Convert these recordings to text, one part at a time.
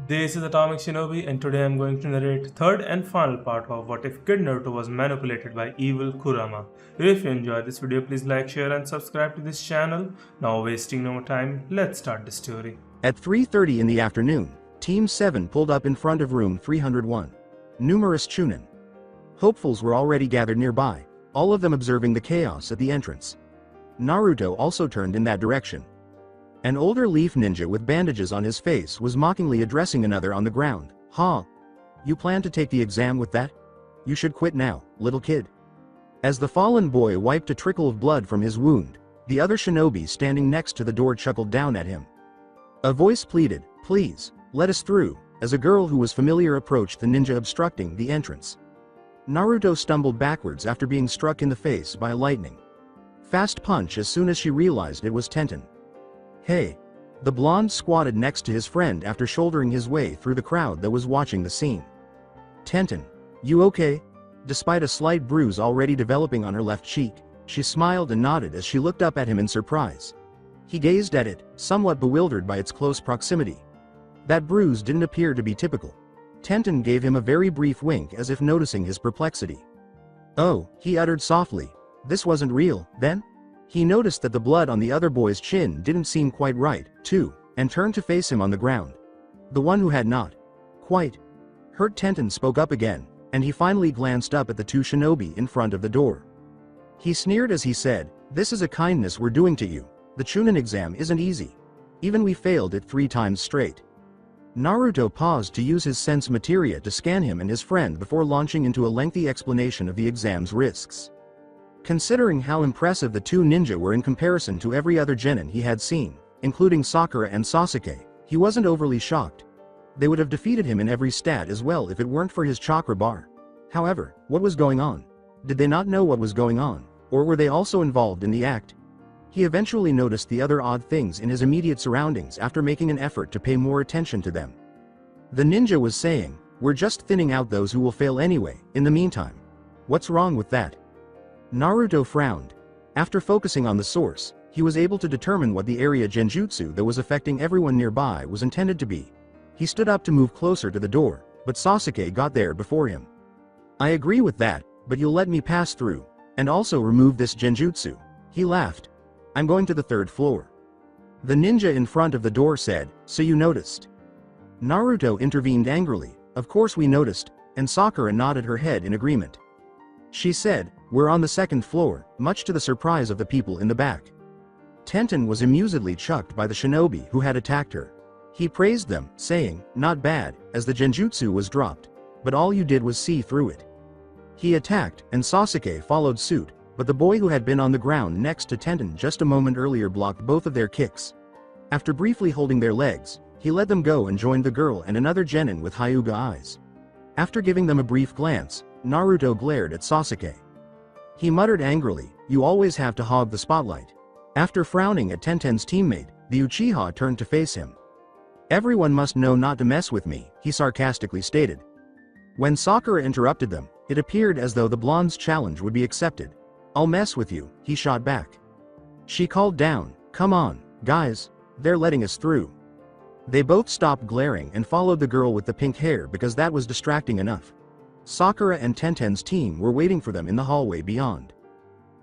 This is Atomic Shinobi, and today I'm going to narrate third and final part of What If Kid Naruto Was Manipulated by Evil Kurama. If you enjoyed this video, please like, share, and subscribe to this channel. Now, wasting no more time, let's start the story. At 3:30 in the afternoon, Team 7 pulled up in front of room 301. Numerous Chunin hopefuls were already gathered nearby, all of them observing the chaos at the entrance. Naruto also turned in that direction. An older leaf ninja with bandages on his face was mockingly addressing another on the ground. "Ha! You plan to take the exam with that? You should quit now, little kid." As the fallen boy wiped a trickle of blood from his wound, the other shinobi standing next to the door chuckled down at him. A voice pleaded, "Please, let us through," as a girl who was familiar approached the ninja obstructing the entrance. Naruto stumbled backwards after being struck in the face by a lightning fast punch as soon as she realized it was Tenten. "Hey!" The blonde squatted next to his friend after shouldering his way through the crowd that was watching the scene. "Tenten, you okay?" Despite a slight bruise already developing on her left cheek, she smiled and nodded as she looked up at him in surprise. He gazed at it, somewhat bewildered by its close proximity. That bruise didn't appear to be typical. Tenten gave him a very brief wink as if noticing his perplexity. "Oh," he uttered softly. "This wasn't real, then?" He noticed that the blood on the other boy's chin didn't seem quite right, too, and turned to face him on the ground. The one who had not quite hurt Tenten spoke up again, and he finally glanced up at the two shinobi in front of the door. He sneered as he said, "This is a kindness we're doing to you. The Chunin exam isn't easy. Even we failed it 3 times straight." Naruto paused to use his sense materia to scan him and his friend before launching into a lengthy explanation of the exam's risks. Considering how impressive the two ninja were in comparison to every other genin he had seen, including Sakura and Sasuke, he wasn't overly shocked. They would have defeated him in every stat as well if it weren't for his chakra bar. However, what was going on? Did they not know what was going on, or were they also involved in the act? He eventually noticed the other odd things in his immediate surroundings after making an effort to pay more attention to them. The ninja was saying, "We're just thinning out those who will fail anyway, in the meantime. What's wrong with that?" Naruto frowned. After focusing on the source, he was able to determine what the area genjutsu that was affecting everyone nearby was intended to be. He stood up to move closer to the door, but Sasuke got there before him. "I agree with that, but you'll let me pass through, and also remove this genjutsu." He laughed. "I'm going to the 3rd floor." The ninja in front of the door said, "So you noticed?" Naruto intervened angrily, "Of course we noticed," and Sakura nodded her head in agreement. She said, "We're on the 2nd floor, much to the surprise of the people in the back." Tenten was amusedly chucked by the shinobi who had attacked her. He praised them, saying, "Not bad," as the genjutsu was dropped, "but all you did was see through it." He attacked, and Sasuke followed suit, but the boy who had been on the ground next to Tenten just a moment earlier blocked both of their kicks. After briefly holding their legs, he let them go and joined the girl and another genin with Hyuga eyes. After giving them a brief glance, Naruto glared at Sasuke. He muttered angrily, "You always have to hog the spotlight." After frowning at Tenten's teammate, the Uchiha turned to face him. "Everyone must know not to mess with me," he sarcastically stated. When Sakura interrupted them, it appeared as though the blonde's challenge would be accepted. "I'll mess with you," he shot back. She called down, "Come on, guys, they're letting us through." They both stopped glaring and followed the girl with the pink hair because that was distracting enough. Sakura and Tenten's team were waiting for them in the hallway beyond.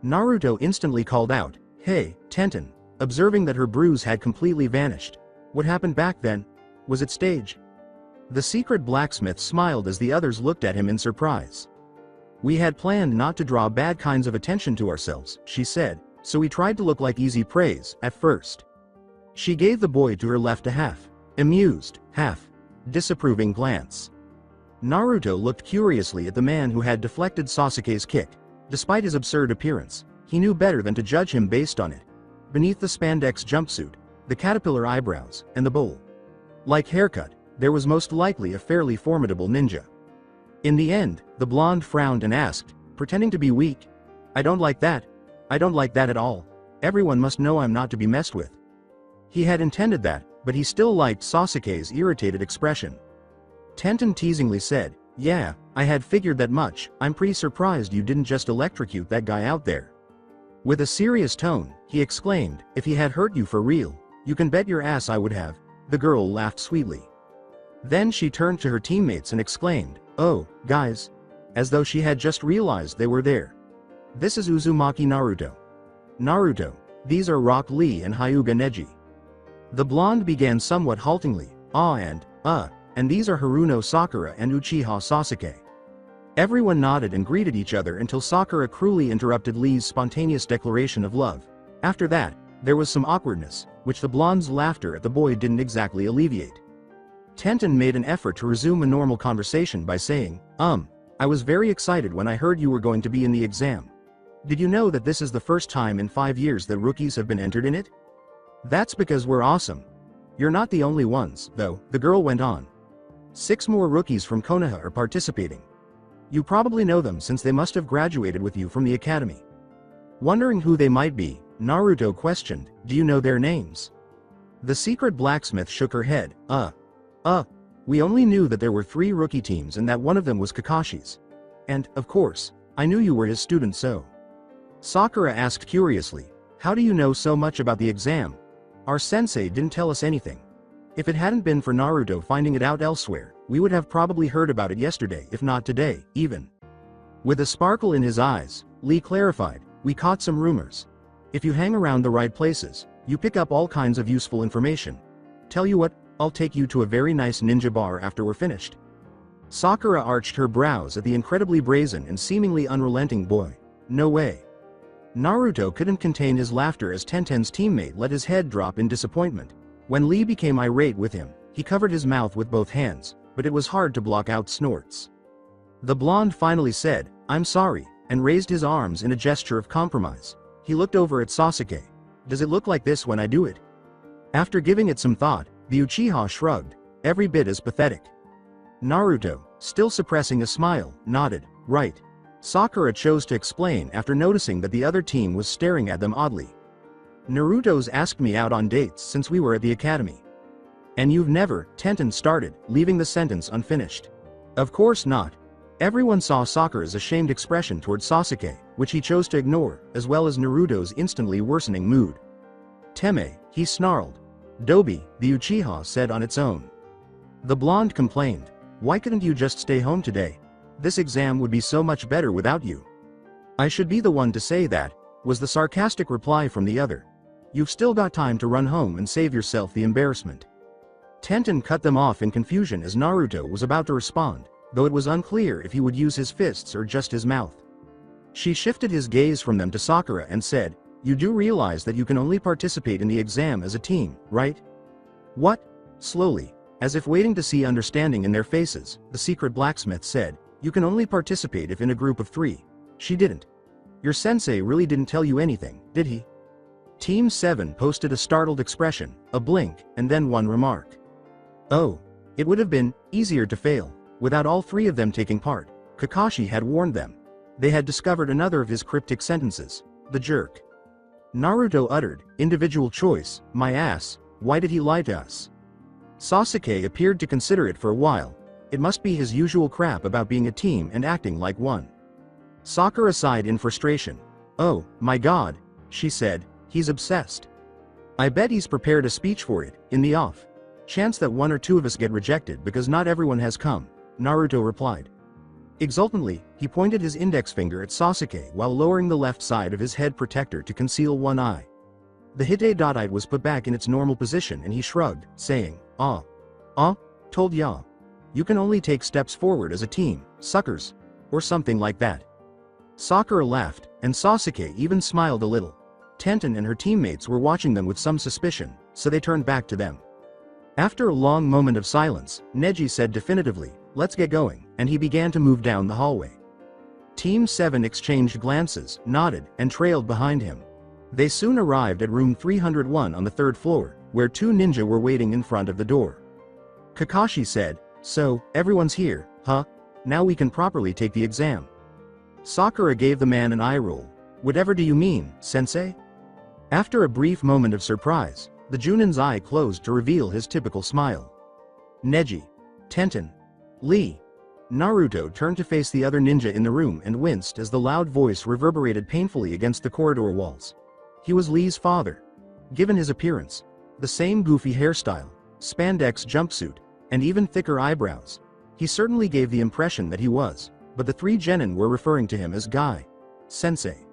Naruto instantly called out, "Hey, Tenten," observing that her bruise had completely vanished. "What happened back then? Was it stage?" The secret blacksmith smiled as the others looked at him in surprise. "We had planned not to draw bad kinds of attention to ourselves," she said, "so we tried to look like easy praise, at first." She gave the boy to her left a half amused, half disapproving glance. Naruto looked curiously at the man who had deflected Sasuke's kick. Despite his absurd appearance, he knew better than to judge him based on it. Beneath the spandex jumpsuit, the caterpillar eyebrows, and the bowl-like haircut, there was most likely a fairly formidable ninja. In the end, the blonde frowned and asked, pretending to be weak, "I don't like that. I don't like that at all. Everyone must know I'm not to be messed with." He had intended that, but he still liked Sasuke's irritated expression. Tenten teasingly said, "Yeah, I had figured that much. I'm pretty surprised you didn't just electrocute that guy out there." With a serious tone, he exclaimed, "If he had hurt you for real, you can bet your ass I would have." The girl laughed sweetly. Then she turned to her teammates and exclaimed, "Oh, guys." As though she had just realized they were there. "This is Uzumaki Naruto." "Naruto, these are Rock Lee and Hyuga Neji." The blonde began somewhat haltingly, and these are Haruno Sakura and Uchiha Sasuke." Everyone nodded and greeted each other until Sakura cruelly interrupted Lee's spontaneous declaration of love. After that, there was some awkwardness, which the blonde's laughter at the boy didn't exactly alleviate. Tenten made an effort to resume a normal conversation by saying, I was very excited when I heard you were going to be in the exam. Did you know that this is the first time in 5 years that rookies have been entered in it? That's because we're awesome. You're not the only ones, though," the girl went on. 6 more rookies from Konoha are participating. You probably know them since they must have graduated with you from the academy. Wondering who they might be, Naruto questioned, "Do you know their names?" The secret blacksmith shook her head. We only knew that there were 3 rookie teams and that one of them was Kakashi's. And, of course, I knew you were his student so." Sakura asked curiously, "How do you know so much about the exam? Our sensei didn't tell us anything. If it hadn't been for Naruto finding it out elsewhere, we would have probably heard about it yesterday, if not today, even." With a sparkle in his eyes, Lee clarified, "We caught some rumors. If you hang around the right places, you pick up all kinds of useful information. Tell you what, I'll take you to a very nice ninja bar after we're finished." Sakura arched her brows at the incredibly brazen and seemingly unrelenting boy. "No way." Naruto couldn't contain his laughter as Tenten's teammate let his head drop in disappointment. When Lee became irate with him, he covered his mouth with both hands, but it was hard to block out snorts. The blonde finally said, "I'm sorry," and raised his arms in a gesture of compromise. He looked over at Sasuke. "Does it look like this when I do it?" After giving it some thought, the Uchiha shrugged, every bit as pathetic. Naruto, still suppressing a smile, nodded, "Right." Sakura chose to explain after noticing that the other team was staring at them oddly. "Naruto's asked me out on dates since we were at the academy." "And you've never," Tenten started, leaving the sentence unfinished. "Of course not." Everyone saw Sakura's ashamed expression toward Sasuke, which he chose to ignore, as well as Naruto's instantly worsening mood. "Teme," he snarled. "Dobi," the Uchiha said on its own. The blonde complained, "Why couldn't you just stay home today? This exam would be so much better without you." "I should be the one to say that," was the sarcastic reply from the other. "You've still got time to run home and save yourself the embarrassment." Tenten cut them off in confusion as Naruto was about to respond, though it was unclear if he would use his fists or just his mouth. She shifted his gaze from them to Sakura and said, "You do realize that you can only participate in the exam as a team, right?" "What?" Slowly, as if waiting to see understanding in their faces, the secret blacksmith said, "You can only participate if in a group of 3. She didn't. Your sensei really didn't tell you anything, did he?" Team 7 posted a startled expression, a blink, and then one remark. "Oh. It would have been easier to fail, without all 3 of them taking part. Kakashi had warned them. They had discovered another of his cryptic sentences. The jerk." Naruto uttered, "Individual choice, my ass, why did he lie to us?" Sasuke appeared to consider it for a while. It must be his usual crap about being a team and acting like one. Sakura sighed in frustration. "Oh, my god," she said, "he's obsessed. I bet he's prepared a speech for it, in the off chance that 1 or 2 of us get rejected because not everyone has come," Naruto replied. Exultantly, he pointed his index finger at Sasuke while lowering the left side of his head protector to conceal one eye. The Hite was put back in its normal position and he shrugged, saying, Told ya. You can only take steps forward as a team, suckers. Or something like that." Sakura laughed, and Sasuke even smiled a little. Tenten and her teammates were watching them with some suspicion, so they turned back to them. After a long moment of silence, Neji said definitively, "Let's get going," and he began to move down the hallway. Team 7 exchanged glances, nodded, and trailed behind him. They soon arrived at room 301 on the 3rd floor, where 2 ninja were waiting in front of the door. Kakashi said, "So, everyone's here, huh? Now we can properly take the exam." Sakura gave the man an eye roll. "Whatever do you mean, sensei?" After a brief moment of surprise, the Junin's eye closed to reveal his typical smile. "Neji. Tenten. Lee." Naruto turned to face the other ninja in the room and winced as the loud voice reverberated painfully against the corridor walls. He was Lee's father. Given his appearance, the same goofy hairstyle, spandex jumpsuit, and even thicker eyebrows. He certainly gave the impression that he was, but the three genin were referring to him as Guy Sensei.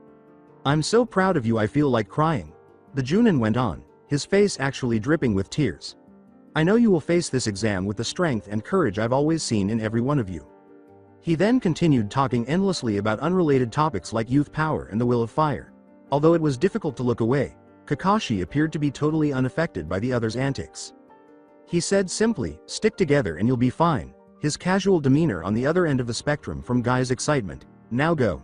"I'm so proud of you I feel like crying," the Junin went on, his face actually dripping with tears. "I know you will face this exam with the strength and courage I've always seen in every one of you." He then continued talking endlessly about unrelated topics like youth power and the will of fire. Although it was difficult to look away, Kakashi appeared to be totally unaffected by the others' antics. He said simply, "Stick together and you'll be fine," his casual demeanor on the other end of the spectrum from Guy's excitement. "Now go."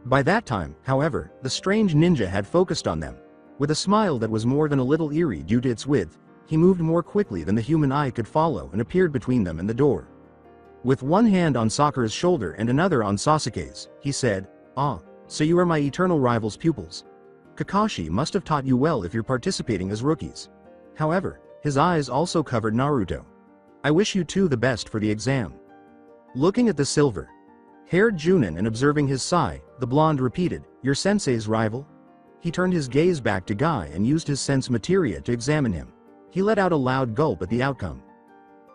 By that time, however, the strange ninja had focused on them. With a smile that was more than a little eerie due to its width, he moved more quickly than the human eye could follow and appeared between them and the door. With one hand on Sakura's shoulder and another on Sasuke's, he said, "Ah, so you are my eternal rival's pupils. Kakashi must have taught you well if you're participating as rookies." However, his eyes also covered Naruto. "I wish you two the best for the exam." Looking at the silver-haired Junin and observing his sigh, the blonde repeated, "Your sensei's rival?" He turned his gaze back to Guy and used his sense materia to examine him. He let out a loud gulp at the outcome.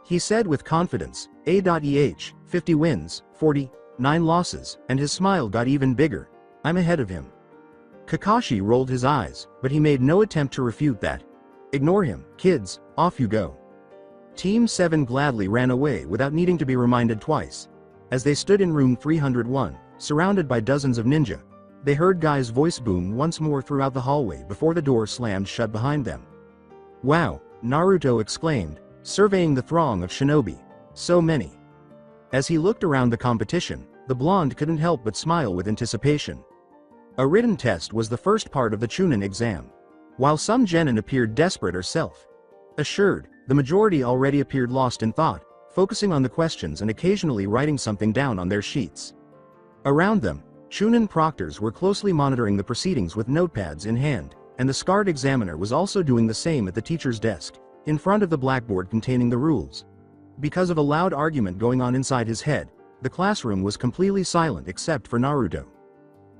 He said with confidence, "A.EH, 50 wins, 49 losses, and his smile got even bigger. I'm ahead of him." Kakashi rolled his eyes, but he made no attempt to refute that. "Ignore him, kids, off you go." Team 7 gladly ran away without needing to be reminded twice. As they stood in room 301, surrounded by dozens of ninja, they heard Guy's voice boom once more throughout the hallway before the door slammed shut behind them. "Wow," Naruto exclaimed, surveying the throng of shinobi. "So many." As he looked around the competition, the blonde couldn't help but smile with anticipation. A written test was the first part of the Chunin exam. While some genin appeared desperate or self-assured, the majority already appeared lost in thought, focusing on the questions and occasionally writing something down on their sheets. Around them, Chunin proctors were closely monitoring the proceedings with notepads in hand, and the scarred examiner was also doing the same at the teacher's desk, in front of the blackboard containing the rules. Because of a loud argument going on inside his head, the classroom was completely silent except for Naruto.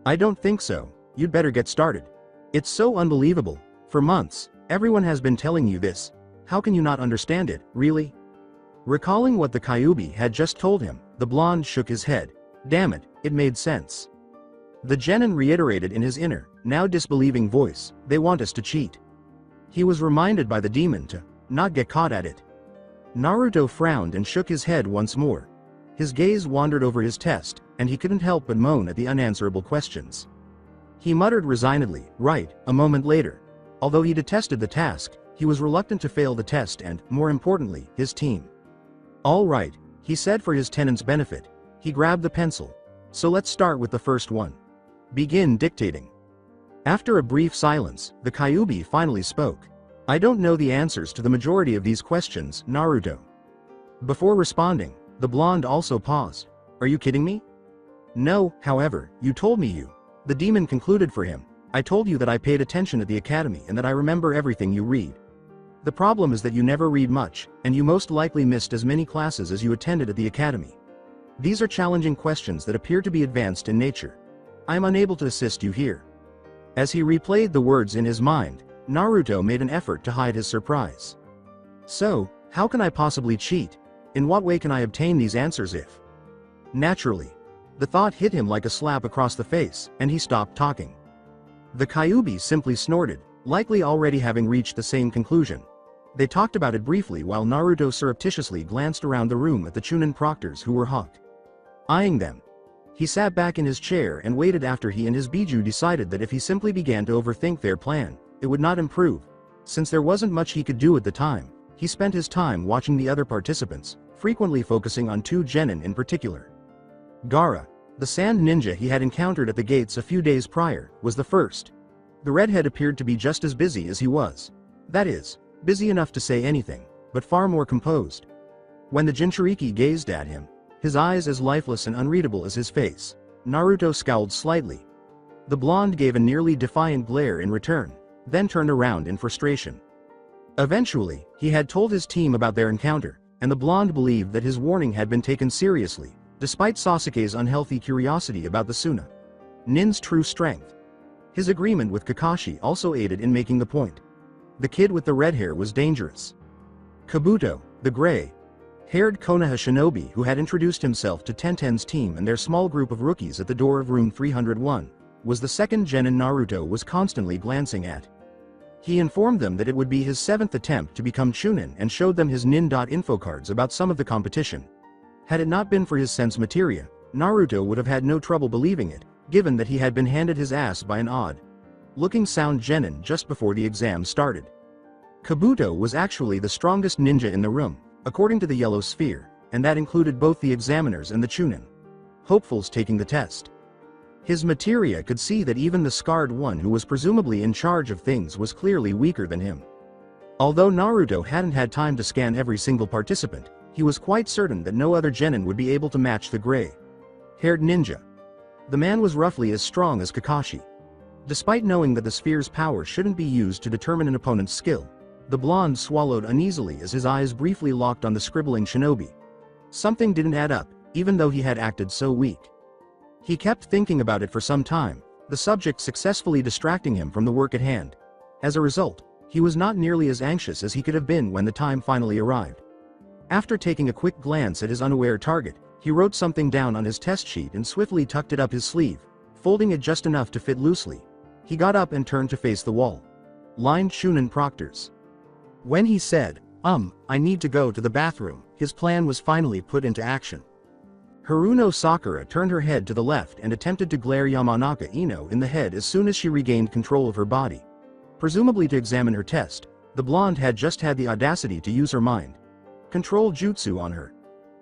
"I don't think so, you'd better get started. It's so unbelievable. For months, everyone has been telling you this. How can you not understand it, really?" Recalling what the Kyuubi had just told him, the blonde shook his head. Damn it, it made sense. The genin reiterated in his inner, now disbelieving voice, "They want us to cheat." He was reminded by the demon to not get caught at it. Naruto frowned and shook his head once more. His gaze wandered over his test, and he couldn't help but moan at the unanswerable questions. He muttered resignedly, "Right," a moment later. Although he detested the task, he was reluctant to fail the test and, more importantly, his team. "All right," he said for his tenant's benefit. He grabbed the pencil. "So let's start with the first one. Begin dictating." After a brief silence, the Kyuubi finally spoke. "I don't know the answers to the majority of these questions, Naruto." Before responding, the blonde also paused. "Are you kidding me?" "No, however, you told me you." The demon concluded for him. "I told you that I paid attention at the academy and that I remember everything you read. The problem is that you never read much, and you most likely missed as many classes as you attended at the academy. These are challenging questions that appear to be advanced in nature. I am unable to assist you here." As he replayed the words in his mind, Naruto made an effort to hide his surprise. "So, how can I possibly cheat? In what way can I obtain these answers if—" Naturally, the thought hit him like a slap across the face, and he stopped talking. The Kyuubi simply snorted, likely already having reached the same conclusion. They talked about it briefly while Naruto surreptitiously glanced around the room at the Chunin proctors who were eyeing them. He sat back in his chair and waited after he and his Biju decided that if he simply began to overthink their plan, it would not improve. Since there wasn't much he could do at the time, he spent his time watching the other participants, frequently focusing on two genin in particular. Gaara, the sand ninja he had encountered at the gates a few days prior, was the first. The redhead appeared to be just as busy as he was. That is, busy enough to say anything, but far more composed. When the Jinchuriki gazed at him, his eyes as lifeless and unreadable as his face, Naruto scowled slightly. The blonde gave a nearly defiant glare in return, then turned around in frustration. Eventually, he had told his team about their encounter, and the blonde believed that his warning had been taken seriously, despite Sasuke's unhealthy curiosity about the Suna Nin's true strength. His agreement with Kakashi also aided in making the point. The kid with the red hair was dangerous. Kabuto, the gray Haired Konoha shinobi who had introduced himself to Tenten's team and their small group of rookies at the door of room 301, was the second genin Naruto was constantly glancing at. He informed them that it would be his 7th attempt to become Chunin and showed them his nin.info cards about some of the competition. Had it not been for his sense materia, Naruto would have had no trouble believing it, given that he had been handed his ass by an odd-looking sound genin just before the exam started. Kabuto was actually the strongest ninja in the room, according to the yellow sphere, and that included both the examiners and the Chunin hopefuls taking the test. His materia could see that even the scarred one who was presumably in charge of things was clearly weaker than him. Although Naruto hadn't had time to scan every single participant, he was quite certain that no other genin would be able to match the gray-haired ninja. The man was roughly as strong as Kakashi. Despite knowing that the sphere's power shouldn't be used to determine an opponent's skill, the blonde swallowed uneasily as his eyes briefly locked on the scribbling shinobi. Something didn't add up, even though he had acted so weak. He kept thinking about it for some time, the subject successfully distracting him from the work at hand. As a result, he was not nearly as anxious as he could have been when the time finally arrived. After taking a quick glance at his unaware target, he wrote something down on his test sheet and swiftly tucked it up his sleeve, folding it just enough to fit loosely. He got up and turned to face the wall. Lined Chunin proctors. When he said, I need to go to the bathroom, his plan was finally put into action. Haruno Sakura turned her head to the left and attempted to glare Yamanaka Ino in the head as soon as she regained control of her body. Presumably to examine her test, the blonde had just had the audacity to use her mind control jutsu on her.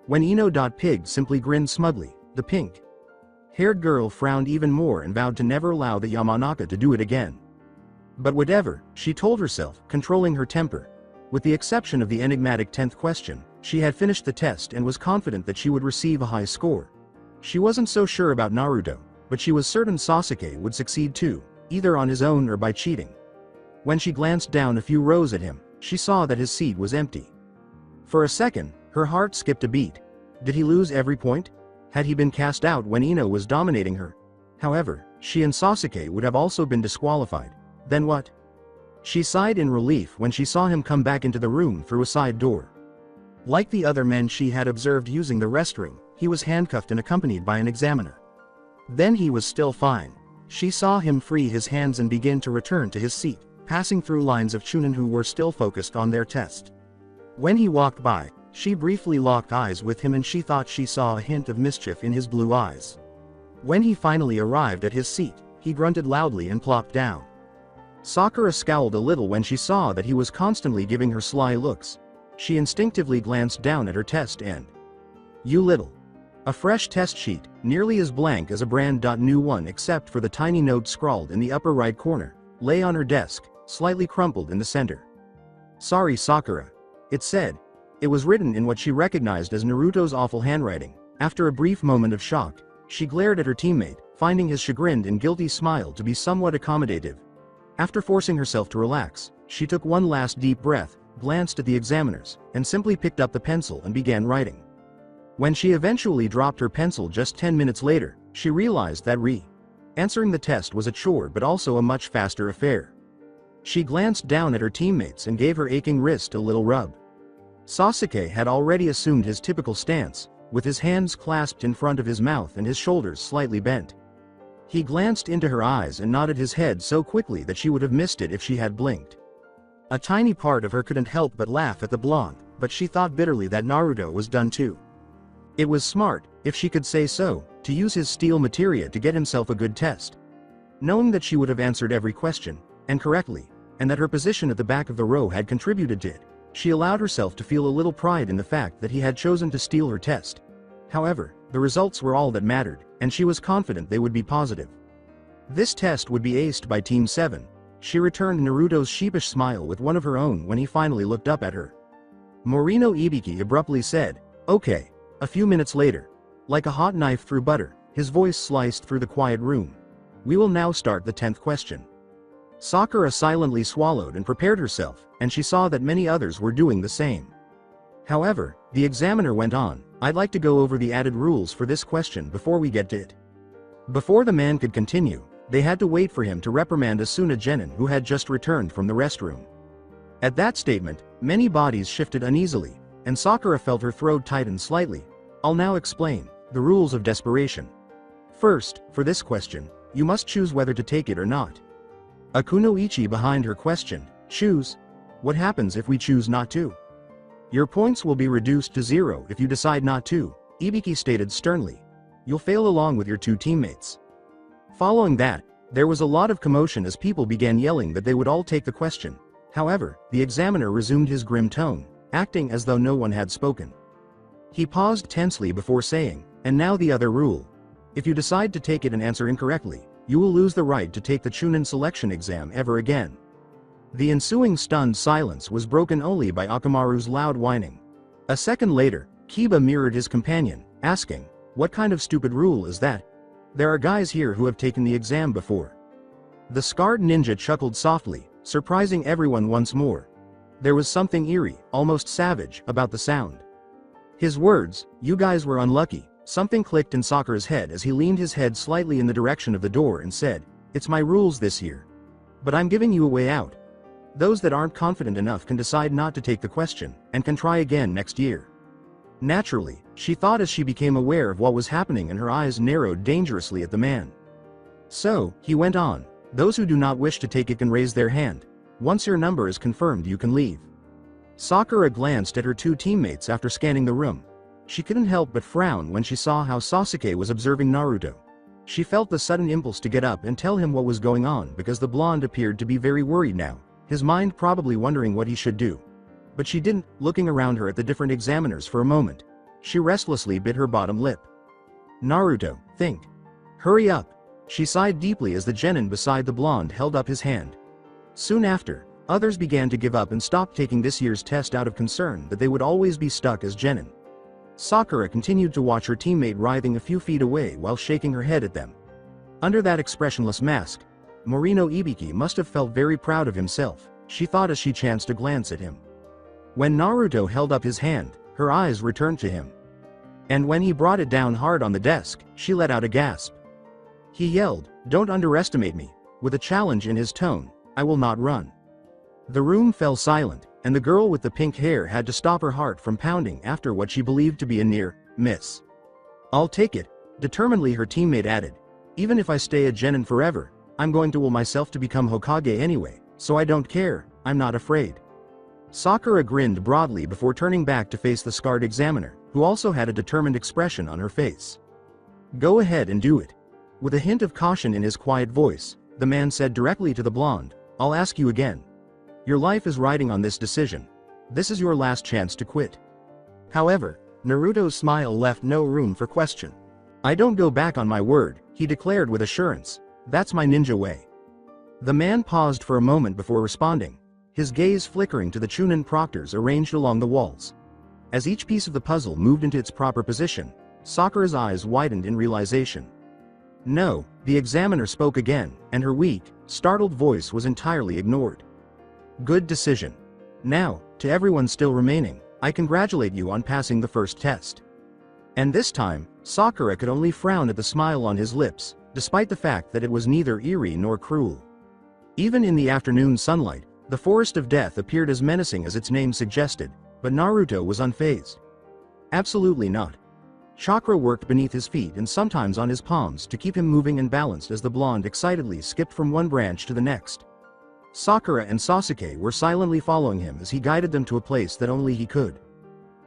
When Ino.Pig simply grinned smugly, the pink-haired girl frowned even more and vowed to never allow the Yamanaka to do it again. But whatever, she told herself, controlling her temper. With the exception of the enigmatic 10th question, she had finished the test and was confident that she would receive a high score. She wasn't so sure about Naruto, but she was certain Sasuke would succeed too, either on his own or by cheating. When she glanced down a few rows at him, she saw that his seat was empty. For a second, her heart skipped a beat. Did he lose every point? Had he been cast out when Ino was dominating her? However, she and Sasuke would have also been disqualified. Then what? She sighed in relief when she saw him come back into the room through a side door. Like the other men she had observed using the restroom, he was handcuffed and accompanied by an examiner. Then he was still fine. She saw him free his hands and begin to return to his seat, passing through lines of Chunin who were still focused on their test. When he walked by, she briefly locked eyes with him and she thought she saw a hint of mischief in his blue eyes. When he finally arrived at his seat, he grunted loudly and plopped down. Sakura scowled a little when she saw that he was constantly giving her sly looks. She instinctively glanced down at her test and a fresh test sheet, nearly as blank as a brand new one except for the tiny note scrawled in the upper right corner, lay on her desk, slightly crumpled in the center. Sorry Sakura. It said. It was written in what she recognized as Naruto's awful handwriting. After a brief moment of shock, she glared at her teammate, finding his chagrined and guilty smile to be somewhat accommodative. After forcing herself to relax, she took one last deep breath, glanced at the examiners, and simply picked up the pencil and began writing. When she eventually dropped her pencil just 10 minutes later, she realized that answering the test was a chore but also a much faster affair. She glanced down at her teammates and gave her aching wrist a little rub. Sasuke had already assumed his typical stance, with his hands clasped in front of his mouth and his shoulders slightly bent. He glanced into her eyes and nodded his head so quickly that she would have missed it if she had blinked. A tiny part of her couldn't help but laugh at the blonde, but she thought bitterly that Naruto was done too. It was smart, if she could say so, to use his steel materia to get himself a good test. Knowing that she would have answered every question, and correctly, and that her position at the back of the row had contributed to it, she allowed herself to feel a little pride in the fact that he had chosen to steal her test. However, the results were all that mattered, and she was confident they would be positive. This test would be aced by Team 7. She returned Naruto's sheepish smile with one of her own when he finally looked up at her. Morino Ibiki abruptly said, "Okay." A few minutes later, like a hot knife through butter, his voice sliced through the quiet room. "We will now start the 10th question." Sakura silently swallowed and prepared herself, and she saw that many others were doing the same. However, the examiner went on, "I'd like to go over the added rules for this question before we get to it." Before the man could continue, they had to wait for him to reprimand Asuna Genin who had just returned from the restroom. At that statement, many bodies shifted uneasily, and Sakura felt her throat tighten slightly. I'll now explain the rules of desperation. First, for this question, you must choose whether to take it or not. Akunoichi behind her questioned, choose? What happens if we choose not to? Your points will be reduced to 0 if you decide not to, Ibiki stated sternly. You'll fail along with your 2 teammates. Following that, there was a lot of commotion as people began yelling that they would all take the question. However, the examiner resumed his grim tone, acting as though no one had spoken. He paused tensely before saying, and now the other rule. If you decide to take it and answer incorrectly, you will lose the right to take the Chunin selection exam ever again. The ensuing stunned silence was broken only by Akamaru's loud whining. A second later, Kiba mirrored his companion, asking, what kind of stupid rule is that? There are guys here who have taken the exam before. The scarred ninja chuckled softly, surprising everyone once more. There was something eerie, almost savage, about the sound. His words, you guys were unlucky, something clicked in Sakura's head as he leaned his head slightly in the direction of the door and said, it's my rules this year. But I'm giving you a way out. Those that aren't confident enough can decide not to take the question, and can try again next year. Naturally, she thought as she became aware of what was happening and her eyes narrowed dangerously at the man. So, he went on, those who do not wish to take it can raise their hand. Once your number is confirmed you can leave. Sakura glanced at her 2 teammates after scanning the room. She couldn't help but frown when she saw how Sasuke was observing Naruto. She felt the sudden impulse to get up and tell him what was going on because the blonde appeared to be very worried now, his mind probably wondering what he should do. But she didn't, looking around her at the different examiners for a moment. She restlessly bit her bottom lip. Naruto, think. Hurry up. She sighed deeply as the genin beside the blonde held up his hand. Soon after, others began to give up and stopped taking this year's test out of concern that they would always be stuck as genin. Sakura continued to watch her teammate writhing a few feet away while shaking her head at them. Under that expressionless mask, Morino Ibiki must have felt very proud of himself, she thought as she chanced to glance at him. When Naruto held up his hand, her eyes returned to him. And when he brought it down hard on the desk, she let out a gasp. He yelled, don't underestimate me, with a challenge in his tone, I will not run. The room fell silent, and the girl with the pink hair had to stop her heart from pounding after what she believed to be a near miss. I'll take it, determinedly her teammate added. Even if I stay a genin forever, I'm going to will myself to become Hokage anyway, so I don't care, I'm not afraid. Sakura grinned broadly before turning back to face the scarred examiner, who also had a determined expression on her face. Go ahead and do it. With a hint of caution in his quiet voice, the man said directly to the blonde, I'll ask you again. Your life is riding on this decision. This is your last chance to quit. However, Naruto's smile left no room for question. I don't go back on my word, he declared with assurance. That's my ninja way. The man paused for a moment before responding, his gaze flickering to the Chunin proctors arranged along the walls. As each piece of the puzzle moved into its proper position, Sakura's eyes widened in realization. No, the examiner spoke again, and her weak, startled voice was entirely ignored. Good decision. Now, to everyone still remaining, I congratulate you on passing the first test. And this time, Sakura could only frown at the smile on his lips, despite the fact that it was neither eerie nor cruel. Even in the afternoon sunlight, the Forest of Death appeared as menacing as its name suggested, but Naruto was unfazed. Absolutely not. Chakra worked beneath his feet and sometimes on his palms to keep him moving and balanced as the blonde excitedly skipped from one branch to the next. Sakura and Sasuke were silently following him as he guided them to a place that only he could.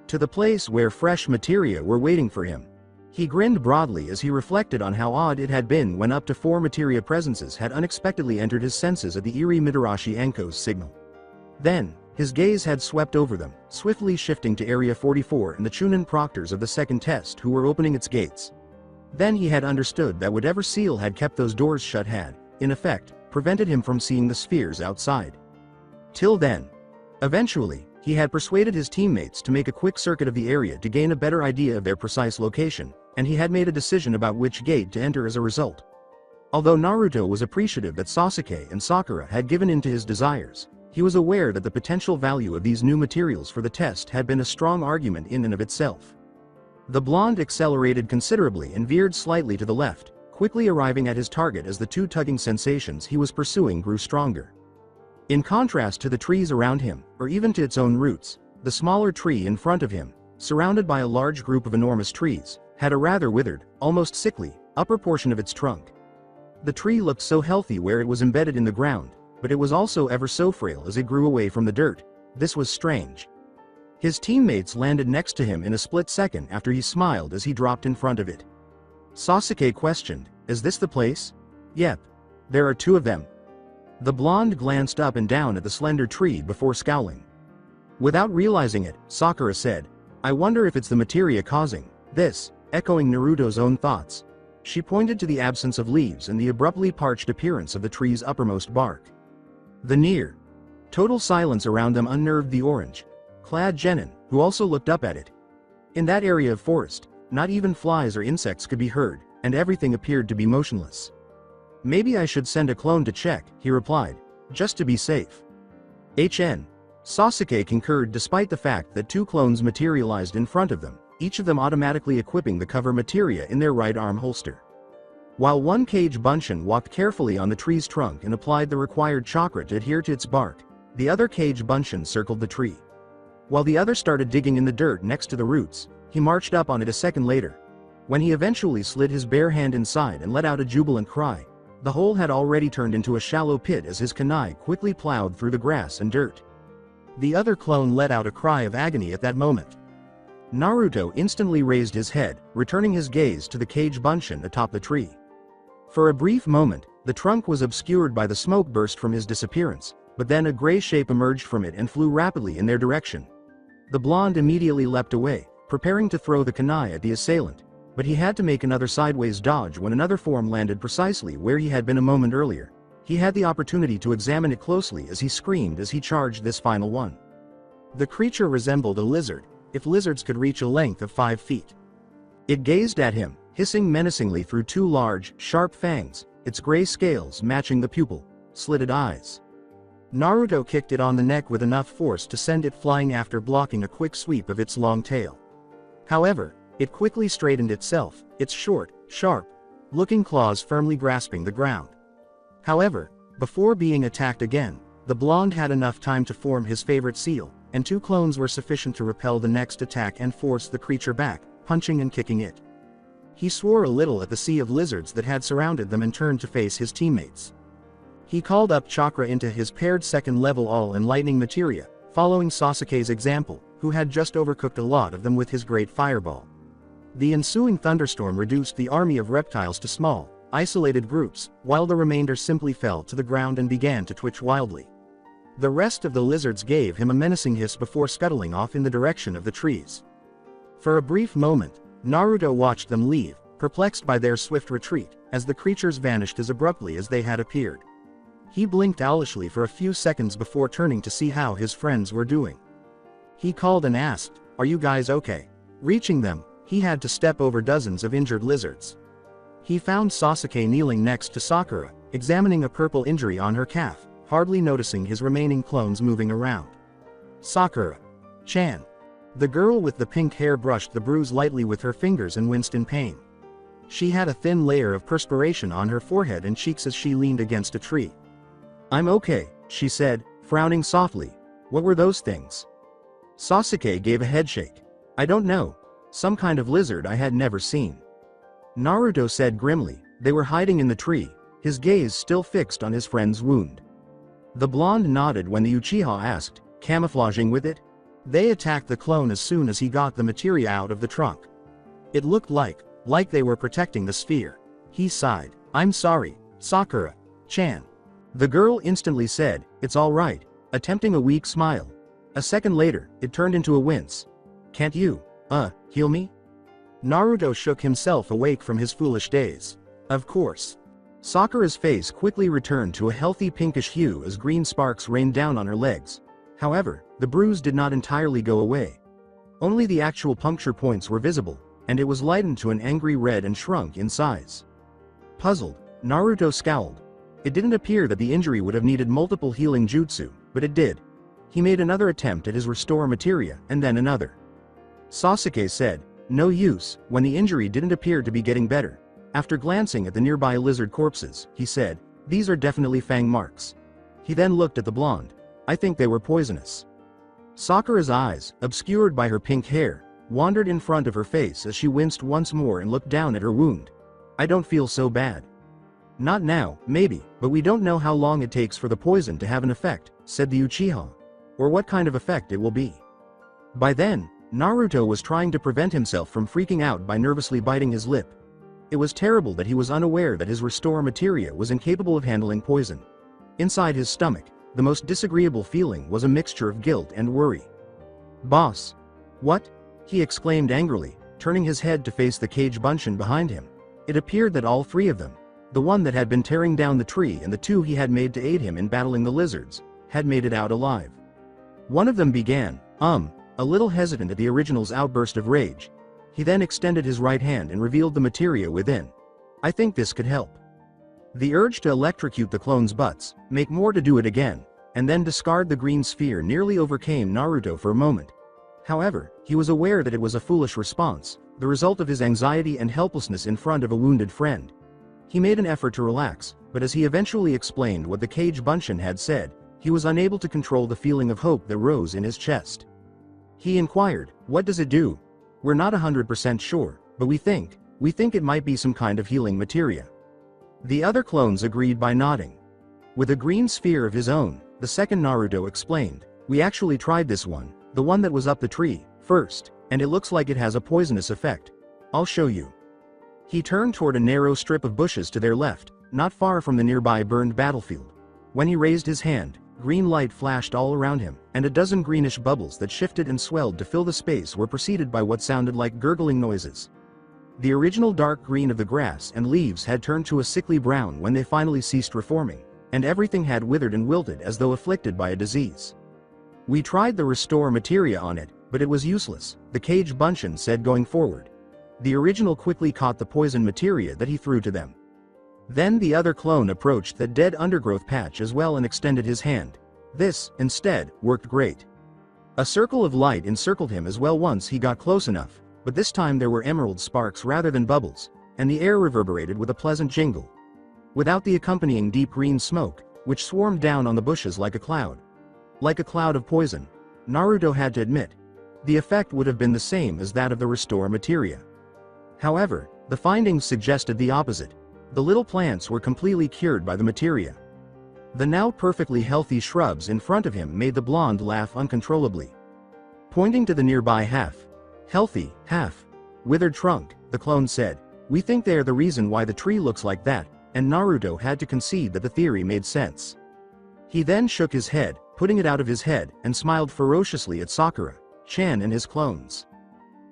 To the place where fresh materia were waiting for him. He grinned broadly as he reflected on how odd it had been when up to 4 materia presences had unexpectedly entered his senses at the eerie Mitarashi Anko's signal. Then, his gaze had swept over them, swiftly shifting to Area 44 and the Chunin proctors of the second test who were opening its gates. Then he had understood that whatever seal had kept those doors shut had, in effect, prevented him from seeing the spheres outside. Till then. Eventually, he had persuaded his teammates to make a quick circuit of the area to gain a better idea of their precise location, and he had made a decision about which gate to enter as a result. Although Naruto was appreciative that Sasuke and Sakura had given in to his desires, he was aware that the potential value of these new materials for the test had been a strong argument in and of itself. The blonde accelerated considerably and veered slightly to the left, quickly arriving at his target as the 2 tugging sensations he was pursuing grew stronger. In contrast to the trees around him, or even to its own roots, The smaller tree in front of him, surrounded by a large group of enormous trees, had a rather withered, almost sickly, upper portion of its trunk. The tree looked so healthy where it was embedded in the ground, but it was also ever so frail as it grew away from the dirt. This was strange. His teammates landed next to him in a split second after he smiled as he dropped in front of it. Sasuke questioned, "Is this the place?" "Yep. There are two of them." The blonde glanced up and down at the slender tree before scowling. Without realizing it, Sakura said, "I wonder if it's the materia causing this," echoing Naruto's own thoughts. She pointed to the absence of leaves and the abruptly parched appearance of the tree's uppermost bark. The near total silence around them unnerved the orange-clad genin, who also looked up at it. In that area of forest, not even flies or insects could be heard, and everything appeared to be motionless. "Maybe I should send a clone to check," he replied, "just to be safe." Sasuke concurred despite the fact that two clones materialized in front of them, each of them automatically equipping the cover materia in their right arm holster. While one cage bunshin walked carefully on the tree's trunk and applied the required chakra to adhere to its bark, the other cage bunshin circled the tree. While the other started digging in the dirt next to the roots, he marched up on it a second later. When he eventually slid his bare hand inside and let out a jubilant cry, the hole had already turned into a shallow pit as his kunai quickly plowed through the grass and dirt. The other clone let out a cry of agony at that moment. Naruto instantly raised his head, returning his gaze to the cage bunshin atop the tree. For a brief moment, the trunk was obscured by the smoke burst from his disappearance, but then a gray shape emerged from it and flew rapidly in their direction. The blonde immediately leapt away, preparing to throw the kunai at the assailant, but he had to make another sideways dodge when another form landed precisely where he had been a moment earlier. He had the opportunity to examine it closely as he screamed as he charged this final one. The creature resembled a lizard, if lizards could reach a length of 5 feet. It gazed at him, hissing menacingly through two large, sharp fangs, its gray scales matching the pupil-slitted eyes. Naruto kicked it on the neck with enough force to send it flying after blocking a quick sweep of its long tail. However, it quickly straightened itself, its short, sharp-looking claws firmly grasping the ground. However, before being attacked again, the blonde had enough time to form his favorite seal, and two clones were sufficient to repel the next attack and force the creature back, punching and kicking it. He swore a little at the sea of lizards that had surrounded them and turned to face his teammates. He called up chakra into his paired second-level all-enlightening materia, following Sasuke's example, who had just overcooked a lot of them with his great fireball. The ensuing thunderstorm reduced the army of reptiles to small, isolated groups, while the remainder simply fell to the ground and began to twitch wildly. The rest of the lizards gave him a menacing hiss before scuttling off in the direction of the trees. For a brief moment, Naruto watched them leave, perplexed by their swift retreat, as the creatures vanished as abruptly as they had appeared. He blinked owlishly for a few seconds before turning to see how his friends were doing. He called and asked, "Are you guys okay?" Reaching them, he had to step over dozens of injured lizards. He found Sasuke kneeling next to Sakura, examining a purple injury on her calf, hardly noticing his remaining clones moving around. "Sakura-chan." The girl with the pink hair brushed the bruise lightly with her fingers and winced in pain. She had a thin layer of perspiration on her forehead and cheeks as she leaned against a tree. "I'm okay," she said, frowning softly. "What were those things?" Sasuke gave a headshake. "I don't know. Some kind of lizard I had never seen." Naruto said grimly, "They were hiding in the tree," his gaze still fixed on his friend's wound. The blonde nodded when the Uchiha asked, "Camouflaging with it?" "They attacked the clone as soon as he got the materia out of the trunk. It looked like they were protecting the sphere." He sighed. "I'm sorry, Sakura-chan." The girl instantly said, "It's all right," attempting a weak smile. A second later, it turned into a wince. "Can't you, heal me?" Naruto shook himself awake from his foolish daze. "Of course." Sakura's face quickly returned to a healthy pinkish hue as green sparks rained down on her legs. However, the bruise did not entirely go away. Only the actual puncture points were visible, and it was lightened to an angry red and shrunk in size. Puzzled, Naruto scowled. It didn't appear that the injury would have needed multiple healing jutsu, but it did. He made another attempt at his restore materia, and then another. Sasuke said, "No use," when the injury didn't appear to be getting better. After glancing at the nearby lizard corpses, he said, "These are definitely fang marks." He then looked at the blonde. "I think they were poisonous." Sakura's eyes, obscured by her pink hair, wandered in front of her face as she winced once more and looked down at her wound. I don't feel so bad. Not now, maybe, but we don't know how long it takes for the poison to have an effect, said the Uchiha. Or what kind of effect it will be. By then, Naruto was trying to prevent himself from freaking out by nervously biting his lip. It was terrible that he was unaware that his restore materia was incapable of handling poison. Inside his stomach, the most disagreeable feeling was a mixture of guilt and worry. Boss. What? He exclaimed angrily, turning his head to face the cage Bunshin behind him. It appeared that all three of them, the one that had been tearing down the tree and the two he had made to aid him in battling the lizards, had made it out alive. One of them began, a little hesitant at the original's outburst of rage. He then extended his right hand and revealed the materia within. I think this could help. The urge to electrocute the clones' butts, make more to do it again, and then discard the green sphere nearly overcame Naruto for a moment. However, he was aware that it was a foolish response, the result of his anxiety and helplessness in front of a wounded friend. He made an effort to relax, but as he eventually explained what the cage Bunshin had said, he was unable to control the feeling of hope that rose in his chest. He inquired, what does it do? We're not 100% sure, but we think it might be some kind of healing materia. The other clones agreed by nodding. With a green sphere of his own, the second Naruto explained, we actually tried this one, the one that was up the tree, first, and it looks like it has a poisonous effect. I'll show you. He turned toward a narrow strip of bushes to their left, not far from the nearby burned battlefield. When he raised his hand, green light flashed all around him, and a dozen greenish bubbles that shifted and swelled to fill the space were preceded by what sounded like gurgling noises. The original dark green of the grass and leaves had turned to a sickly brown when they finally ceased reforming, and everything had withered and wilted as though afflicted by a disease. We tried the restore materia on it, but it was useless, the cage Bunshin said going forward. The original quickly caught the poison materia that he threw to them. Then the other clone approached that dead undergrowth patch as well and extended his hand. This, instead, worked great. A circle of light encircled him as well once he got close enough, but this time there were emerald sparks rather than bubbles, and the air reverberated with a pleasant jingle. Without the accompanying deep green smoke, which swarmed down on the bushes like a cloud. Like a cloud of poison, Naruto had to admit. The effect would have been the same as that of the restore materia. However, the findings suggested the opposite. The little plants were completely cured by the materia. The now perfectly healthy shrubs in front of him made the blonde laugh uncontrollably. Pointing to the nearby healthy, withered trunk, the clone said, we think they are the reason why the tree looks like that, and Naruto had to concede that the theory made sense. He then shook his head, putting it out of his head, and smiled ferociously at Sakura, Chan and his clones.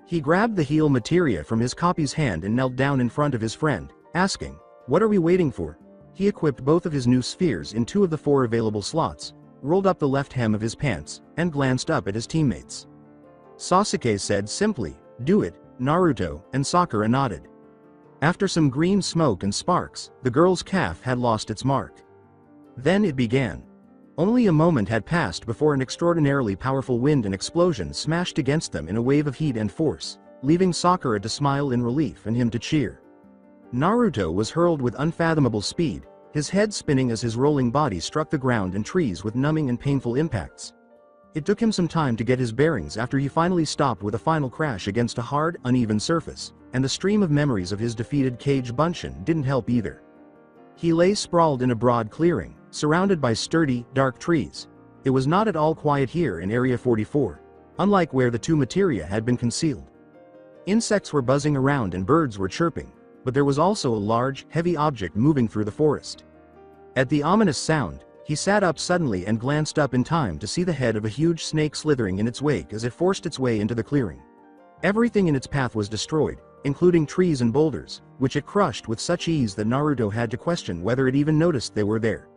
He grabbed the heal materia from his copy's hand and knelt down in front of his friend, asking, what are we waiting for? He equipped both of his new spheres in 2 of the 4 available slots, rolled up the left hem of his pants, and glanced up at his teammates. Sasuke said simply, do it, Naruto, and Sakura nodded. After some green smoke and sparks, the girl's calf had lost its mark. Then it began. Only a moment had passed before an extraordinarily powerful wind and explosion smashed against them in a wave of heat and force, leaving Sakura to smile in relief and him to cheer. Naruto was hurled with unfathomable speed, his head spinning as his rolling body struck the ground and trees with numbing and painful impacts. It took him some time to get his bearings after he finally stopped with a final crash against a hard, uneven surface, and the stream of memories of his defeated cage Bunshin didn't help either. He lay sprawled in a broad clearing, surrounded by sturdy, dark trees. It was not at all quiet here in Area 44, unlike where the 2 materia had been concealed. Insects were buzzing around and birds were chirping, but there was also a large, heavy object moving through the forest. At the ominous sound, he sat up suddenly and glanced up in time to see the head of a huge snake slithering in its wake as it forced its way into the clearing. Everything in its path was destroyed, including trees and boulders, which it crushed with such ease that Naruto had to question whether it even noticed they were there.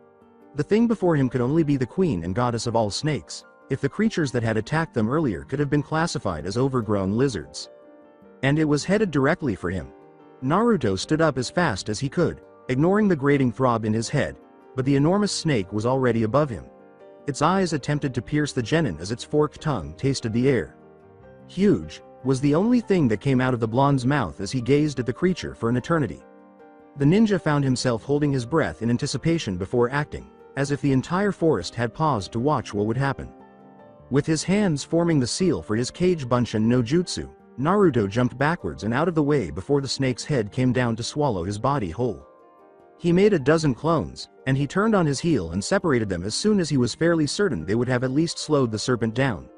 The thing before him could only be the queen and goddess of all snakes, if the creatures that had attacked them earlier could have been classified as overgrown lizards. And it was headed directly for him. Naruto stood up as fast as he could, ignoring the grating throb in his head, but the enormous snake was already above him. Its eyes attempted to pierce the genin as its forked tongue tasted the air. Huge was the only thing that came out of the blonde's mouth as he gazed at the creature for an eternity. The ninja found himself holding his breath in anticipation before acting, as if the entire forest had paused to watch what would happen. With his hands forming the seal for his Cage Bunshin no Jutsu, Naruto jumped backwards and out of the way before the snake's head came down to swallow his body whole. He made a dozen clones, and he turned on his heel and separated them as soon as he was fairly certain they would have at least slowed the serpent down.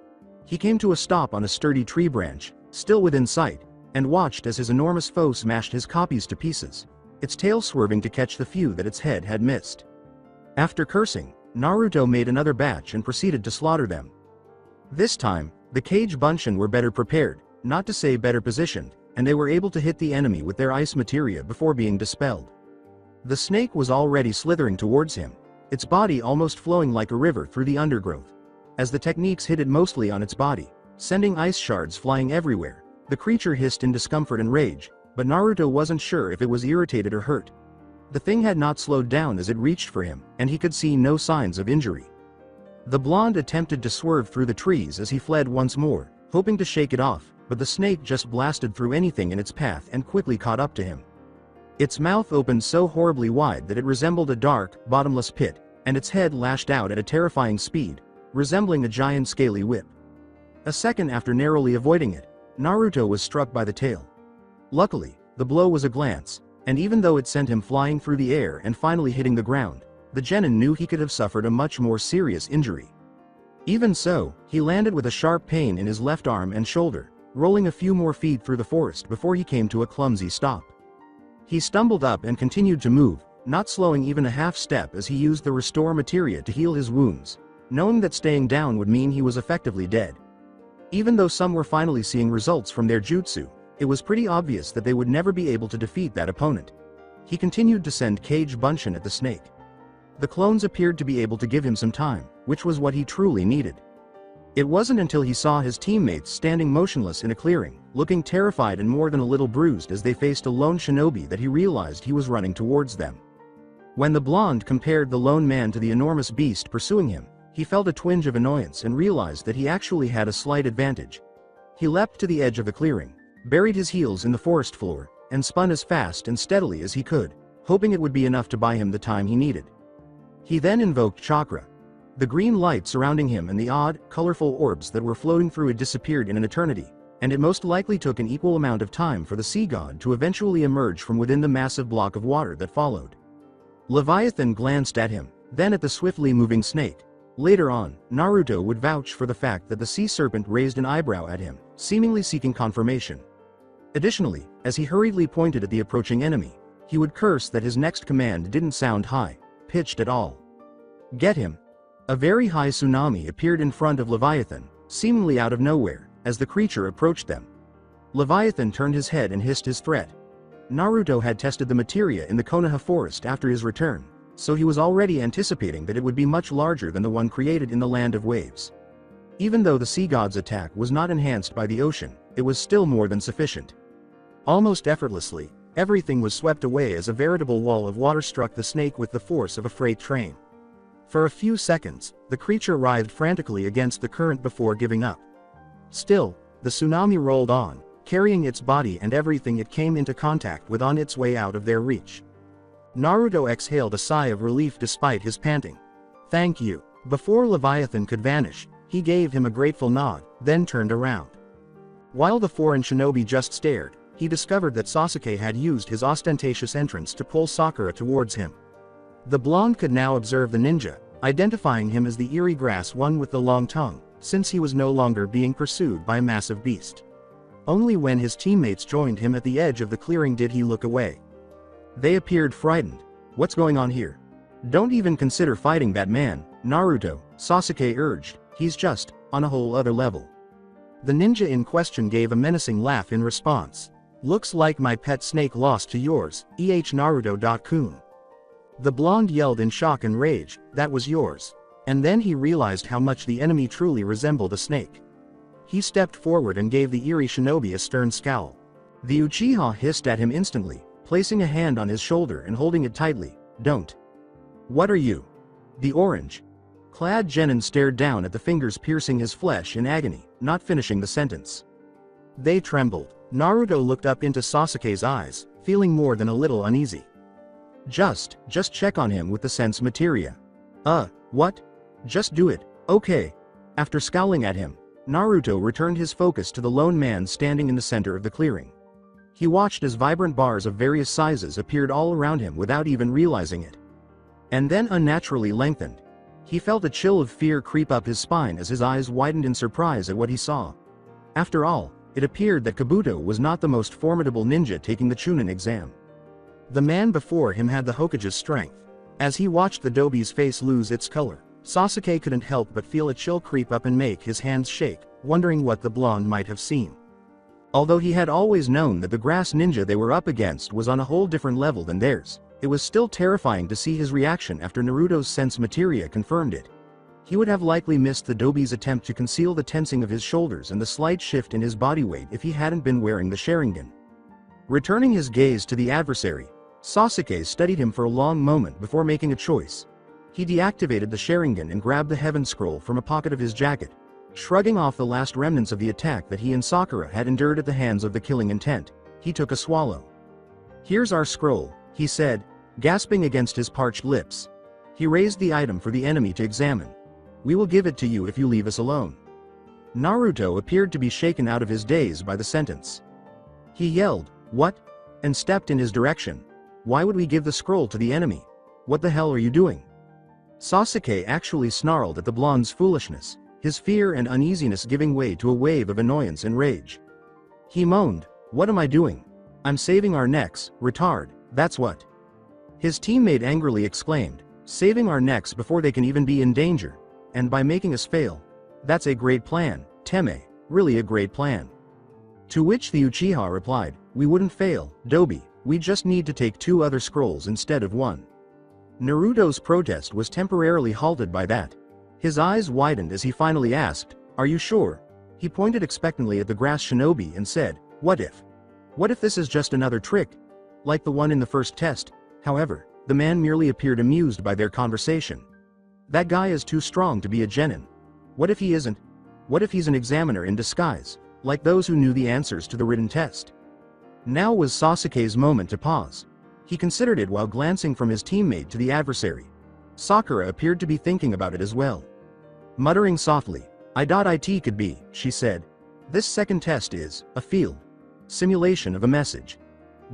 He came to a stop on a sturdy tree branch, still within sight, and watched as his enormous foe smashed his copies to pieces, its tail swerving to catch the few that its head had missed. After cursing, Naruto made another batch and proceeded to slaughter them. This time, the Cage Bunshin were better prepared, not to say better positioned, and they were able to hit the enemy with their ice materia before being dispelled. The snake was already slithering towards him, its body almost flowing like a river through the undergrowth. As the techniques hit it mostly on its body, sending ice shards flying everywhere, the creature hissed in discomfort and rage, but Naruto wasn't sure if it was irritated or hurt. The thing had not slowed down as it reached for him, and he could see no signs of injury. The blonde attempted to swerve through the trees as he fled once more, hoping to shake it off, but the snake just blasted through anything in its path and quickly caught up to him. Its mouth opened so horribly wide that it resembled a dark, bottomless pit, and its head lashed out at a terrifying speed, resembling a giant scaly whip. A second after narrowly avoiding it, Naruto was struck by the tail. Luckily, the blow was a glance, and even though it sent him flying through the air and finally hitting the ground, the genin knew he could have suffered a much more serious injury. Even so, he landed with a sharp pain in his left arm and shoulder, rolling a few more feet through the forest before he came to a clumsy stop. He stumbled up and continued to move, not slowing even a half step as he used the restore materia to heal his wounds, knowing that staying down would mean he was effectively dead. Even though some were finally seeing results from their jutsu, it was pretty obvious that they would never be able to defeat that opponent. He continued to send Cage Bunshin at the snake. The clones appeared to be able to give him some time, which was what he truly needed. It wasn't until he saw his teammates standing motionless in a clearing, looking terrified and more than a little bruised as they faced a lone shinobi that he realized he was running towards them. When the blonde compared the lone man to the enormous beast pursuing him, he felt a twinge of annoyance and realized that he actually had a slight advantage. He leapt to the edge of the clearing, buried his heels in the forest floor, and spun as fast and steadily as he could, hoping it would be enough to buy him the time he needed. He then invoked chakra. The green light surrounding him and the odd, colorful orbs that were floating through it disappeared in an eternity, and it most likely took an equal amount of time for the sea god to eventually emerge from within the massive block of water that followed. Leviathan glanced at him, then at the swiftly moving snake. Later on, Naruto would vouch for the fact that the sea serpent raised an eyebrow at him, seemingly seeking confirmation. Additionally, as he hurriedly pointed at the approaching enemy, he would curse that his next command didn't sound high-pitched at all. Get him! A very high tsunami appeared in front of Leviathan, seemingly out of nowhere, as the creature approached them. Leviathan turned his head and hissed his threat. Naruto had tested the materia in the Konoha forest after his return, so he was already anticipating that it would be much larger than the one created in the Land of Waves. Even though the sea god's attack was not enhanced by the ocean, it was still more than sufficient. Almost effortlessly, everything was swept away as a veritable wall of water struck the snake with the force of a freight train. For a few seconds, the creature writhed frantically against the current before giving up. Still, the tsunami rolled on, carrying its body and everything it came into contact with on its way out of their reach. Naruto exhaled a sigh of relief despite his panting. Thank you. Before Leviathan could vanish, he gave him a grateful nod, then turned around. While the foreign shinobi just stared, he discovered that Sasuke had used his ostentatious entrance to pull Sakura towards him. The blonde could now observe the ninja, identifying him as the eerie grass one with the long tongue, since he was no longer being pursued by a massive beast. Only when his teammates joined him at the edge of the clearing did he look away. They appeared frightened. What's going on here? Don't even consider fighting that man, Naruto, Sasuke urged, he's just on a whole other level. The ninja in question gave a menacing laugh in response. Looks like my pet snake lost to yours, Naruto.kun. The blonde yelled in shock and rage, that was yours. And then he realized how much the enemy truly resembled a snake. He stepped forward and gave the eerie shinobi a stern scowl. The Uchiha hissed at him instantly, placing a hand on his shoulder and holding it tightly. Don't. What are you? The orange-clad genin stared down at the fingers piercing his flesh in agony, not finishing the sentence. They trembled. Naruto looked up into Sasuke's eyes, feeling more than a little uneasy. Just check on him with the sense materia. What? Just do it, okay. After scowling at him, Naruto returned his focus to the lone man standing in the center of the clearing. He watched as vibrant bars of various sizes appeared all around him without even realizing it. And then unnaturally lengthened. He felt a chill of fear creep up his spine as his eyes widened in surprise at what he saw. After all, it appeared that Kabuto was not the most formidable ninja taking the Chunin exam. The man before him had the Hokage's strength. As he watched the Dobi's face lose its color, Sasuke couldn't help but feel a chill creep up and make his hands shake, wondering what the blonde might have seen. Although he had always known that the grass ninja they were up against was on a whole different level than theirs, it was still terrifying to see his reaction after Naruto's sense materia confirmed it. He would have likely missed the Dobi's attempt to conceal the tensing of his shoulders and the slight shift in his body weight if he hadn't been wearing the Sharingan. Returning his gaze to the adversary, Sasuke studied him for a long moment before making a choice. He deactivated the Sharingan and grabbed the Heaven Scroll from a pocket of his jacket, shrugging off the last remnants of the attack that he and Sakura had endured at the hands of the Killing Intent. He took a swallow. "Here's our scroll," he said, gasping against his parched lips. He raised the item for the enemy to examine. "We will give it to you if you leave us alone." Naruto appeared to be shaken out of his daze by the sentence. He yelled, "What?" and stepped in his direction. "Why would we give the scroll to the enemy? What the hell are you doing?" Sasuke actually snarled at the blonde's foolishness, his fear and uneasiness giving way to a wave of annoyance and rage. He moaned, "What am I doing? I'm saving our necks, retard, that's what." His teammate angrily exclaimed, "Saving our necks before they can even be in danger, and by making us fail. That's a great plan, Teme, really a great plan." To which the Uchiha replied, "We wouldn't fail, Dobi, we just need to take 2 other scrolls instead of 1. Naruto's protest was temporarily halted by that. His eyes widened as he finally asked, "Are you sure?" He pointed expectantly at the grass shinobi and said, "What if? What if this is just another trick? Like the one in the first test?" However, the man merely appeared amused by their conversation. "That guy is too strong to be a genin. What if he isn't? What if he's an examiner in disguise, like those who knew the answers to the written test?" Now was Sasuke's moment to pause. He considered it while glancing from his teammate to the adversary. Sakura appeared to be thinking about it as well. Muttering softly, "It could be," she said. "This second test is a field simulation of a message.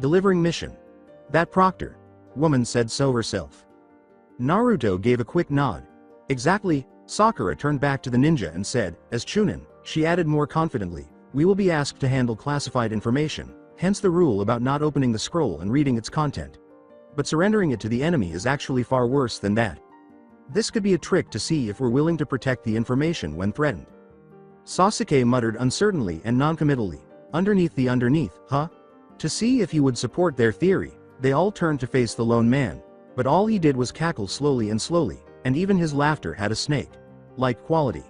Delivering mission. That Proctor woman said so herself." Naruto gave a quick nod. "Exactly." Sakura turned back to the ninja and said, "As Chunin," she added more confidently, "we will be asked to handle classified information, hence the rule about not opening the scroll and reading its content. But surrendering it to the enemy is actually far worse than that. This could be a trick to see if we're willing to protect the information when threatened." Sasuke muttered uncertainly and noncommittally, underneath, huh?" To see if he would support their theory, they all turned to face the lone man, but all he did was cackle slowly, and even his laughter had a snake-like quality.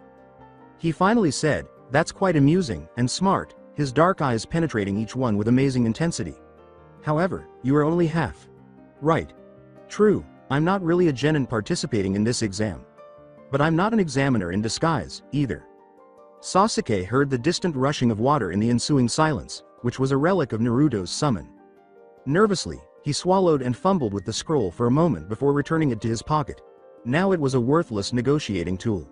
He finally said, "That's quite amusing and smart," his dark eyes penetrating each one with amazing intensity. "However, you are only half right. True, I'm not really a genin participating in this exam. But I'm not an examiner in disguise, either." Sasuke heard the distant rushing of water in the ensuing silence, which was a relic of Naruto's summon. Nervously, he swallowed and fumbled with the scroll for a moment before returning it to his pocket. Now it was a worthless negotiating tool.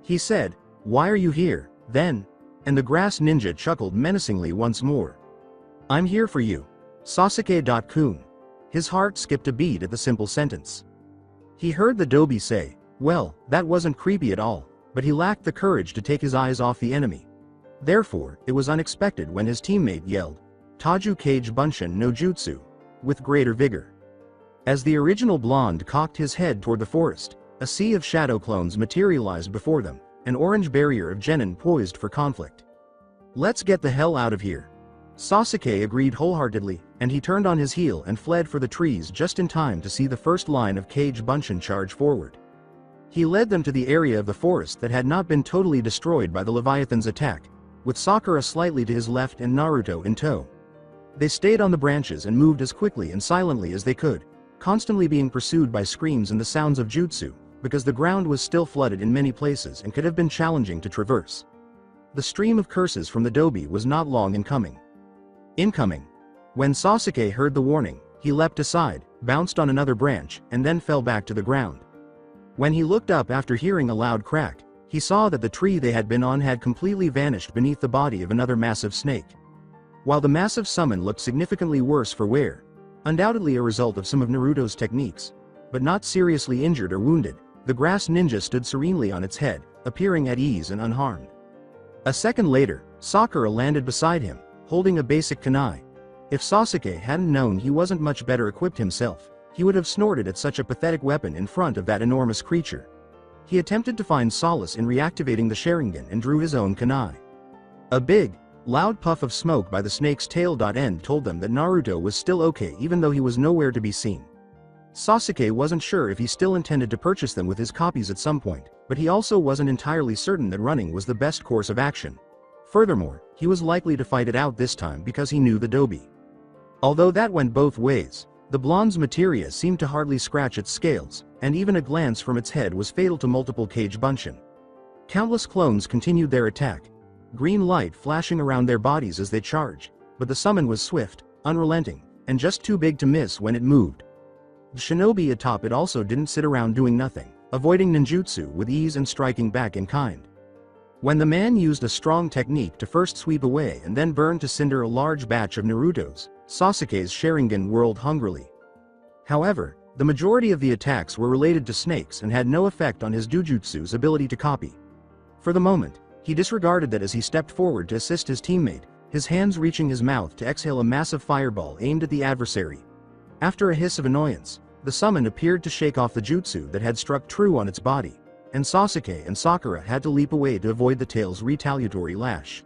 He said, "Why are you here, then?" And the grass ninja chuckled menacingly once more. "I'm here for you, Sasuke-kun." His heart skipped a beat at the simple sentence. He heard the Dobi say, "Well, that wasn't creepy at all," but he lacked the courage to take his eyes off the enemy. Therefore, it was unexpected when his teammate yelled, "Taju Kage Bunshin no Jutsu," with greater vigor. As the original blonde cocked his head toward the forest, a sea of shadow clones materialized before them, an orange barrier of genin poised for conflict. "Let's get the hell out of here." Sasuke agreed wholeheartedly, and he turned on his heel and fled for the trees just in time to see the first line of Kage Bunshin charge forward. He led them to the area of the forest that had not been totally destroyed by the Leviathan's attack, with Sakura slightly to his left and Naruto in tow. They stayed on the branches and moved as quickly and silently as they could, constantly being pursued by screams and the sounds of jutsu, because the ground was still flooded in many places and could have been challenging to traverse. The stream of curses from the Dobi was not long in coming. Incoming. When Sasuke heard the warning, he leapt aside, bounced on another branch, and then fell back to the ground. When he looked up after hearing a loud crack, He saw that the tree they had been on had completely vanished beneath the body of another massive snake. While the massive summon looked significantly worse for wear, undoubtedly a result of some of Naruto's techniques, but not seriously injured or wounded, the grass ninja stood serenely on its head, appearing at ease and unharmed. A second later, Sakura landed beside him, holding a basic kunai. If Sasuke hadn't known he wasn't much better equipped himself, he would have snorted at such a pathetic weapon in front of that enormous creature. He attempted to find solace in reactivating the Sharingan and drew his own kunai. A big, loud puff of smoke by the snake's tail end told them that Naruto was still okay even though he was nowhere to be seen. Sasuke wasn't sure if he still intended to purchase them with his copies at some point, but he also wasn't entirely certain that running was the best course of action. Furthermore, he was likely to fight it out this time because he knew the Dobi. Although that went both ways, the blonde's materia seemed to hardly scratch its scales, and even a glance from its head was fatal to multiple Kage Bunshin. Countless clones continued their attack, green light flashing around their bodies as they charged, but the summon was swift, unrelenting, and just too big to miss when it moved. The shinobi atop it also didn't sit around doing nothing, avoiding ninjutsu with ease and striking back in kind. When the man used a strong technique to first sweep away and then burn to cinder a large batch of Naruto's, Sasuke's Sharingan whirled hungrily. However, the majority of the attacks were related to snakes and had no effect on his Jujutsu's ability to copy. For the moment, he disregarded that as he stepped forward to assist his teammate, his hands reaching his mouth to exhale a massive fireball aimed at the adversary. After a hiss of annoyance, the summon appeared to shake off the jutsu that had struck true on its body, and Sasuke and Sakura had to leap away to avoid the tail's retaliatory lash.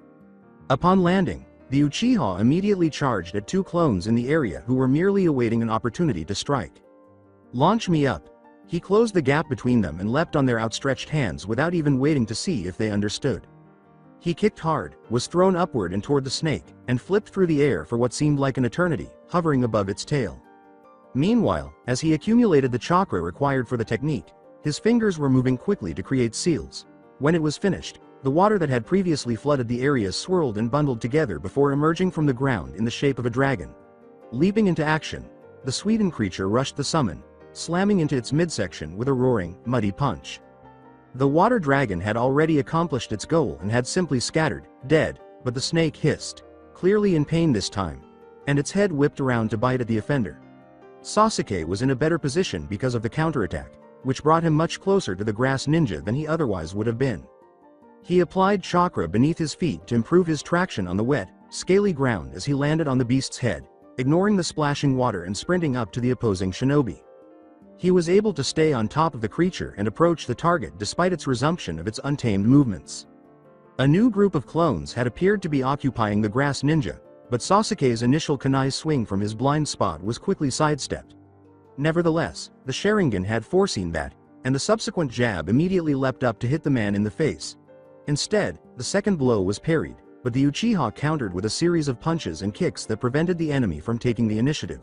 Upon landing, the Uchiha immediately charged at two clones in the area who were merely awaiting an opportunity to strike. "Launch me up." He closed the gap between them and leapt on their outstretched hands without even waiting to see if they understood. He kicked hard, was thrown upward and toward the snake, and flipped through the air for what seemed like an eternity, hovering above its tail. Meanwhile, as he accumulated the chakra required for the technique, his fingers were moving quickly to create seals. When it was finished, the water that had previously flooded the area swirled and bundled together before emerging from the ground in the shape of a dragon. Leaping into action, the Sweden creature rushed the summon, slamming into its midsection with a roaring, muddy punch. The water dragon had already accomplished its goal and had simply scattered, dead, but the snake hissed, clearly in pain this time, and its head whipped around to bite at the offender. Sasuke was in a better position because of the counterattack, which brought him much closer to the grass ninja than he otherwise would have been. He applied chakra beneath his feet to improve his traction on the wet, scaly ground as he landed on the beast's head, ignoring the splashing water and sprinting up to the opposing shinobi. He was able to stay on top of the creature and approach the target despite its resumption of its untamed movements. A new group of clones had appeared to be occupying the grass ninja, but Sasuke's initial kunai swing from his blind spot was quickly sidestepped. Nevertheless, the Sharingan had foreseen that, and the subsequent jab immediately leapt up to hit the man in the face. Instead, the second blow was parried, but the Uchiha countered with a series of punches and kicks that prevented the enemy from taking the initiative.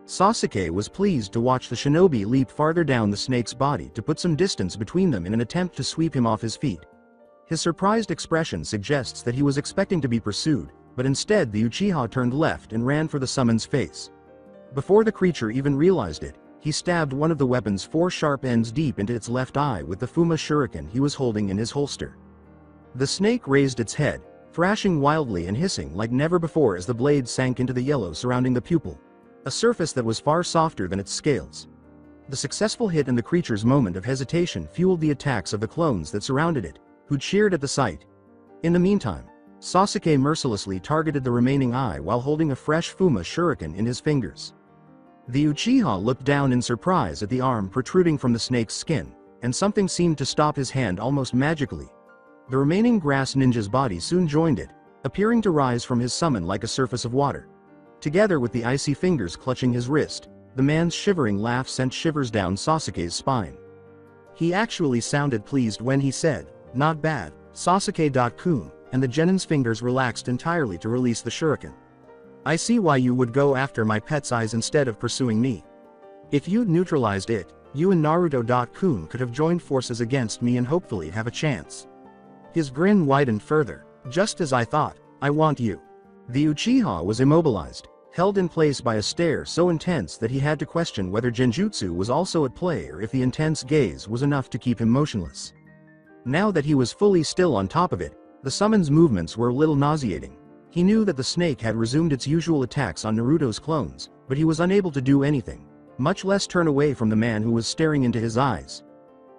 Sasuke was pleased to watch the shinobi leap farther down the snake's body to put some distance between them in an attempt to sweep him off his feet. His surprised expression suggests that he was expecting to be pursued, but instead the Uchiha turned left and ran for the summon's face. Before the creature even realized it, he stabbed one of the weapon's four sharp ends deep into its left eye with the Fuma shuriken he was holding in his holster. The snake raised its head, thrashing wildly and hissing like never before as the blade sank into the yellow surrounding the pupil, a surface that was far softer than its scales. The successful hit and the creature's moment of hesitation fueled the attacks of the clones that surrounded it, who cheered at the sight. In the meantime, Sasuke mercilessly targeted the remaining eye while holding a fresh Fuma shuriken in his fingers. The Uchiha looked down in surprise at the arm protruding from the snake's skin, and something seemed to stop his hand almost magically. The remaining grass ninja's body soon joined it, appearing to rise from his summon like a surface of water. Together with the icy fingers clutching his wrist, the man's shivering laugh sent shivers down Sasuke's spine. He actually sounded pleased when he said, "Not bad, Sasuke-kun," and the genin's fingers relaxed entirely to release the shuriken. "I see why you would go after my pet's eyes instead of pursuing me. If you'd neutralized it, you and Naruto-kun could have joined forces against me and hopefully have a chance." His grin widened further. "Just as I thought, I want you." The Uchiha was immobilized, held in place by a stare so intense that he had to question whether genjutsu was also at play or if the intense gaze was enough to keep him motionless. Now that he was fully still on top of it, the summon's movements were a little nauseating. He knew that the snake had resumed its usual attacks on Naruto's clones, but he was unable to do anything, much less turn away from the man who was staring into his eyes.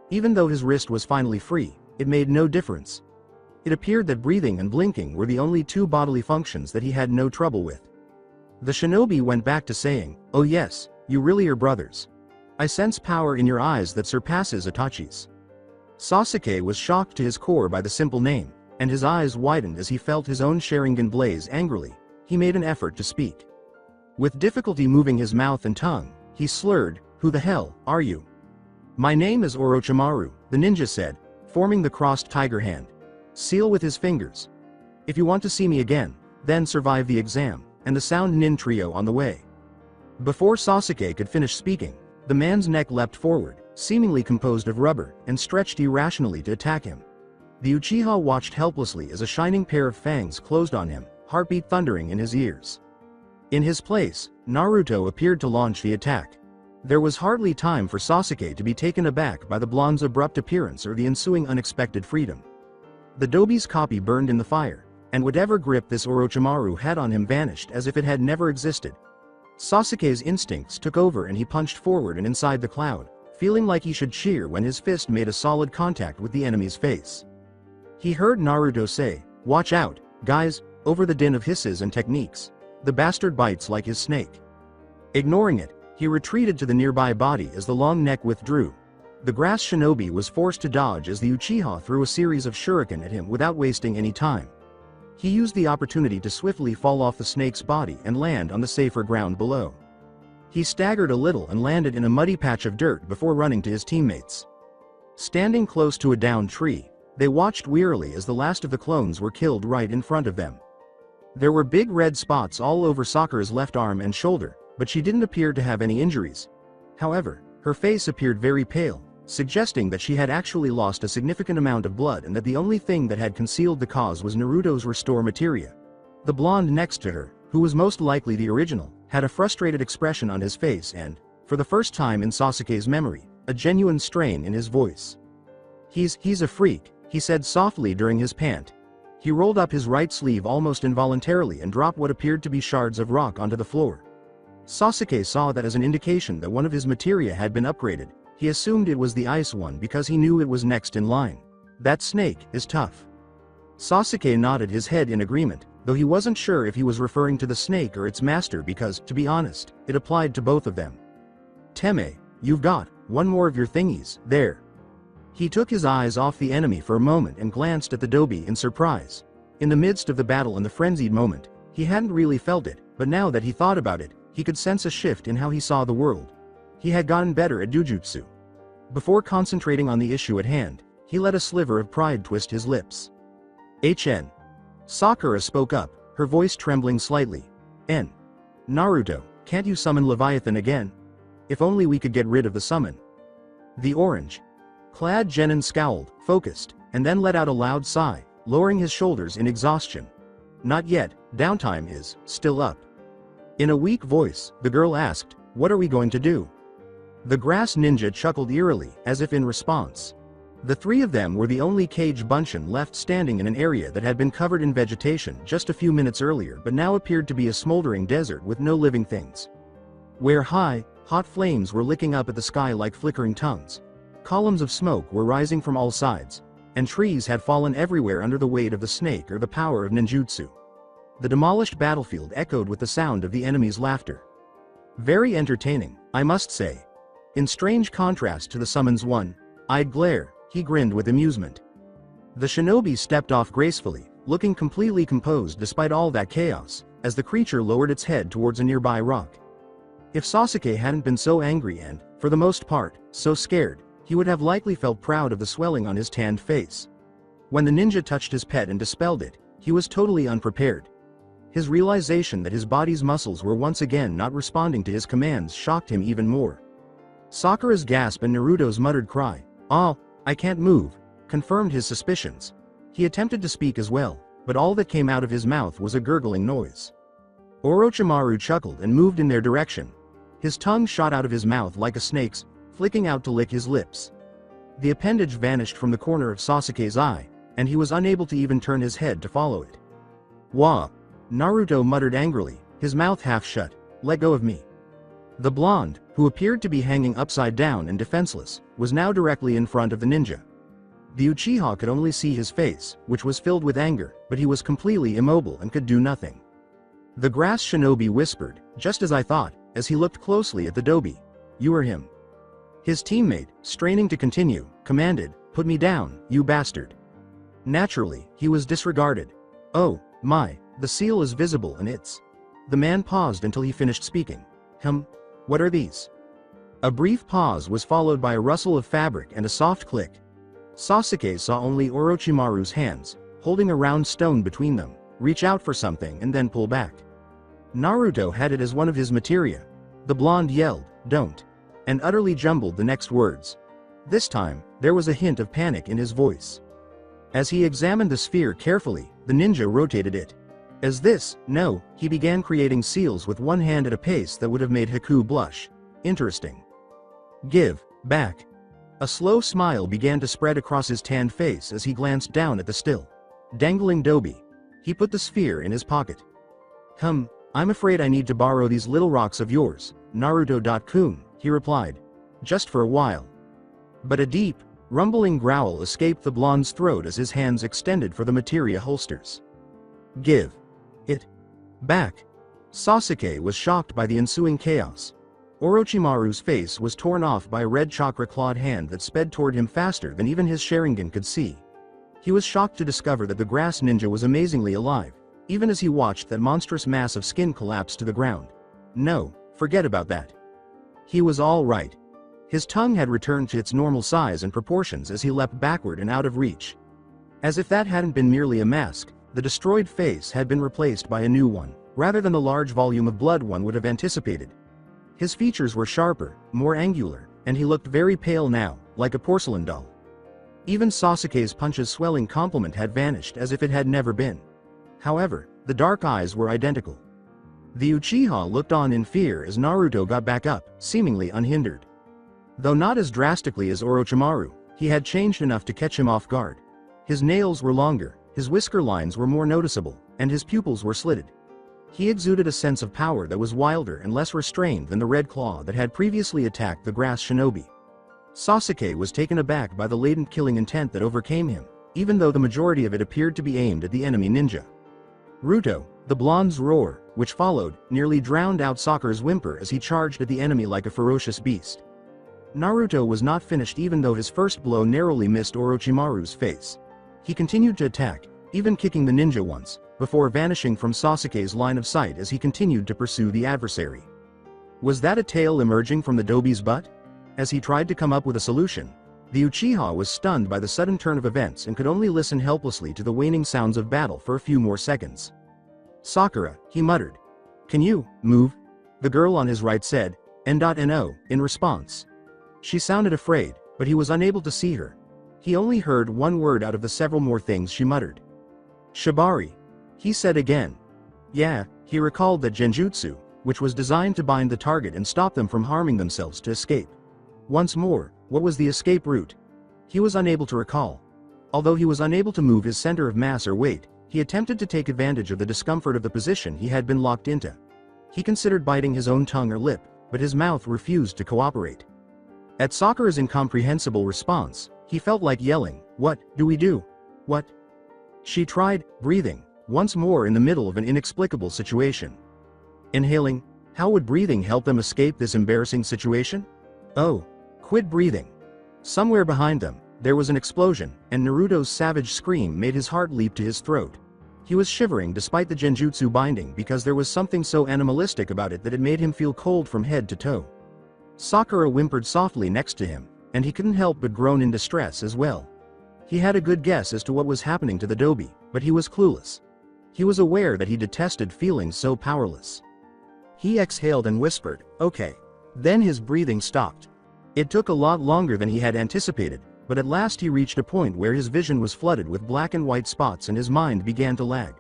Even though his wrist was finally free, it made no difference. It appeared that breathing and blinking were the only two bodily functions that he had no trouble with. The shinobi went back to saying, "Oh yes, you really are brothers. I sense power in your eyes that surpasses Itachi's." Sasuke was shocked to his core by the simple name, and his eyes widened as he felt his own Sharingan blaze angrily. He made an effort to speak. With difficulty moving his mouth and tongue, he slurred, "Who the hell are you?" "My name is Orochimaru," the ninja said, forming the crossed tiger hand. Seal with his fingers. "If you want to see me again, then survive the exam," and the sound nin trio on the way. Before Sasuke could finish speaking, the man's neck leapt forward, seemingly composed of rubber, and stretched irrationally to attack him. The Uchiha watched helplessly as a shining pair of fangs closed on him, heartbeat thundering in his ears. In his place, Naruto appeared to launch the attack. There was hardly time for Sasuke to be taken aback by the blonde's abrupt appearance or the ensuing unexpected freedom. The Dobi's copy burned in the fire, and whatever grip this Orochimaru had on him vanished as if it had never existed. Sasuke's instincts took over and he punched forward and inside the cloud, feeling like he should cheer when his fist made a solid contact with the enemy's face. He heard Naruto say, "Watch out, guys," over the din of hisses and techniques. "The bastard bites like his snake." Ignoring it, he retreated to the nearby body as the long neck withdrew. The grass shinobi was forced to dodge as the Uchiha threw a series of shuriken at him without wasting any time. He used the opportunity to swiftly fall off the snake's body and land on the safer ground below. He staggered a little and landed in a muddy patch of dirt before running to his teammates. Standing close to a downed tree, they watched wearily as the last of the clones were killed right in front of them. There were big red spots all over Sakura's left arm and shoulder, but she didn't appear to have any injuries. However, her face appeared very pale, suggesting that she had actually lost a significant amount of blood and that the only thing that had concealed the cause was Naruto's restore materia. The blonde next to her, who was most likely the original, had a frustrated expression on his face and, for the first time in Sasuke's memory, a genuine strain in his voice. He's a freak," he said softly during his pant. He rolled up his right sleeve almost involuntarily and dropped what appeared to be shards of rock onto the floor. Sasuke saw that as an indication that one of his materia had been upgraded. He assumed it was the ice one because he knew it was next in line. "That snake is tough." Sasuke nodded his head in agreement, though he wasn't sure if he was referring to the snake or its master because, to be honest, it applied to both of them. "Teme, you've got one more of your thingies, there." He took his eyes off the enemy for a moment and glanced at the Dobi in surprise. In the midst of the battle and the frenzied moment, he hadn't really felt it, but now that he thought about it, he could sense a shift in how he saw the world. He had gotten better at jujutsu. Before concentrating on the issue at hand, he let a sliver of pride twist his lips. "HN." Sakura spoke up, her voice trembling slightly. "N. Naruto, can't you summon Leviathan again? If only we could get rid of the summon." The orange-clad genin scowled, focused, and then let out a loud sigh, lowering his shoulders in exhaustion. "Not yet, downtime is still up." In a weak voice, the girl asked, "What are we going to do?" The grass ninja chuckled eerily, as if in response. The three of them were the only cage bunshin left standing in an area that had been covered in vegetation just a few minutes earlier but now appeared to be a smoldering desert with no living things. Where high, hot flames were licking up at the sky like flickering tongues. Columns of smoke were rising from all sides, and trees had fallen everywhere under the weight of the snake or the power of ninjutsu. The demolished battlefield echoed with the sound of the enemy's laughter. Very entertaining, I must say. In strange contrast to the summon's one-eyed glare, he grinned with amusement. The shinobi stepped off gracefully, looking completely composed despite all that chaos, as the creature lowered its head towards a nearby rock. If Sasuke hadn't been so angry and, for the most part, so scared, he would have likely felt proud of the swelling on his tanned face. When the ninja touched his pet and dispelled it, he was totally unprepared. His realization that his body's muscles were once again not responding to his commands shocked him even more. Sakura's gasp and Naruto's muttered cry, "Ah, I can't move," confirmed his suspicions. He attempted to speak as well, but all that came out of his mouth was a gurgling noise. Orochimaru chuckled and moved in their direction. His tongue shot out of his mouth like a snake's, flicking out to lick his lips. The appendage vanished from the corner of Sasuke's eye, and he was unable to even turn his head to follow it. "Wah!" Naruto muttered angrily, his mouth half shut. "Let go of me." The blonde, who appeared to be hanging upside down and defenseless, was now directly in front of the ninja. The Uchiha could only see his face, which was filled with anger, but he was completely immobile and could do nothing. The grass shinobi whispered, "Just as I thought," as he looked closely at the dobi. "You are him." His teammate, straining to continue, commanded, "Put me down, you bastard." Naturally, he was disregarded. "Oh, my, the seal is visible and it's..." The man paused until he finished speaking. What are these?" A brief pause was followed by a rustle of fabric and a soft click. Sasuke saw only Orochimaru's hands, holding a round stone between them, reach out for something and then pull back. Naruto had it as one of his materia. The blonde yelled, "Don't," and utterly jumbled the next words. This time, there was a hint of panic in his voice. As he examined the sphere carefully, the ninja rotated it. No, he began creating seals with one hand at a pace that would have made Haku blush. Interesting. "Give back." A slow smile began to spread across his tanned face as he glanced down at the still dangling dobi. He put the sphere in his pocket. I'm afraid I need to borrow these little rocks of yours, Naruto-kun, he replied. "Just for a while." But a deep, rumbling growl escaped the blonde's throat as his hands extended for the materia holsters. "Give it back." Sasuke was shocked by the ensuing chaos. Orochimaru's face was torn off by a red chakra-clawed hand that sped toward him faster than even his Sharingan could see. He was shocked to discover that the grass ninja was amazingly alive, even as he watched that monstrous mass of skin collapse to the ground. No, forget about that. He was all right. His tongue had returned to its normal size and proportions as he leapt backward and out of reach. As if that hadn't been merely a mask, the destroyed face had been replaced by a new one, rather than the large volume of blood one would have anticipated. His features were sharper, more angular, and he looked very pale now, like a porcelain doll. Even Sasuke's punch's swelling complement had vanished as if it had never been. However, the dark eyes were identical. The Uchiha looked on in fear as Naruto got back up, seemingly unhindered. Though not as drastically as Orochimaru, he had changed enough to catch him off guard. His nails were longer, his whisker lines were more noticeable, and his pupils were slitted. He exuded a sense of power that was wilder and less restrained than the red claw that had previously attacked the grass shinobi. Sasuke was taken aback by the latent killing intent that overcame him, even though the majority of it appeared to be aimed at the enemy ninja. Ruto, the blonde's roar, which followed, nearly drowned out Sakura's whimper as he charged at the enemy like a ferocious beast. Naruto was not finished even though his first blow narrowly missed Orochimaru's face. He continued to attack, even kicking the ninja once, before vanishing from Sasuke's line of sight as he continued to pursue the adversary. Was that a tail emerging from the dobi's butt? As he tried to come up with a solution, the Uchiha was stunned by the sudden turn of events and could only listen helplessly to the waning sounds of battle for a few more seconds. "Sakura," he muttered. "Can you move?" The girl on his right said, "No," in response. She sounded afraid, but he was unable to see her. He only heard one word out of the several more things she muttered. "Shibari," he said again. Yeah, he recalled that genjutsu, which was designed to bind the target and stop them from harming themselves to escape. Once more, what was the escape route? He was unable to recall. Although he was unable to move his center of mass or weight, he attempted to take advantage of the discomfort of the position he had been locked into. He considered biting his own tongue or lip, but his mouth refused to cooperate. At Sakura's incomprehensible response, he felt like yelling, "What do we do? What?" She tried, breathing, once more in the middle of an inexplicable situation. Inhaling, how would breathing help them escape this embarrassing situation? Oh, quit breathing. Somewhere behind them, there was an explosion, and Naruto's savage scream made his heart leap to his throat. He was shivering despite the genjutsu binding because there was something so animalistic about it that it made him feel cold from head to toe. Sakura whimpered softly next to him, and he couldn't help but groan in distress as well. He had a good guess as to what was happening to the dobi, but he was clueless. He was aware that he detested feeling so powerless. He exhaled and whispered, "Okay." Then his breathing stopped. It took a lot longer than he had anticipated, but at last he reached a point where his vision was flooded with black and white spots and his mind began to lag.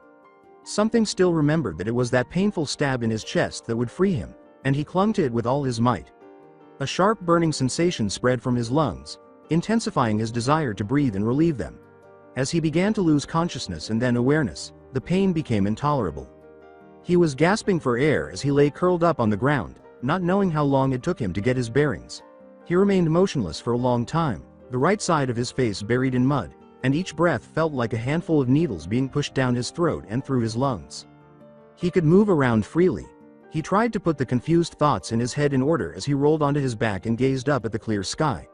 Something still remembered that it was that painful stab in his chest that would free him, and he clung to it with all his might. A sharp burning sensation spread from his lungs, intensifying his desire to breathe and relieve them. As he began to lose consciousness and then awareness, the pain became intolerable. He was gasping for air as he lay curled up on the ground, not knowing how long it took him to get his bearings. He remained motionless for a long time, the right side of his face buried in mud, and each breath felt like a handful of needles being pushed down his throat and through his lungs. He could move around freely. He tried to put the confused thoughts in his head in order as he rolled onto his back and gazed up at the clear sky.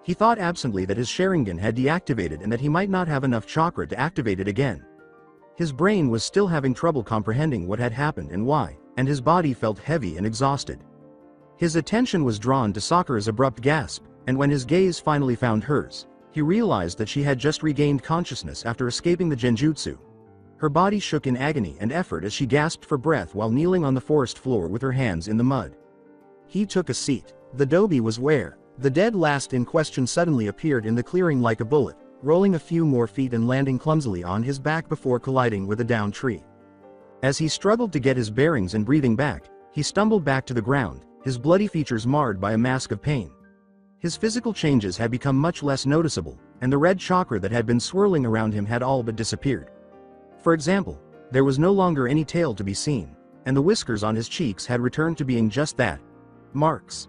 He thought absently that his Sharingan had deactivated and that he might not have enough chakra to activate it again. His brain was still having trouble comprehending what had happened and why, and his body felt heavy and exhausted. His attention was drawn to Sakura's abrupt gasp, and when his gaze finally found hers, he realized that she had just regained consciousness after escaping the genjutsu. Her body shook in agony and effort as she gasped for breath while kneeling on the forest floor with her hands in the mud. He took a seat. The dobi was where the dead last in question suddenly appeared in the clearing like a bullet, rolling a few more feet and landing clumsily on his back before colliding with a downed tree. As he struggled to get his bearings and breathing back, he stumbled back to the ground, his bloody features marred by a mask of pain. His physical changes had become much less noticeable, and the red chakra that had been swirling around him had all but disappeared. For example, there was no longer any tail to be seen, and the whiskers on his cheeks had returned to being just that, marks.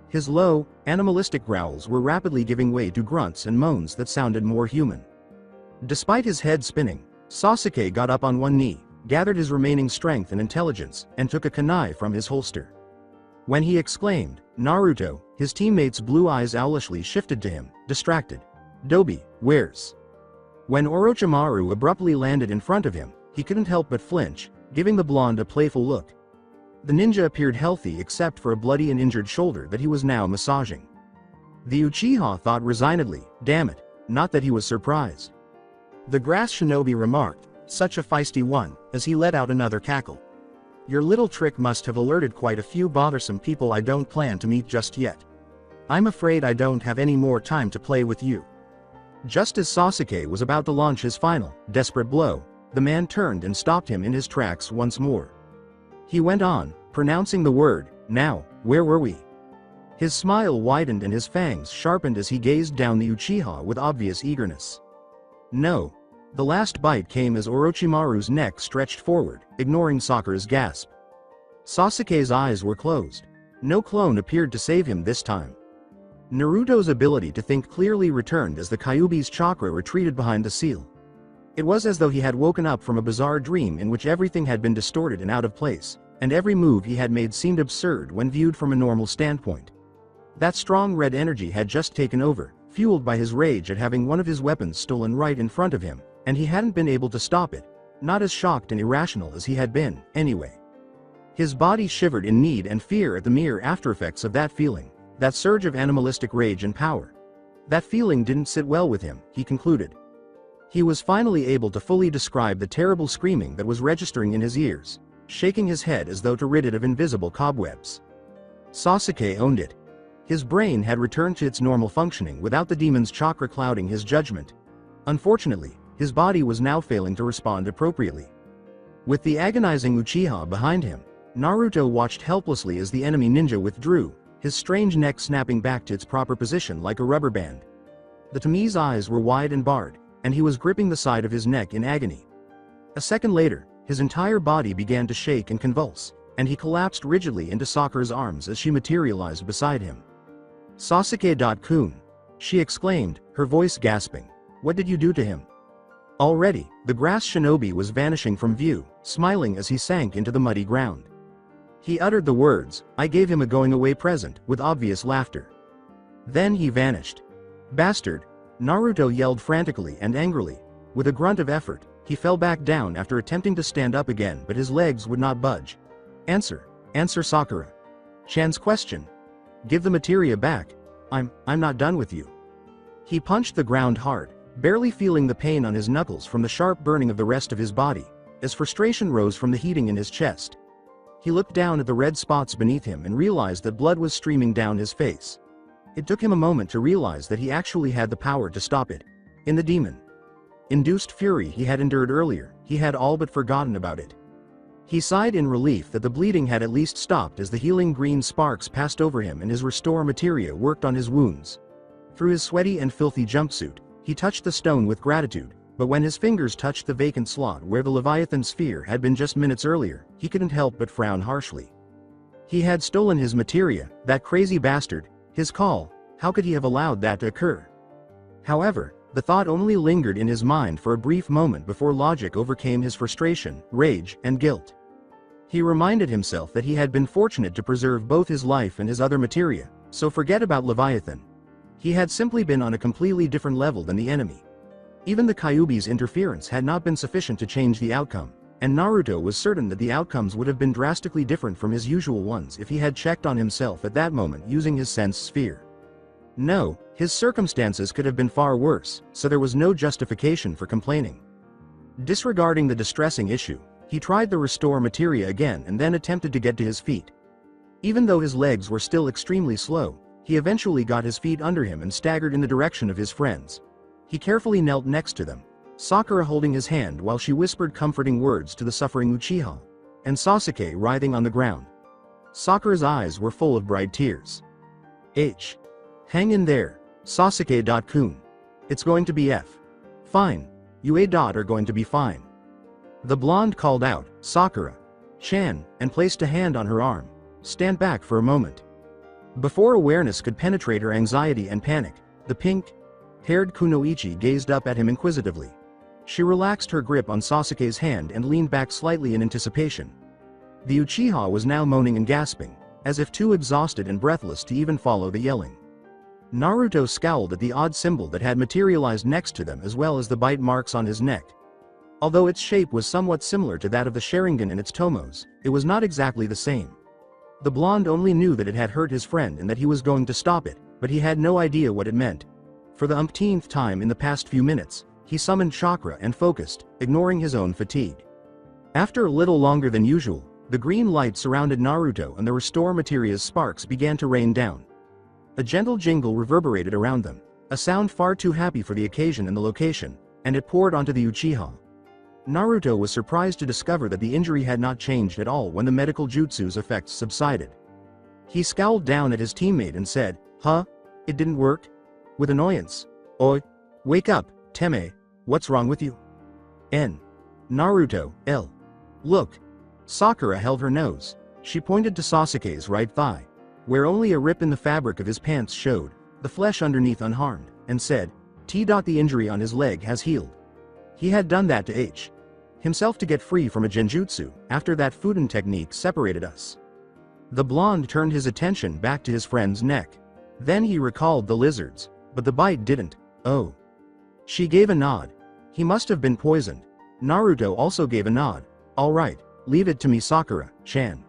His low, animalistic growls were rapidly giving way to grunts and moans that sounded more human. Despite his head spinning, Sasuke got up on one knee, gathered his remaining strength and intelligence, and took a kunai from his holster. When he exclaimed, "Naruto," his teammates' blue eyes owlishly shifted to him, distracted. "Dobi, where's?" When Orochimaru abruptly landed in front of him, he couldn't help but flinch, giving the blonde a playful look. The ninja appeared healthy except for a bloody and injured shoulder that he was now massaging. The Uchiha thought resignedly, "Damn it, not that he was surprised." The grass shinobi remarked, "Such a feisty one," as he let out another cackle. "Your little trick must have alerted quite a few bothersome people I don't plan to meet just yet. I'm afraid I don't have any more time to play with you." Just as Sasuke was about to launch his final, desperate blow, the man turned and stopped him in his tracks once more. He went on, pronouncing the word, "Now, where were we?" His smile widened and his fangs sharpened as he gazed down the Uchiha with obvious eagerness. "No." The last bite came as Orochimaru's neck stretched forward, ignoring Sakura's gasp. Sasuke's eyes were closed. No clone appeared to save him this time. Naruto's ability to think clearly returned as the Kyuubi's chakra retreated behind the seal. It was as though he had woken up from a bizarre dream in which everything had been distorted and out of place, and every move he had made seemed absurd when viewed from a normal standpoint. That strong red energy had just taken over, fueled by his rage at having one of his weapons stolen right in front of him, and he hadn't been able to stop it, not as shocked and irrational as he had been, anyway. His body shivered in need and fear at the mere aftereffects of that feeling, that surge of animalistic rage and power. That feeling didn't sit well with him, he concluded. He was finally able to fully describe the terrible screaming that was registering in his ears, shaking his head as though to rid it of invisible cobwebs. Sasuke owned it. His brain had returned to its normal functioning without the demon's chakra clouding his judgment. Unfortunately, his body was now failing to respond appropriately. With the agonizing Uchiha behind him, Naruto watched helplessly as the enemy ninja withdrew, his strange neck snapping back to its proper position like a rubber band. The Tami's eyes were wide and barred, and he was gripping the side of his neck in agony. A second later, his entire body began to shake and convulse, and he collapsed rigidly into Sakura's arms as she materialized beside him. "Sasuke-kun," she exclaimed, her voice gasping. "What did you do to him?" Already, the grass shinobi was vanishing from view, smiling as he sank into the muddy ground. He uttered the words, "I gave him a going-away present," with obvious laughter. Then he vanished. "Bastard!" Naruto yelled frantically and angrily. With a grunt of effort, he fell back down after attempting to stand up again, but his legs would not budge. Answer Sakura. Chan's question. "Give the materia back. I'm not done with you." He punched the ground hard, barely feeling the pain on his knuckles from the sharp burning of the rest of his body, as frustration rose from the heating in his chest. He looked down at the red spots beneath him and realized that blood was streaming down his face. It took him a moment to realize that he actually had the power to stop it. In the demon-induced fury he had endured earlier, he had all but forgotten about it. He sighed in relief that the bleeding had at least stopped as the healing green sparks passed over him and his restore materia worked on his wounds. Through his sweaty and filthy jumpsuit, he touched the stone with gratitude, but when his fingers touched the vacant slot where the Leviathan sphere had been just minutes earlier, he couldn't help but frown harshly. He had stolen his materia, that crazy bastard, his call. How could he have allowed that to occur? However, the thought only lingered in his mind for a brief moment before logic overcame his frustration, rage, and guilt. He reminded himself that he had been fortunate to preserve both his life and his other materia, so forget about Leviathan. He had simply been on a completely different level than the enemy. Even the Kyuubi's interference had not been sufficient to change the outcome, and Naruto was certain that the outcomes would have been drastically different from his usual ones if he had checked on himself at that moment using his sense sphere. No, his circumstances could have been far worse, so there was no justification for complaining. Disregarding the distressing issue, he tried the restore materia again and then attempted to get to his feet. Even though his legs were still extremely slow, he eventually got his feet under him and staggered in the direction of his friends. He carefully knelt next to them, Sakura holding his hand while she whispered comforting words to the suffering Uchiha, and Sasuke writhing on the ground. Sakura's eyes were full of bright tears. Hang in there, Sasuke-kun. It's going to be fine. You are going to be fine. The blonde called out, Sakura-chan, and placed a hand on her arm. Stand back for a moment. Before awareness could penetrate her anxiety and panic, the pink-haired Kunoichi gazed up at him inquisitively. She relaxed her grip on Sasuke's hand and leaned back slightly in anticipation. The Uchiha was now moaning and gasping, as if too exhausted and breathless to even follow the yelling. Naruto scowled at the odd symbol that had materialized next to them as well as the bite marks on his neck. Although its shape was somewhat similar to that of the Sharingan in its tomos, it was not exactly the same. The blonde only knew that it had hurt his friend and that he was going to stop it, but he had no idea what it meant. For the umpteenth time in the past few minutes, he summoned chakra and focused, ignoring his own fatigue. After a little longer than usual, the green light surrounded Naruto and the restore materia's sparks began to rain down. A gentle jingle reverberated around them, a sound far too happy for the occasion and the location, and it poured onto the Uchiha. Naruto was surprised to discover that the injury had not changed at all when the medical jutsu's effects subsided. He scowled down at his teammate and said, It didn't work? With annoyance. Oi, wake up, Teme, what's wrong with you? Naruto, Look. Sakura held her nose. She pointed to Sasuke's right thigh, where only a rip in the fabric of his pants showed, the flesh underneath unharmed, and said, The injury on his leg has healed. He had done that to himself to get free from a genjutsu, after that Fuden technique separated us. The blonde turned his attention back to his friend's neck. Then he recalled the lizards, but the bite didn't. Oh. She gave a nod. He must have been poisoned. Naruto also gave a nod. All right, leave it to me, Sakura-chan.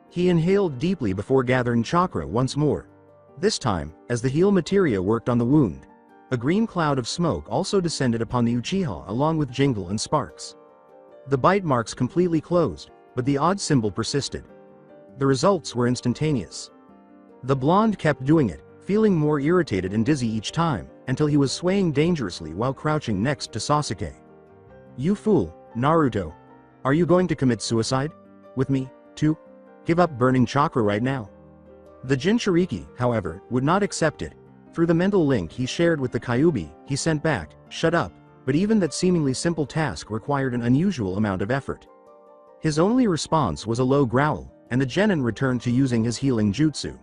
He inhaled deeply before gathering chakra once more. This time, as the heal materia worked on the wound, a green cloud of smoke also descended upon the Uchiha along with jingle and sparks. The bite marks completely closed, but the odd symbol persisted. The results were instantaneous. The blonde kept doing it, feeling more irritated and dizzy each time, until he was swaying dangerously while crouching next to Sasuke. You fool, Naruto. Are you going to commit suicide? With me, too? Give up burning chakra right now. The Jinchuriki, however, would not accept it. Through the mental link he shared with the Kyuubi, he sent back, shut up, but even that seemingly simple task required an unusual amount of effort. His only response was a low growl, and the genin returned to using his healing jutsu.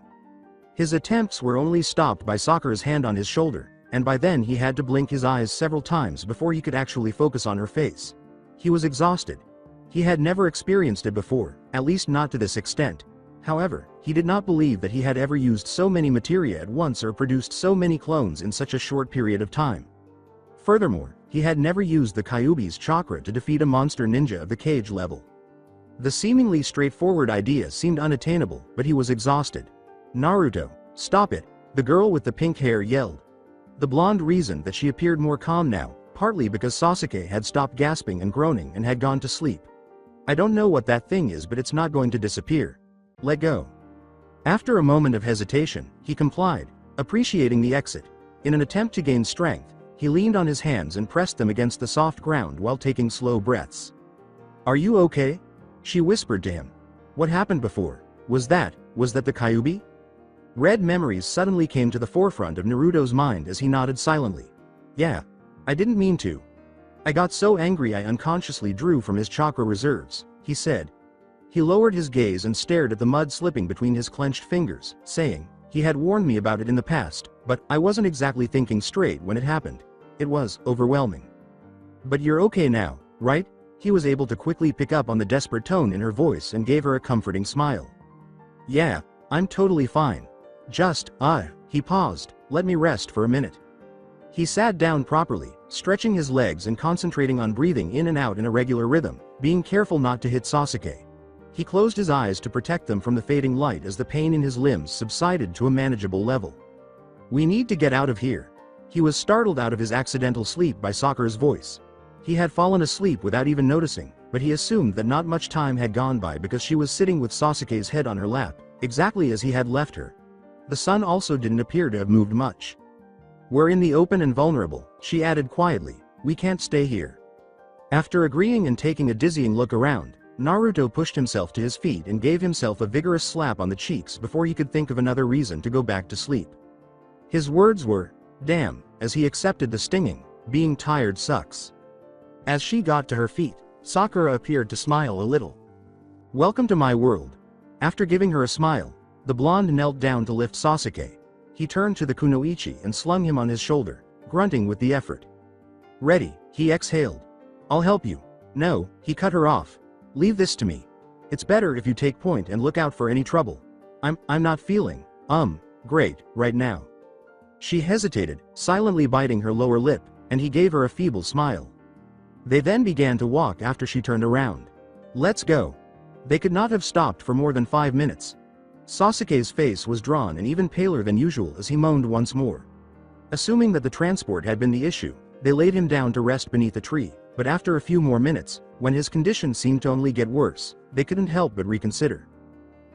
His attempts were only stopped by Sakura's hand on his shoulder, and by then he had to blink his eyes several times before he could actually focus on her face. He was exhausted. He had never experienced it before, at least not to this extent. However, he did not believe that he had ever used so many materia at once or produced so many clones in such a short period of time. Furthermore, he had never used the Kyuubi's chakra to defeat a monster ninja of the cage level. The seemingly straightforward idea seemed unattainable, but he was exhausted. Naruto, stop it, the girl with the pink hair yelled. The blonde reasoned that she appeared more calm now, partly because Sasuke had stopped gasping and groaning and had gone to sleep. I don't know what that thing is, but it's not going to disappear. Let go. After a moment of hesitation, he complied, appreciating the exit. In an attempt to gain strength, he leaned on his hands and pressed them against the soft ground while taking slow breaths. Are you okay? She whispered to him. What happened before? Was that the Kyuubi? Red memories suddenly came to the forefront of Naruto's mind as he nodded silently. Yeah. I didn't mean to. I got so angry I unconsciously drew from his chakra reserves, he said. He lowered his gaze and stared at the mud slipping between his clenched fingers, saying, he had warned me about it in the past, but I wasn't exactly thinking straight when it happened. It was overwhelming. But you're okay now, right? He was able to quickly pick up on the desperate tone in her voice and gave her a comforting smile. Yeah, I'm totally fine. He paused, let me rest for a minute. He sat down properly, stretching his legs and concentrating on breathing in and out in a regular rhythm, being careful not to hit Sasuke. He closed his eyes to protect them from the fading light as the pain in his limbs subsided to a manageable level. We need to get out of here. He was startled out of his accidental sleep by Sakura's voice. He had fallen asleep without even noticing, but he assumed that not much time had gone by because she was sitting with Sasuke's head on her lap, exactly as he had left her. The sun also didn't appear to have moved much. We're in the open and vulnerable, she added quietly, we can't stay here. After agreeing and taking a dizzying look around, Naruto pushed himself to his feet and gave himself a vigorous slap on the cheeks before he could think of another reason to go back to sleep. His words were, damn, as he accepted the stinging, being tired sucks. As she got to her feet, Sakura appeared to smile a little. Welcome to my world. After giving her a smile, the blonde knelt down to lift Sasuke. He turned to the kunoichi and slung him on his shoulder, grunting with the effort. Ready, he exhaled. I'll help you. No, he cut her off. Leave this to me. It's better if you take point and look out for any trouble. I'm not feeling, great, right now. She hesitated, silently biting her lower lip, and he gave her a feeble smile. They then began to walk after she turned around. Let's go. They could not have stopped for more than 5 minutes. Sasuke's face was drawn and even paler than usual as he moaned once more. Assuming that the transport had been the issue, they laid him down to rest beneath a tree, but after a few more minutes, when his condition seemed to only get worse, they couldn't help but reconsider.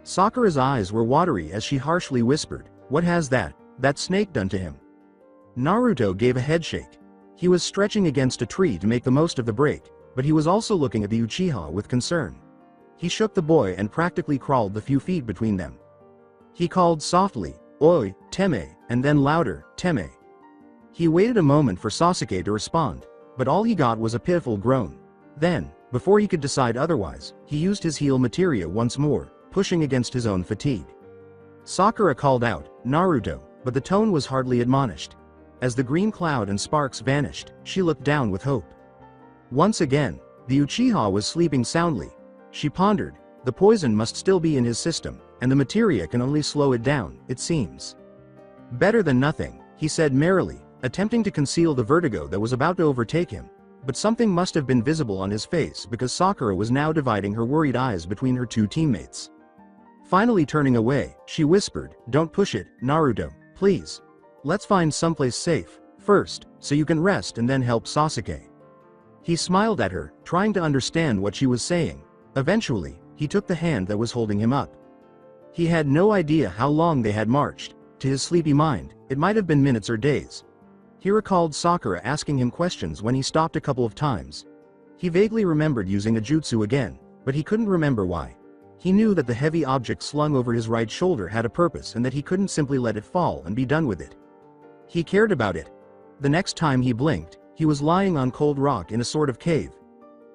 Sakura's eyes were watery as she harshly whispered, what has that snake done to him? Naruto gave a headshake. He was stretching against a tree to make the most of the break, but he was also looking at the Uchiha with concern. He shook the boy and practically crawled the few feet between them. He called softly, Oi, Teme, and then louder, Teme. He waited a moment for Sasuke to respond, but all he got was a pitiful groan. Then, before he could decide otherwise, he used his heal materia once more, pushing against his own fatigue. Sakura called out, Naruto, but the tone was hardly admonished. As the green cloud and sparks vanished, she looked down with hope. Once again, the Uchiha was sleeping soundly. She pondered, the poison must still be in his system, and the materia can only slow it down, it seems. Better than nothing, he said merrily, attempting to conceal the vertigo that was about to overtake him, but something must have been visible on his face because Sakura was now dividing her worried eyes between her two teammates. Finally turning away, she whispered, don't push it, Naruto, please. Let's find someplace safe, first, so you can rest and then help Sasuke. He smiled at her, trying to understand what she was saying. Eventually, he took the hand that was holding him up. He had no idea how long they had marched. To his sleepy mind, it might have been minutes or days. He recalled Sakura asking him questions when he stopped a couple of times. He vaguely remembered using a jutsu again, but he couldn't remember why. He knew that the heavy object slung over his right shoulder had a purpose and that he couldn't simply let it fall and be done with it. He cared about it. The next time he blinked, he was lying on cold rock in a sort of cave.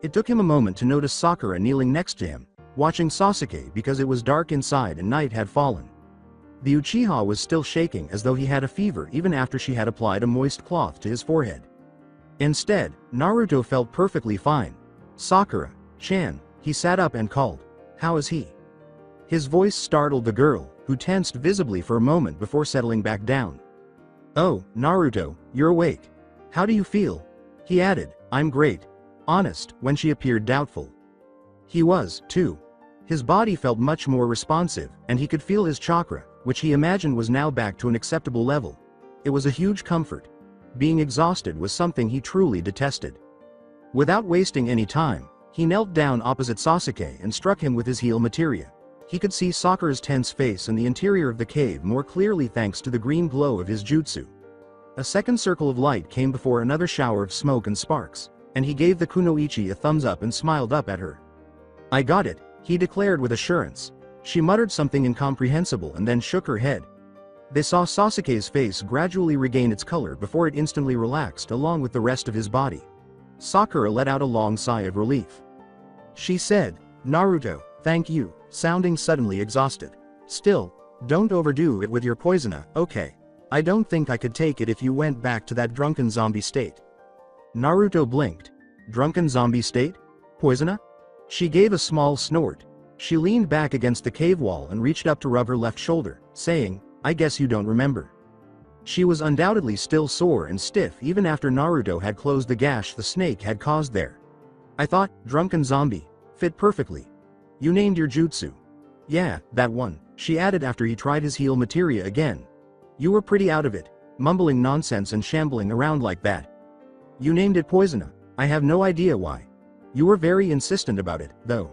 It took him a moment to notice Sakura kneeling next to him, watching Sasuke because it was dark inside and night had fallen. The Uchiha was still shaking as though he had a fever even after she had applied a moist cloth to his forehead. Instead, Naruto felt perfectly fine. Sakura-chan, he sat up and called. How is he? His voice startled the girl, who tensed visibly for a moment before settling back down. Oh, Naruto, you're awake. How do you feel? He added, I'm great. Honest, when she appeared doubtful. He was, too. His body felt much more responsive, and he could feel his chakra, which he imagined was now back to an acceptable level. It was a huge comfort. Being exhausted was something he truly detested. Without wasting any time, he knelt down opposite Sasuke and struck him with his heal materia. He could see Sakura's tense face and the interior of the cave more clearly thanks to the green glow of his jutsu. A second circle of light came before another shower of smoke and sparks, and he gave the kunoichi a thumbs up and smiled up at her. I got it, he declared with assurance. She muttered something incomprehensible and then shook her head. They saw Sasuke's face gradually regain its color before it instantly relaxed along with the rest of his body. Sakura let out a long sigh of relief. She said, "Naruto, thank you," sounding suddenly exhausted. "Still, don't overdo it with your poisona, okay? I don't think I could take it if you went back to that drunken zombie state." Naruto blinked. Drunken zombie state? Poisona? She gave a small snort. She leaned back against the cave wall and reached up to rub her left shoulder, saying, "I guess you don't remember." She was undoubtedly still sore and stiff even after Naruto had closed the gash the snake had caused there. "I thought, drunken zombie, fit perfectly. You named your jutsu." "Yeah, that one," she added after he tried his heal materia again. "You were pretty out of it, mumbling nonsense and shambling around like that. You named it Poisona. I have no idea why. You were very insistent about it, though."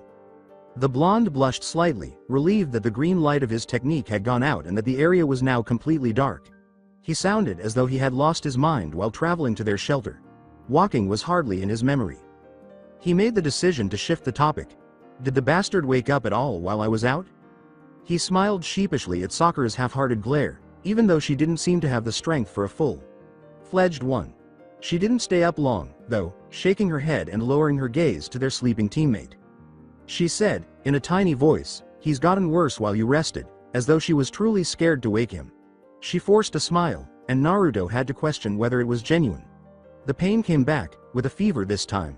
The blonde blushed slightly, relieved that the green light of his technique had gone out and that the area was now completely dark. He sounded as though he had lost his mind while traveling to their shelter. Walking was hardly in his memory. He made the decision to shift the topic. "Did the bastard wake up at all while I was out?" He smiled sheepishly at Sakura's half-hearted glare, even though she didn't seem to have the strength for a full-fledged one. She didn't stay up long, though, shaking her head and lowering her gaze to their sleeping teammate. She said, in a tiny voice, "He's gotten worse while you rested," as though she was truly scared to wake him. She forced a smile, and Naruto had to question whether it was genuine. The pain came back, with a fever this time.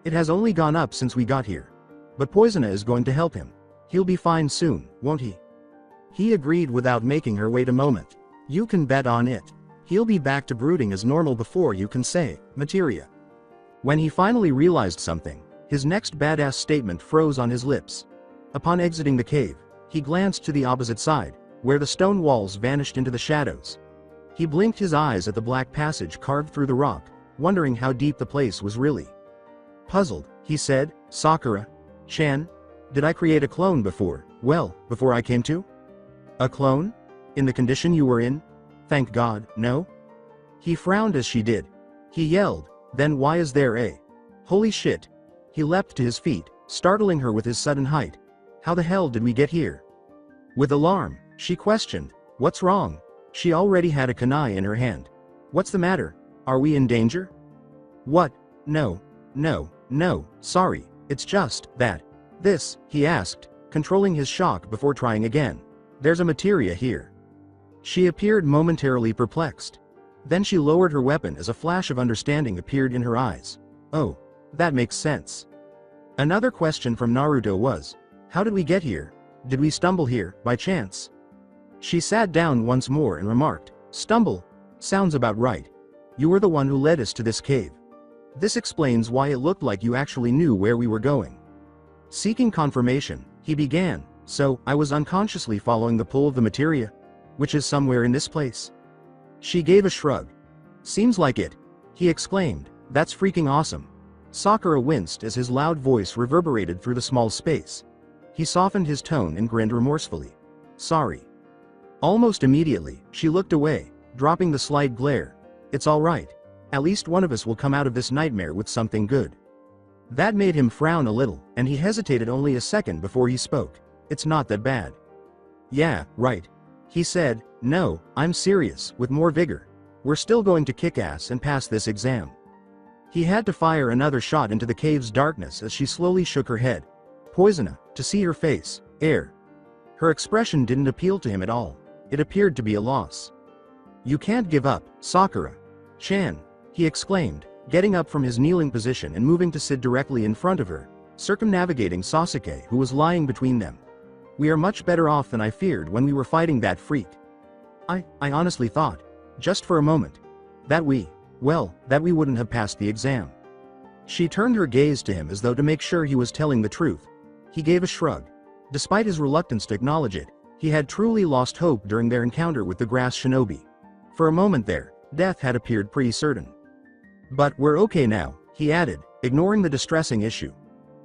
"It has only gone up since we got here. But Poisona is going to help him. He'll be fine soon, won't he?" He agreed without making her wait a moment. "You can bet on it. He'll be back to brooding as normal before you can say, materia." When he finally realized something, his next badass statement froze on his lips. Upon exiting the cave, he glanced to the opposite side, where the stone walls vanished into the shadows. He blinked his eyes at the black passage carved through the rock, wondering how deep the place was really. Puzzled, he said, "Sakura-chan? Did I create a clone before I came to?" "A clone? In the condition you were in? Thank God, no?" He frowned as she did. He yelled, "Then why is there a... Holy shit!" He leapt to his feet, startling her with his sudden height. "How the hell did we get here?" With alarm, she questioned, "What's wrong?" She already had a kunai in her hand. "What's the matter? Are we in danger?" "What? No, sorry, it's just that." "This," he asked, controlling his shock before trying again. "There's a materia here." She appeared momentarily perplexed. Then she lowered her weapon as a flash of understanding appeared in her eyes. "Oh, that makes sense." Another question from Naruto was, "How did we get here? Did we stumble here, by chance?" She sat down once more and remarked, "Stumble? Sounds about right. You were the one who led us to this cave. This explains why it looked like you actually knew where we were going." Seeking confirmation, he began, "So, I was unconsciously following the pull of the materia, which is somewhere in this place?" She gave a shrug. "Seems like it," he exclaimed. "That's freaking awesome." Sakura winced as his loud voice reverberated through the small space. He softened his tone and grinned remorsefully. "Sorry." Almost immediately, she looked away, dropping the slight glare. "It's all right. At least one of us will come out of this nightmare with something good." That made him frown a little, and he hesitated only a second before he spoke. "It's not that bad." "Yeah, right." He said, "No, I'm serious," with more vigor. "We're still going to kick ass and pass this exam." He had to fire another shot into the cave's darkness as she slowly shook her head. Poisona, to see her face, air. Her expression didn't appeal to him at all. It appeared to be a loss. "You can't give up, Sakura-chan," he exclaimed, getting up from his kneeling position and moving to sit directly in front of her, circumnavigating Sasuke who was lying between them. "We are much better off than I feared when we were fighting that freak. I honestly thought, just for a moment, that we wouldn't have passed the exam." She turned her gaze to him as though to make sure he was telling the truth. He gave a shrug. Despite his reluctance to acknowledge it, he had truly lost hope during their encounter with the grass shinobi. For a moment there, death had appeared pretty certain. "But we're okay now," he added, ignoring the distressing issue.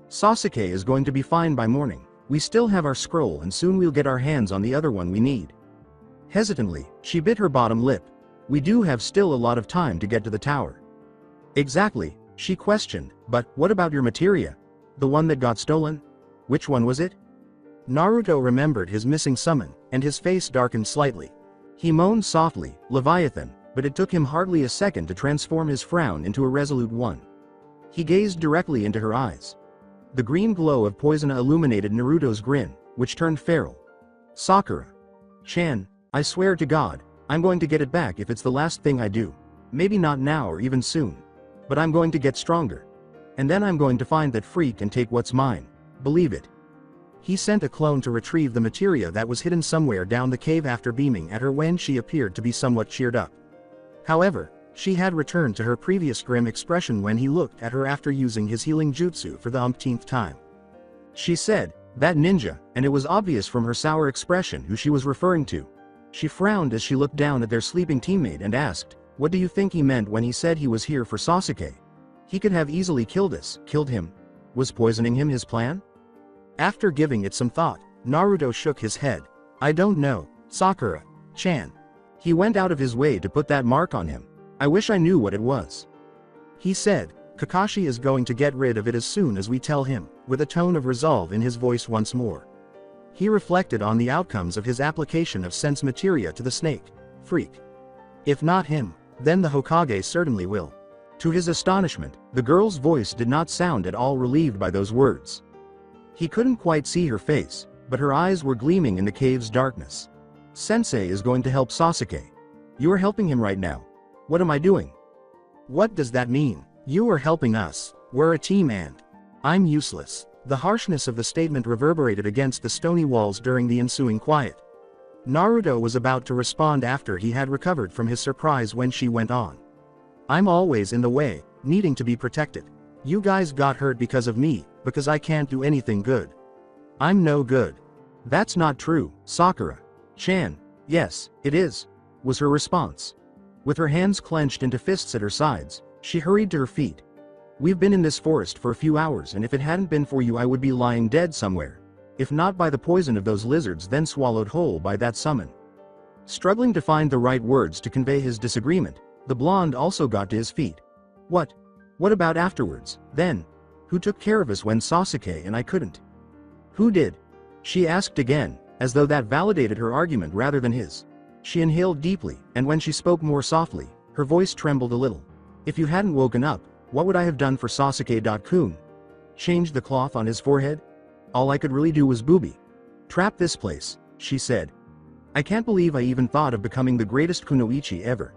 "Sasuke is going to be fine by morning. We still have our scroll and soon we'll get our hands on the other one we need." Hesitantly, she bit her bottom lip. "We do have still a lot of time to get to the tower." "Exactly," she questioned, "but what about your materia? The one that got stolen? Which one was it?" Naruto remembered his missing summon, and his face darkened slightly. He moaned softly, Leviathan, but it took him hardly a second to transform his frown into a resolute one. He gazed directly into her eyes. The green glow of poison illuminated Naruto's grin, which turned feral. Sakura-chan, I swear to God, I'm going to get it back if it's the last thing I do. Maybe not now or even soon. But I'm going to get stronger. And then I'm going to find that freak and take what's mine. Believe it. He sent a clone to retrieve the materia that was hidden somewhere down the cave after beaming at her when she appeared to be somewhat cheered up. However, she had returned to her previous grim expression when he looked at her after using his healing jutsu for the umpteenth time. She said, that ninja, and it was obvious from her sour expression who she was referring to. She frowned as she looked down at their sleeping teammate and asked, what do you think he meant when he said he was here for Sasuke? He could have easily killed him. Was poisoning him his plan? After giving it some thought, Naruto shook his head. I don't know, Sakura-chan. He went out of his way to put that mark on him. I wish I knew what it was. He said, Kakashi is going to get rid of it as soon as we tell him, with a tone of resolve in his voice once more. He reflected on the outcomes of his application of sense materia to the snake, freak. If not him, then the Hokage certainly will. To his astonishment, the girl's voice did not sound at all relieved by those words. He couldn't quite see her face, but her eyes were gleaming in the cave's darkness. Sensei is going to help Sasuke. You are helping him right now. What am I doing? What does that mean? You are helping us. We're a team and I'm useless. The harshness of the statement reverberated against the stony walls during the ensuing quiet. Naruto was about to respond after he had recovered from his surprise when she went on. I'm always in the way, needing to be protected. You guys got hurt because of me, because I can't do anything good. I'm no good. That's not true, Sakura-chan. Yes, it is, was her response. With her hands clenched into fists at her sides, she hurried to her feet. We've been in this forest for a few hours, and if it hadn't been for you I would be lying dead somewhere. If not by the poison of those lizards, then swallowed whole by that summon. Struggling to find the right words to convey his disagreement, the blonde also got to his feet. What about afterwards, then? Who took care of us when Sasuke and I couldn't? Who did? She asked again, as though that validated her argument rather than his. She inhaled deeply, and when she spoke more softly, her voice trembled a little. If you hadn't woken up, what would I have done for Sasuke-kun? Changed the cloth on his forehead? All I could really do was booby. Trap this place, she said. I can't believe I even thought of becoming the greatest kunoichi ever.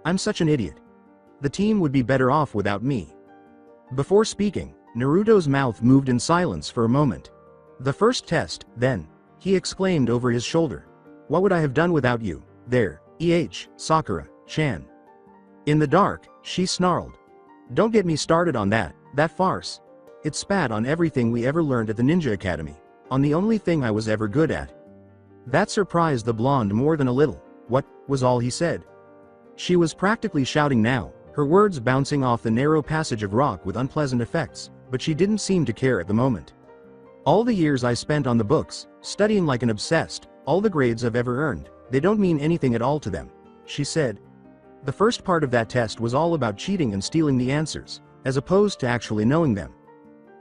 I'm such an idiot. The team would be better off without me. Before speaking, Naruto's mouth moved in silence for a moment. The first test, then, he exclaimed over his shoulder. What would I have done without you, there, Sakura-chan? In the dark, she snarled. Don't get me started on that farce. It spat on everything we ever learned at the Ninja Academy, on the only thing I was ever good at. That surprised the blonde more than a little. What, was all he said? She was practically shouting now, her words bouncing off the narrow passage of rock with unpleasant effects, but she didn't seem to care at the moment. All the years I spent on the books, studying like an obsessed, all the grades I've ever earned, they don't mean anything at all to them, she said. The first part of that test was all about cheating and stealing the answers, as opposed to actually knowing them.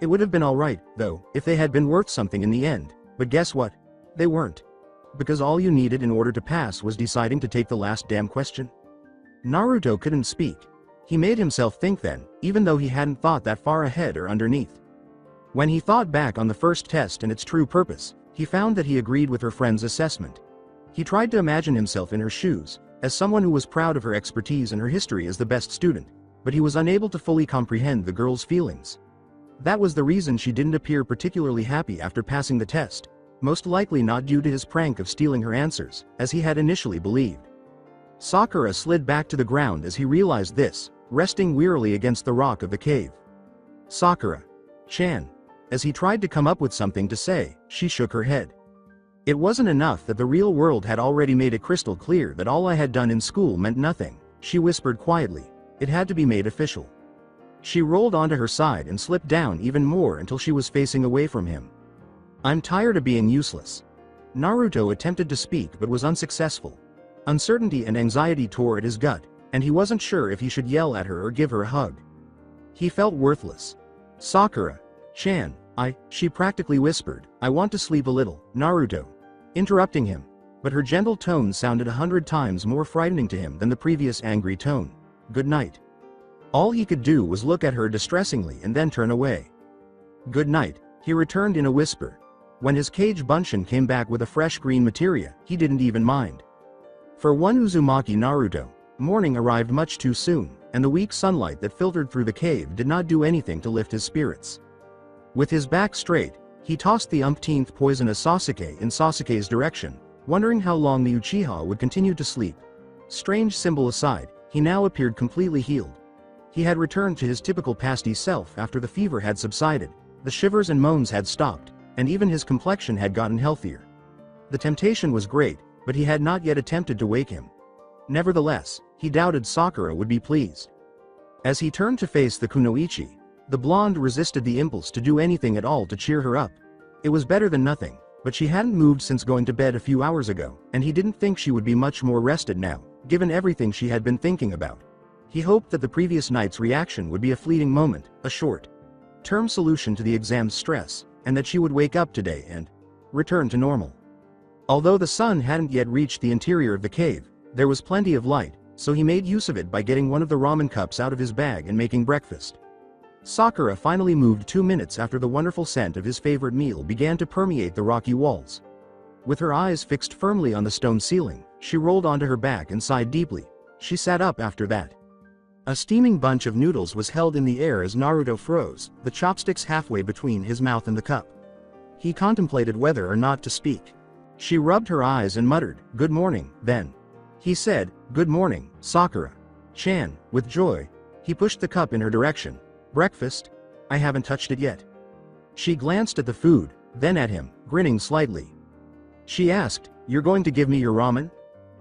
It would have been alright, though, if they had been worth something in the end, but guess what? They weren't. Because all you needed in order to pass was deciding to take the last damn question. Naruto couldn't speak. He made himself think then, even though he hadn't thought that far ahead or underneath. When he thought back on the first test and its true purpose, he found that he agreed with her friend's assessment. He tried to imagine himself in her shoes, as someone who was proud of her expertise and her history as the best student, but he was unable to fully comprehend the girl's feelings. That was the reason she didn't appear particularly happy after passing the test, most likely not due to his prank of stealing her answers, as he had initially believed. Sakura slid back to the ground as he realized this, resting wearily against the rock of the cave. Sakura-chan. As he tried to come up with something to say, she shook her head. It wasn't enough that the real world had already made it crystal clear that all I had done in school meant nothing, she whispered quietly. It had to be made official. She rolled onto her side and slipped down even more until she was facing away from him. I'm tired of being useless. Naruto attempted to speak but was unsuccessful. Uncertainty and anxiety tore at his gut, and he wasn't sure if he should yell at her or give her a hug. He felt worthless. Sakura-chan, she practically whispered, I want to sleep a little, Naruto. Interrupting him. but her gentle tone sounded 100 times more frightening to him than the previous angry tone. Good night. All he could do was look at her distressingly and then turn away. Good night, he returned in a whisper. When his cage Bunshin came back with a fresh green materia, he didn't even mind. For one Uzumaki Naruto, morning arrived much too soon, and the weak sunlight that filtered through the cave did not do anything to lift his spirits. With his back straight, he tossed the umpteenth poisonous Sasuke in Sasuke's direction, wondering how long the Uchiha would continue to sleep. Strange symbol aside, he now appeared completely healed. He had returned to his typical pasty self after the fever had subsided, the shivers and moans had stopped, and even his complexion had gotten healthier. The temptation was great, but he had not yet attempted to wake him. Nevertheless, he doubted Sakura would be pleased. As he turned to face the kunoichi, the blonde resisted the impulse to do anything at all to cheer her up. It was better than nothing, but she hadn't moved since going to bed a few hours ago, and he didn't think she would be much more rested now, given everything she had been thinking about. He hoped that the previous night's reaction would be a fleeting moment, a short-term solution to the exam's stress, and that she would wake up today and return to normal. Although the sun hadn't yet reached the interior of the cave, there was plenty of light, so he made use of it by getting one of the ramen cups out of his bag and making breakfast. Sakura finally moved 2 minutes after the wonderful scent of his favorite meal began to permeate the rocky walls. With her eyes fixed firmly on the stone ceiling, she rolled onto her back and sighed deeply. She sat up after that. A steaming bunch of noodles was held in the air as Naruto froze, the chopsticks halfway between his mouth and the cup. He contemplated whether or not to speak. She rubbed her eyes and muttered, "Good morning," then. He said, "Good morning, Sakura-chan," with joy. He pushed the cup in her direction. "Breakfast? I haven't touched it yet." She glanced at the food, then at him, grinning slightly. She asked, "You're going to give me your ramen?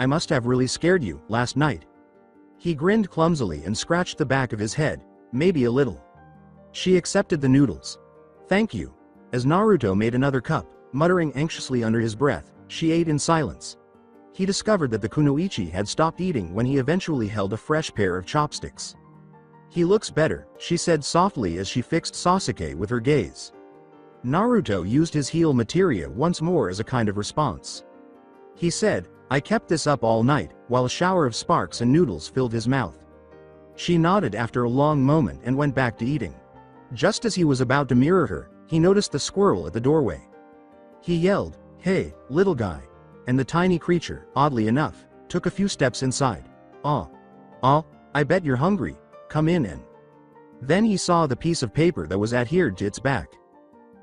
I must have really scared you last night." He grinned clumsily and scratched the back of his head, "Maybe a little." She accepted the noodles. "Thank you." As Naruto made another cup, muttering anxiously under his breath, she ate in silence. He discovered that the kunoichi had stopped eating when he eventually held a fresh pair of chopsticks. "He looks better," she said softly as she fixed Sasuke with her gaze. Naruto used his heal materia once more as a kind of response. He said, "I kept this up all night," while a shower of sparks and noodles filled his mouth. She nodded after a long moment and went back to eating. Just as he was about to mirror her, he noticed the squirrel at the doorway. He yelled, "Hey, little guy," and the tiny creature, oddly enough, took a few steps inside. "Oh, I bet you're hungry. Come in and..." Then he saw the piece of paper that was adhered to its back.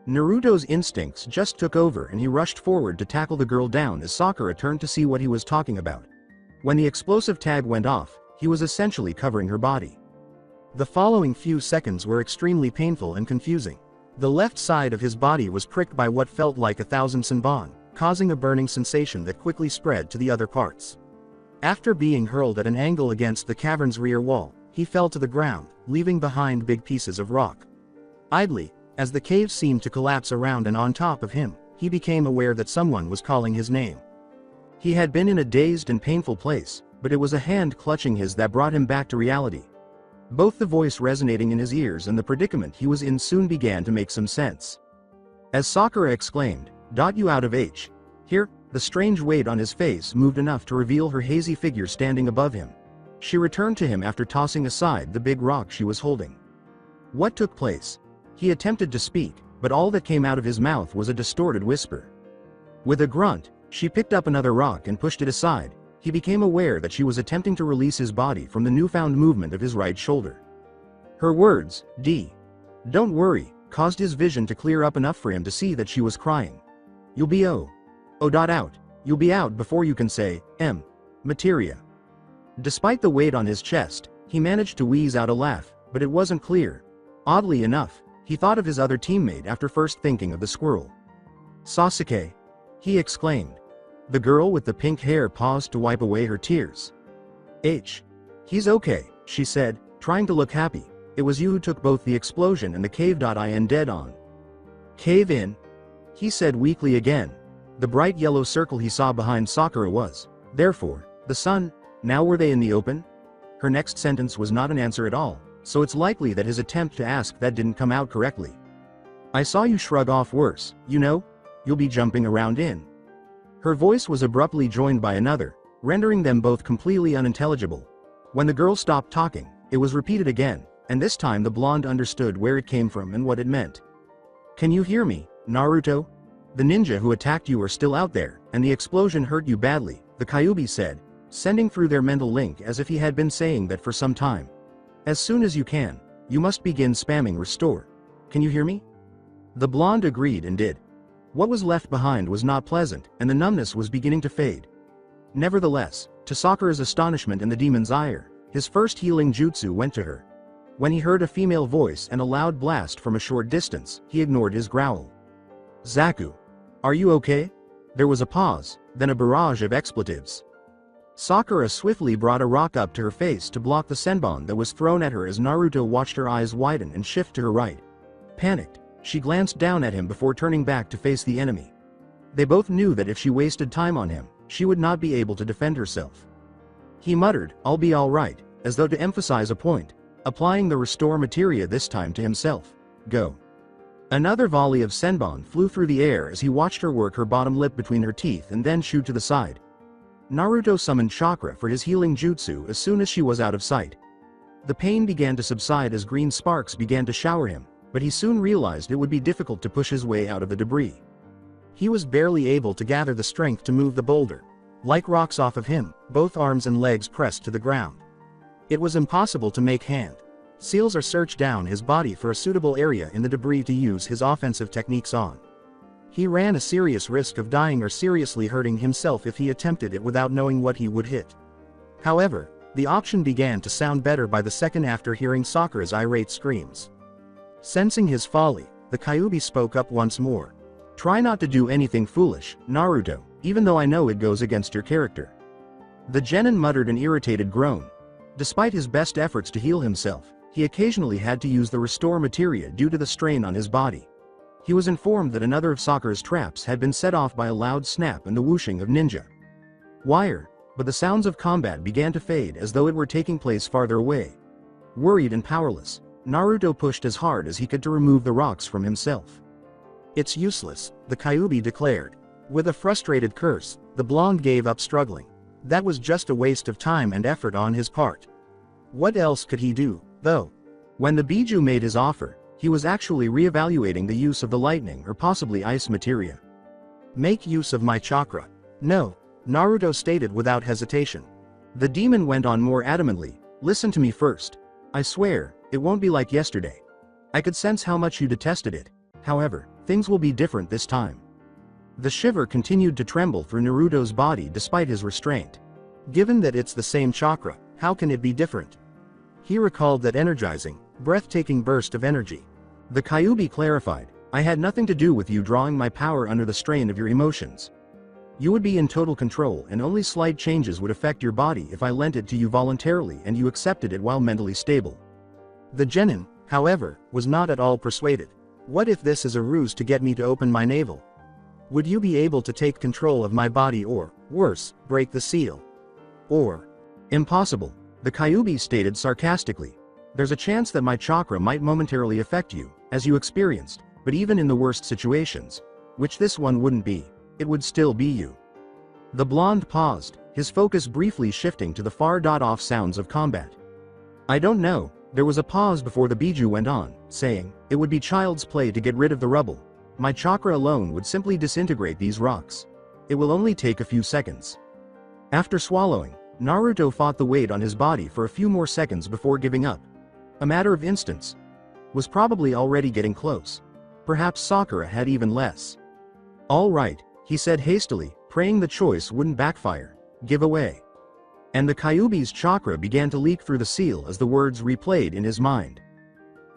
Naruto's instincts just took over and he rushed forward to tackle the girl down as Sakura turned to see what he was talking about. When the explosive tag went off, he was essentially covering her body. The following few seconds were extremely painful and confusing. The left side of his body was pricked by what felt like 1,000 senbon, causing a burning sensation that quickly spread to the other parts. After being hurled at an angle against the cavern's rear wall, he fell to the ground, leaving behind big pieces of rock. Idly, as the cave seemed to collapse around and on top of him, he became aware that someone was calling his name. He had been in a dazed and painful place, but it was a hand clutching his that brought him back to reality. Both the voice resonating in his ears and the predicament he was in soon began to make some sense. As Sakura exclaimed, "You out of H." Here, the strange weight on his face moved enough to reveal her hazy figure standing above him. She returned to him after tossing aside the big rock she was holding. What took place? He attempted to speak, but all that came out of his mouth was a distorted whisper. With a grunt, she picked up another rock and pushed it aside. He became aware that she was attempting to release his body from the newfound movement of his right shoulder. Her words, "Don't worry," caused his vision to clear up enough for him to see that she was crying. "You'll be out. You'll be out before you can say, materia." Despite the weight on his chest, he managed to wheeze out a laugh, but it wasn't clear. Oddly enough, he thought of his other teammate after first thinking of the squirrel. "Sasuke!" he exclaimed. The girl with the pink hair paused to wipe away her tears. He's okay," she said, trying to look happy. "It was you who took both the explosion and the cave-in dead on." "Cave in?" he said weakly again. The bright yellow circle he saw behind Sakura was, therefore, the sun. Now were they in the open? Her next sentence was not an answer at all, so it's likely that his attempt to ask that didn't come out correctly. "I saw you shrug off worse, you know? You'll be jumping around in." Her voice was abruptly joined by another, rendering them both completely unintelligible. When the girl stopped talking, it was repeated again, and this time the blonde understood where it came from and what it meant. "Can you hear me, Naruto? The ninja who attacked you are still out there, and the explosion hurt you badly," the Kyuubi said, sending through their mental link as if he had been saying that for some time. "As soon as you can, you must begin spamming restore. Can you hear me?" The blonde agreed and did. What was left behind was not pleasant, and the numbness was beginning to fade. Nevertheless, to Sakura's astonishment and the demon's ire, his first healing jutsu went to her. When he heard a female voice and a loud blast from a short distance, he ignored his growl. "Zaku. Are you okay?" There was a pause, then a barrage of expletives. Sakura swiftly brought a rock up to her face to block the senbon that was thrown at her as Naruto watched her eyes widen and shift to her right. Panicked, she glanced down at him before turning back to face the enemy. They both knew that if she wasted time on him, she would not be able to defend herself. He muttered, "I'll be all right," as though to emphasize a point, applying the restore materia this time to himself. "Go." Another volley of senbon flew through the air as he watched her work her bottom lip between her teeth and then shoot to the side. Naruto summoned chakra for his healing jutsu as soon as she was out of sight. The pain began to subside as green sparks began to shower him, but he soon realized it would be difficult to push his way out of the debris. He was barely able to gather the strength to move the boulder. Like rocks off of him, both arms and legs pressed to the ground. It was impossible to make hand. Seals are searched down his body for a suitable area in the debris to use his offensive techniques on. He ran a serious risk of dying or seriously hurting himself if he attempted it without knowing what he would hit. However, the option began to sound better by the second after hearing Sakura's irate screams. Sensing his folly, the Kyuubi spoke up once more. "Try not to do anything foolish, Naruto, even though I know it goes against your character." The genin muttered an irritated groan. Despite his best efforts to heal himself, he occasionally had to use the restore materia due to the strain on his body. He was informed that another of Sakura's traps had been set off by a loud snap and the whooshing of ninja wire, but the sounds of combat began to fade as though it were taking place farther away. Worried and powerless, Naruto pushed as hard as he could to remove the rocks from himself. "It's useless," the Kyuubi declared. With a frustrated curse, the blonde gave up struggling. That was just a waste of time and effort on his part. What else could he do, though? When the Biju made his offer, he was actually re-evaluating the use of the lightning or possibly ice materia. "Make use of my chakra." "No," Naruto stated without hesitation. The demon went on more adamantly, "Listen to me first. I swear, it won't be like yesterday. I could sense how much you detested it. However, things will be different this time." The shiver continued to tremble through Naruto's body despite his restraint. Given that it's the same chakra, how can it be different? He recalled that energizing, breathtaking burst of energy. The Kyuubi clarified, "I had nothing to do with you drawing my power under the strain of your emotions. You would be in total control and only slight changes would affect your body if I lent it to you voluntarily and you accepted it while mentally stable." The genin, however, was not at all persuaded. "What if this is a ruse to get me to open my navel? Would you be able to take control of my body or, worse, break the seal? Or—" "Impossible," the Kyuubi stated sarcastically. "There's a chance that my chakra might momentarily affect you, as you experienced, but even in the worst situations, which this one wouldn't be, it would still be you." The blonde paused, his focus briefly shifting to the far-off sounds of combat. "I don't know." There was a pause before the Biju went on, saying, "It would be child's play to get rid of the rubble. My chakra alone would simply disintegrate these rocks. It will only take a few seconds." After swallowing, Naruto fought the weight on his body for a few more seconds before giving up. A matter of instants. Was probably already getting close. Perhaps Sakura had even less. "All right," he said hastily, praying the choice wouldn't backfire. "Give away." And the Kyuubi's chakra began to leak through the seal as the words replayed in his mind.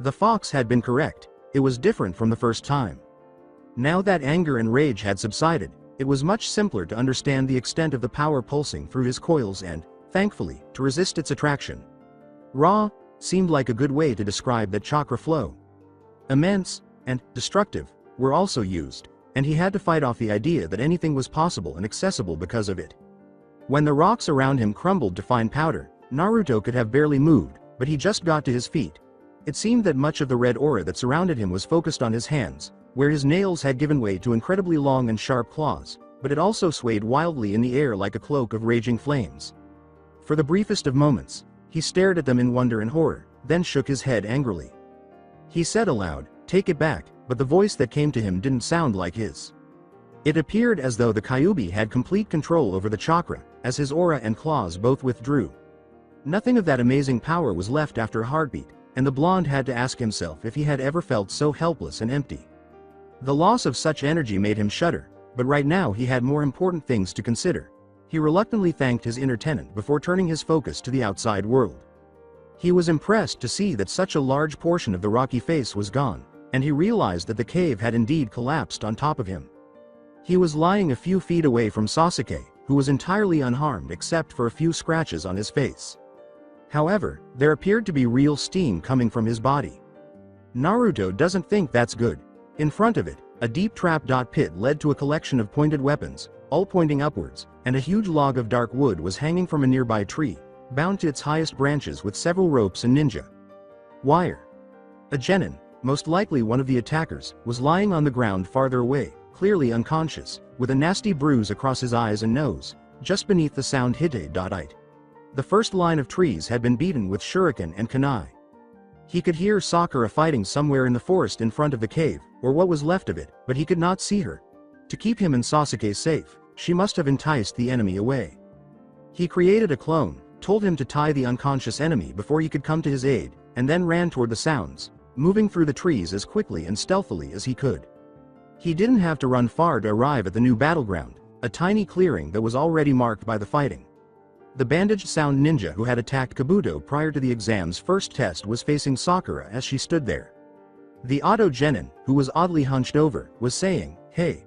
The fox had been correct, it was different from the first time. Now that anger and rage had subsided, it was much simpler to understand the extent of the power pulsing through his coils and, thankfully, to resist its attraction. Raw seemed like a good way to describe that chakra flow. Immense and destructive were also used, and he had to fight off the idea that anything was possible and accessible because of it. When the rocks around him crumbled to fine powder, Naruto could have barely moved, but he just got to his feet. It seemed that much of the red aura that surrounded him was focused on his hands, where his nails had given way to incredibly long and sharp claws, but it also swayed wildly in the air like a cloak of raging flames. For the briefest of moments, he stared at them in wonder and horror, then shook his head angrily. He said aloud, "Take it back," but the voice that came to him didn't sound like his. It appeared as though the Kyuubi had complete control over the chakra, as his aura and claws both withdrew. Nothing of that amazing power was left after a heartbeat, and the blonde had to ask himself if he had ever felt so helpless and empty. The loss of such energy made him shudder, but right now he had more important things to consider. He reluctantly thanked his inner tenant before turning his focus to the outside world. He was impressed to see that such a large portion of the rocky face was gone, and he realized that the cave had indeed collapsed on top of him. He was lying a few feet away from Sasuke, who was entirely unharmed except for a few scratches on his face. However, there appeared to be real steam coming from his body. Naruto doesn't think that's good. In front of it, a deep trap pit led to a collection of pointed weapons, all pointing upwards, and a huge log of dark wood was hanging from a nearby tree, bound to its highest branches with several ropes and ninja wire. A genin, most likely one of the attackers, was lying on the ground farther away, clearly unconscious, with a nasty bruise across his eyes and nose, just beneath the sound hite. The first line of trees had been beaten with shuriken and kunai. He could hear Sakura fighting somewhere in the forest in front of the cave, or what was left of it, but he could not see her. To keep him and Sasuke safe, she must have enticed the enemy away. He created a clone, told him to tie the unconscious enemy before he could come to his aid, and then ran toward the sounds, moving through the trees as quickly and stealthily as he could. He didn't have to run far to arrive at the new battleground, a tiny clearing that was already marked by the fighting. The bandaged sound ninja who had attacked Kabuto prior to the exam's first test was facing Sakura as she stood there. The Auto Genin, who was oddly hunched over, was saying, "Hey.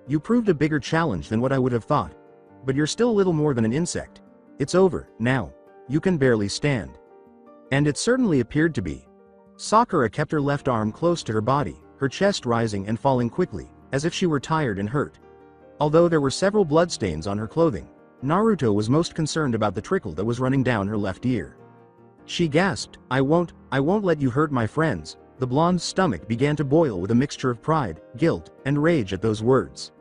You proved a bigger challenge than what I would have thought. But you're still a little more than an insect. It's over, now. You can barely stand." And it certainly appeared to be. Sakura kept her left arm close to her body, her chest rising and falling quickly, as if she were tired and hurt. Although there were several bloodstains on her clothing, Naruto was most concerned about the trickle that was running down her left ear. She gasped, I won't let you hurt my friends." The blonde's stomach began to boil with a mixture of pride, guilt, and rage at those words.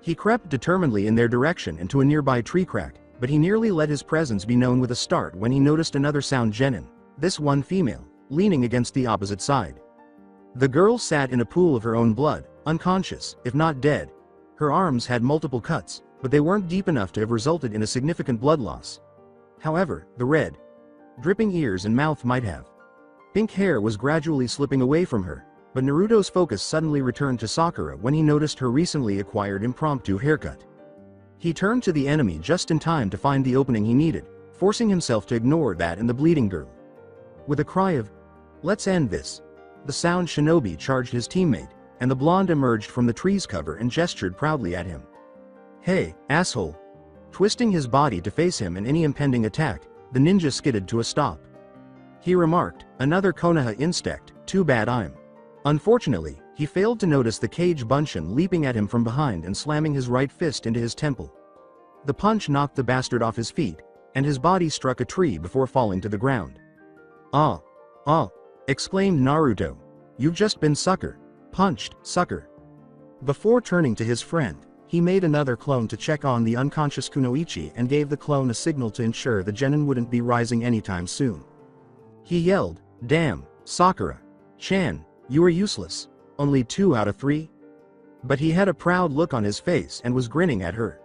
He crept determinedly in their direction into a nearby tree crack, but he nearly let his presence be known with a start when he noticed another sound genin, this one female, leaning against the opposite side. The girl sat in a pool of her own blood, unconscious, if not dead. Her arms had multiple cuts, but they weren't deep enough to have resulted in a significant blood loss. However, the red, dripping ears and mouth might have. Pink hair was gradually slipping away from her, but Naruto's focus suddenly returned to Sakura when he noticed her recently acquired impromptu haircut. He turned to the enemy just in time to find the opening he needed, forcing himself to ignore that and the bleeding girl. With a cry of, "Let's end this," the sound shinobi charged his teammate, and the blonde emerged from the tree's cover and gestured proudly at him. "Hey, asshole." Twisting his body to face him and any impending attack, the ninja skidded to a stop. He remarked, "Another Konoha insect, too bad I'm." Unfortunately, he failed to notice the cage Bunshin leaping at him from behind and slamming his right fist into his temple. The punch knocked the bastard off his feet, and his body struck a tree before falling to the ground. Ah! Exclaimed Naruto. "You've just been punched, sucker." Before turning to his friend, he made another clone to check on the unconscious Kunoichi and gave the clone a signal to ensure the genin wouldn't be rising anytime soon. He yelled, "Damn, Sakura-chan, you are useless. Only 2 out of 3? But he had a proud look on his face and was grinning at her.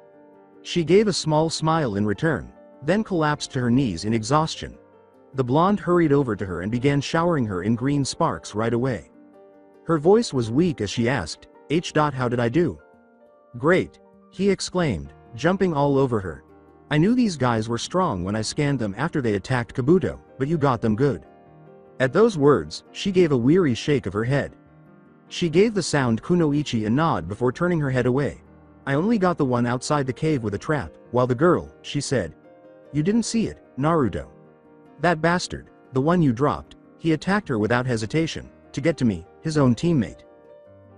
She gave a small smile in return, then collapsed to her knees in exhaustion. The blonde hurried over to her and began showering her in green sparks right away. Her voice was weak as she asked, How did I do?" "Great," he exclaimed, jumping all over her. "I knew these guys were strong when I scanned them after they attacked Kabuto, but you got them good." At those words, she gave a weary shake of her head. She gave the sound Kunoichi a nod before turning her head away. "I only got the one outside the cave with a trap, while the girl," she said. "You didn't see it, Naruto. That bastard, the one you dropped, he attacked her without hesitation, to get to me, his own teammate."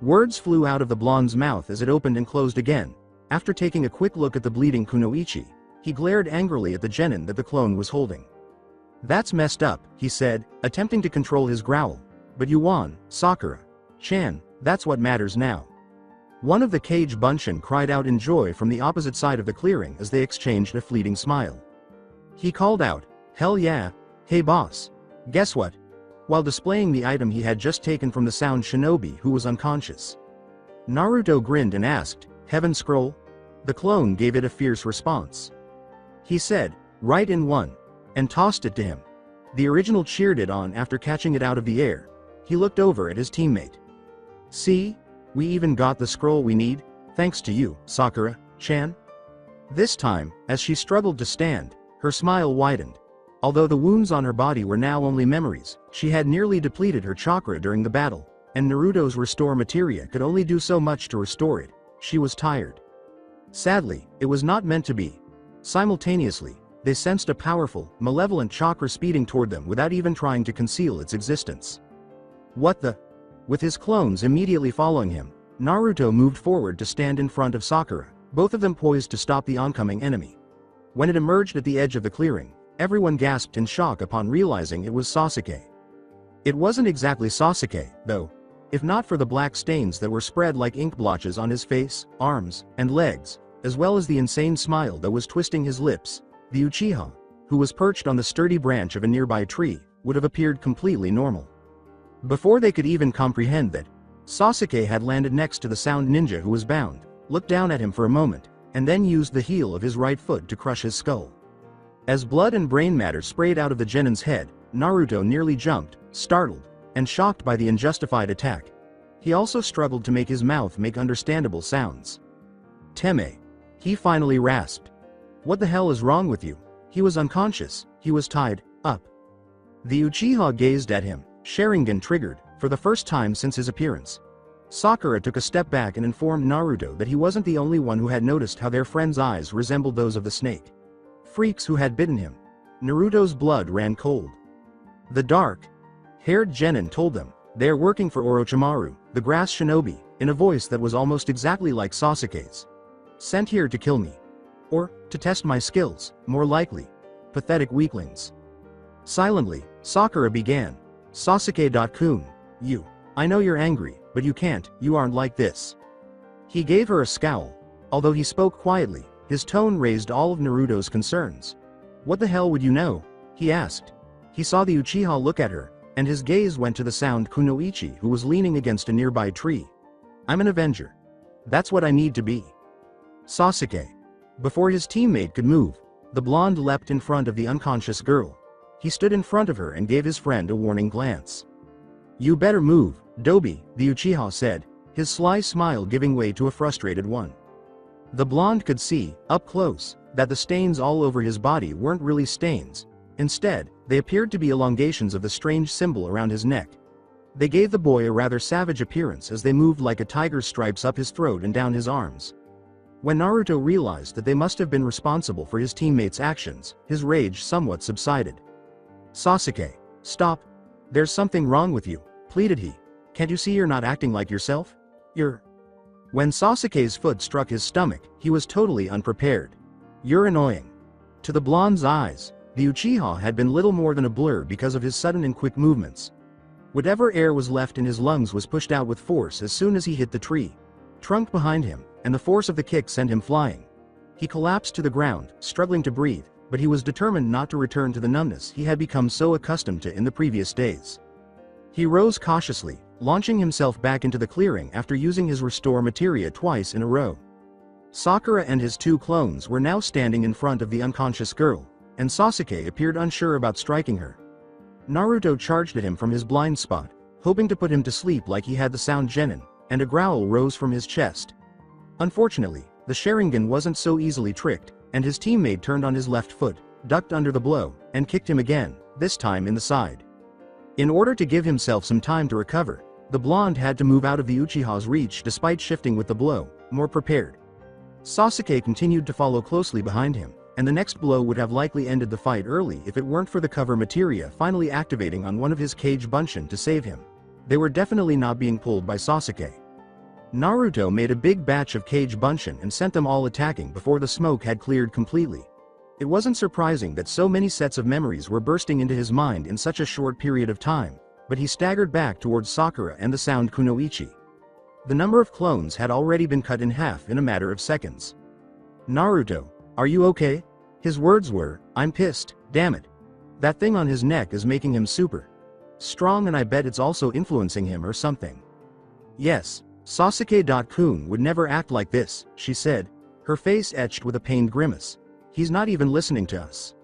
Words flew out of the blonde's mouth as it opened and closed again. After taking a quick look at the bleeding Kunoichi, he glared angrily at the genin that the clone was holding. "That's messed up," he said, attempting to control his growl. "But you won, Sakura-chan, that's what matters now." One of the cage bunshin cried out in joy from the opposite side of the clearing as they exchanged a fleeting smile. He called out, "Hell yeah, hey boss. Guess what?" while displaying the item he had just taken from the sound shinobi who was unconscious. Naruto grinned and asked, "Heaven Scroll?" The clone gave it a fierce response. He said, "Right in one," and tossed it to him. The original cheered it on after catching it out of the air. He looked over at his teammate. "See? We even got the scroll we need, thanks to you, Sakura-chan." This time, as she struggled to stand, her smile widened. Although the wounds on her body were now only memories, she had nearly depleted her chakra during the battle, and Naruto's restore materia could only do so much to restore it. She was tired. Sadly, it was not meant to be. Simultaneously, they sensed a powerful, malevolent chakra speeding toward them without even trying to conceal its existence. What the? With his clones immediately following him, Naruto moved forward to stand in front of Sakura, both of them poised to stop the oncoming enemy. When it emerged at the edge of the clearing, everyone gasped in shock upon realizing it was Sasuke. It wasn't exactly Sasuke, though. If not for the black stains that were spread like ink blotches on his face, arms, and legs, as well as the insane smile that was twisting his lips, the Uchiha, who was perched on the sturdy branch of a nearby tree, would have appeared completely normal. Before they could even comprehend that, Sasuke had landed next to the sound ninja who was bound, looked down at him for a moment, and then used the heel of his right foot to crush his skull. As blood and brain matter sprayed out of the genin's head, Naruto nearly jumped, startled, and shocked by the unjustified attack. He also struggled to make his mouth make understandable sounds. "Teme," he finally rasped. "What the hell is wrong with you?" He was unconscious, he was tied up. The Uchiha gazed at him, Sharingan triggered, for the first time since his appearance. Sakura took a step back and informed Naruto that he wasn't the only one who had noticed how their friend's eyes resembled those of the snake. Freaks who had bitten him. Naruto's blood ran cold. The dark-haired genin told them, "They are working for Orochimaru, the grass shinobi," in a voice that was almost exactly like Sasuke's. "Sent here to kill me. Or, to test my skills, more likely. Pathetic weaklings." Silently, Sakura began, "Sasuke-kun, I know you're angry, but you aren't like this." He gave her a scowl. Although he spoke quietly, his tone raised all of Naruto's concerns. "What the hell would you know?" he asked. He saw the Uchiha look at her, and his gaze went to the sound Kunoichi who was leaning against a nearby tree. "I'm an Avenger. That's what I need to be." Sasuke. Before his teammate could move, the blonde leapt in front of the unconscious girl. He stood in front of her and gave his friend a warning glance. "You better move, Dobi," the Uchiha said, his sly smile giving way to a frustrated one. The blonde could see, up close, that the stains all over his body weren't really stains. Instead, they appeared to be elongations of the strange symbol around his neck. They gave the boy a rather savage appearance as they moved like a tiger's stripes up his throat and down his arms. When Naruto realized that they must have been responsible for his teammates' actions, his rage somewhat subsided. "Sasuke, stop. There's something wrong with you," pleaded he. "Can't you see you're not acting like yourself? You're..." When Sasuke's foot struck his stomach, he was totally unprepared. "You're annoying." To the blonde's eyes, the Uchiha had been little more than a blur because of his sudden and quick movements. Whatever air was left in his lungs was pushed out with force as soon as he hit the tree trunk behind him, and the force of the kick sent him flying. He collapsed to the ground, struggling to breathe, but he was determined not to return to the numbness he had become so accustomed to in the previous days. He rose cautiously, launching himself back into the clearing after using his restore materia twice in a row. Sakura and his two clones were now standing in front of the unconscious girl, and Sasuke appeared unsure about striking her. Naruto charged at him from his blind spot, hoping to put him to sleep like he had the sound genin, and a growl rose from his chest. Unfortunately, the Sharingan wasn't so easily tricked, and his teammate turned on his left foot, ducked under the blow, and kicked him again, this time in the side. In order to give himself some time to recover, the blonde had to move out of the Uchiha's reach despite shifting with the blow, more prepared. Sasuke continued to follow closely behind him, and the next blow would have likely ended the fight early if it weren't for the cover materia finally activating on one of his cage bunshin to save him. They were definitely not being pulled by Sasuke. Naruto made a big batch of cage bunshin and sent them all attacking before the smoke had cleared completely. It wasn't surprising that so many sets of memories were bursting into his mind in such a short period of time, but he staggered back towards Sakura and the sound Kunoichi. The number of clones had already been cut in half in a matter of seconds. "Naruto, are you okay?" His words were, "I'm pissed, damn it. That thing on his neck is making him super strong, and I bet it's also influencing him or something." "Yes, Sasuke-kun would never act like this," she said, her face etched with a pained grimace. "He's not even listening to us."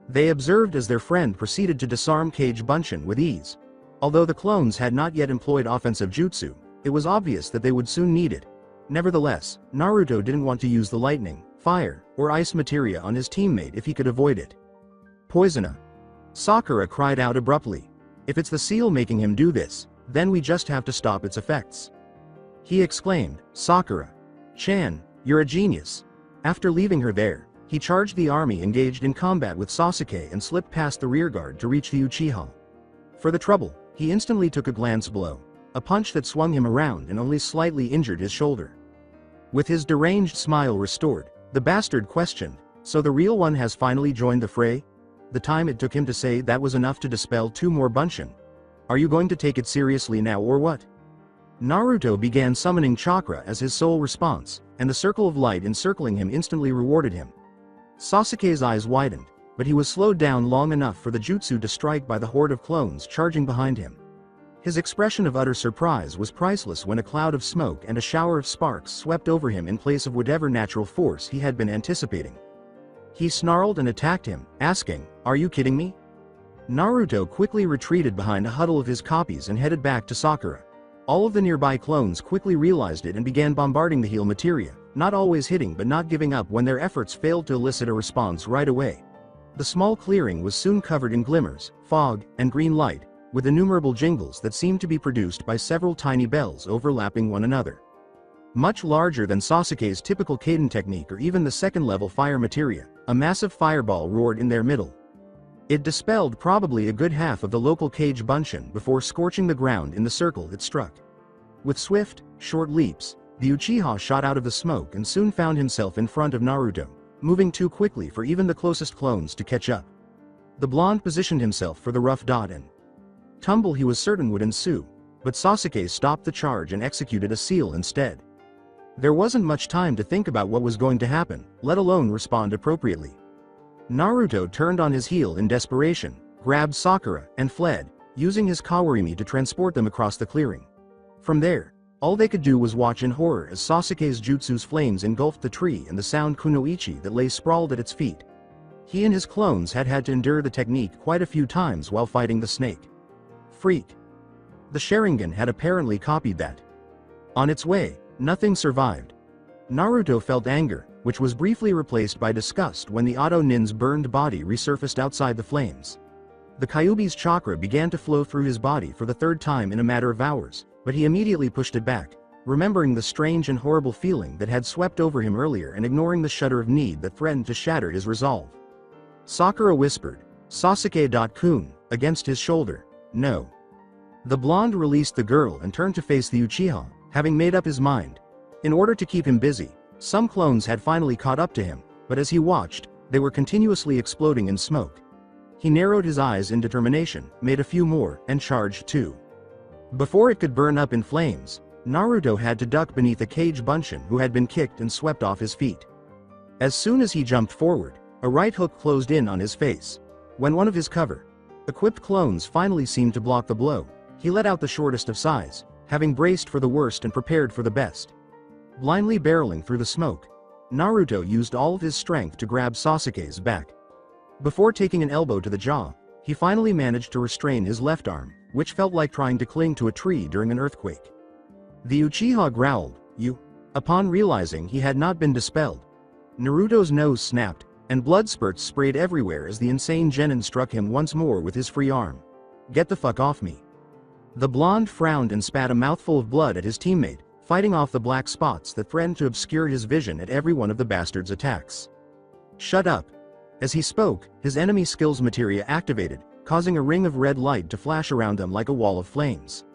They observed as their friend proceeded to disarm Cage Bunshin with ease. Although the clones had not yet employed offensive jutsu, it was obvious that they would soon need it. Nevertheless, Naruto didn't want to use the lightning, fire, or ice materia on his teammate if he could avoid it. "Poisona!" Sakura cried out abruptly. "If it's the seal making him do this, then we just have to stop its effects." He exclaimed, "Sakura-chan, you're a genius." After leaving her there, he charged the army engaged in combat with Sasuke and slipped past the rearguard to reach the Uchiha. For the trouble, he instantly took a glance blow, a punch that swung him around and only slightly injured his shoulder. With his deranged smile restored, the bastard questioned, "So the real one has finally joined the fray?" The time it took him to say that was enough to dispel 2 more Bunshin. "Are you going to take it seriously now or what?" Naruto began summoning chakra as his sole response, and the circle of light encircling him instantly rewarded him. Sasuke's eyes widened, but he was slowed down long enough for the jutsu to strike by the horde of clones charging behind him. His expression of utter surprise was priceless when a cloud of smoke and a shower of sparks swept over him in place of whatever natural force he had been anticipating. He snarled and attacked him, asking, "Are you kidding me?" Naruto quickly retreated behind a huddle of his copies and headed back to Sakura. All of the nearby clones quickly realized it and began bombarding the heal materia, not always hitting but not giving up when their efforts failed to elicit a response right away. The small clearing was soon covered in glimmers, fog, and green light, with innumerable jingles that seemed to be produced by several tiny bells overlapping one another. Much larger than Sasuke's typical Kaden technique or even the second-level fire materia, a massive fireball roared in their middle. It dispelled probably a good half of the local Cage Bunshin before scorching the ground in the circle it struck. With swift, short leaps, the Uchiha shot out of the smoke and soon found himself in front of Naruto, moving too quickly for even the closest clones to catch up. The blonde positioned himself for the rough dot and tumble he was certain would ensue, but Sasuke stopped the charge and executed a seal instead. There wasn't much time to think about what was going to happen, let alone respond appropriately. Naruto turned on his heel in desperation, grabbed Sakura, and fled, using his Kawarimi to transport them across the clearing. From there, all they could do was watch in horror as Sasuke's jutsu's flames engulfed the tree and the sound kunoichi that lay sprawled at its feet. He and his clones had to endure the technique quite a few times while fighting the snake. Freak. The Sharingan had apparently copied that. On its way, nothing survived. Naruto felt anger, which was briefly replaced by disgust when the Auto Nin's burned body resurfaced outside the flames. The Kyuubi's chakra began to flow through his body for the 3rd time in a matter of hours, but he immediately pushed it back, remembering the strange and horrible feeling that had swept over him earlier and ignoring the shudder of need that threatened to shatter his resolve. Sakura whispered, "Sasuke-kun," against his shoulder. "No." The blonde released the girl and turned to face the Uchiha, having made up his mind. In order to keep him busy, some clones had finally caught up to him, but as he watched, they were continuously exploding in smoke. He narrowed his eyes in determination, made a few more, and charged too. Before it could burn up in flames, Naruto had to duck beneath a Cage Bunshin who had been kicked and swept off his feet. As soon as he jumped forward, a right hook closed in on his face. When one of his cover-equipped clones finally seemed to block the blow, he let out the shortest of sighs, having braced for the worst and prepared for the best. Blindly barreling through the smoke, Naruto used all of his strength to grab Sasuke's back. Before taking an elbow to the jaw, he finally managed to restrain his left arm, which felt like trying to cling to a tree during an earthquake. The Uchiha growled, "You?" Upon realizing he had not been dispelled, Naruto's nose snapped, and blood spurts sprayed everywhere as the insane genin struck him once more with his free arm. "Get the fuck off me." The blonde frowned and spat a mouthful of blood at his teammate, fighting off the black spots that threatened to obscure his vision at every one of the bastard's attacks. "Shut up." As he spoke, his enemy skills materia activated, causing a ring of red light to flash around them like a wall of flames.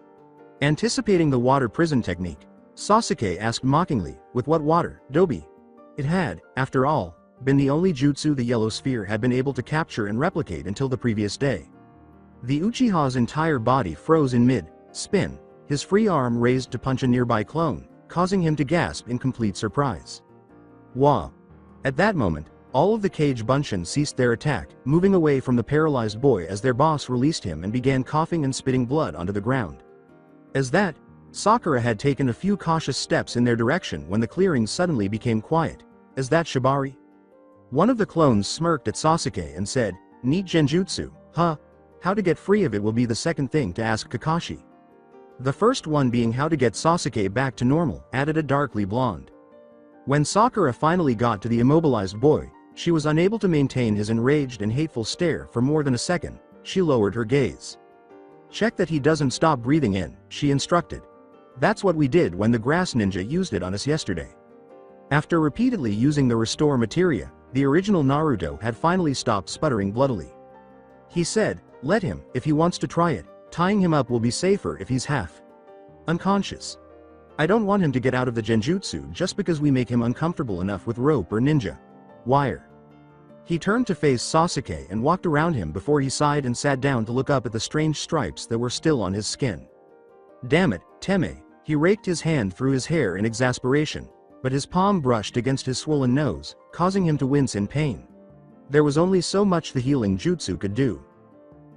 Anticipating the water prison technique, Sasuke asked mockingly, "With what water, Dobi?" It had, after all, been the only jutsu the Yellow Sphere had been able to capture and replicate until the previous day. The Uchiha's entire body froze in mid-spin, his free arm raised to punch a nearby clone, causing him to gasp in complete surprise. Wah! At that moment, all of the cage Bunshin ceased their attack, moving away from the paralyzed boy as their boss released him and began coughing and spitting blood onto the ground. As that, Sakura had taken a few cautious steps in their direction when the clearing suddenly became quiet. Is that Shibari? One of the clones smirked at Sasuke and said, "Neat genjutsu, huh? How to get free of it will be the second thing to ask Kakashi." The first one being how to get Sasuke back to normal, added a darkly blonde. When Sakura finally got to the immobilized boy, she was unable to maintain his enraged and hateful stare for more than a second. She lowered her gaze. "Check that he doesn't stop breathing in," she instructed. "That's what we did when the grass ninja used it on us yesterday." After repeatedly using the restore materia, the original Naruto had finally stopped sputtering bloodily. He said, "Let him, if he wants to try it. Tying him up will be safer if he's half unconscious. I don't want him to get out of the genjutsu just because we make him uncomfortable enough with rope or ninja wire." He turned to face Sasuke and walked around him before he sighed and sat down to look up at the strange stripes that were still on his skin. "Damn it, Teme," he raked his hand through his hair in exasperation, but his palm brushed against his swollen nose, causing him to wince in pain. There was only so much the healing jutsu could do.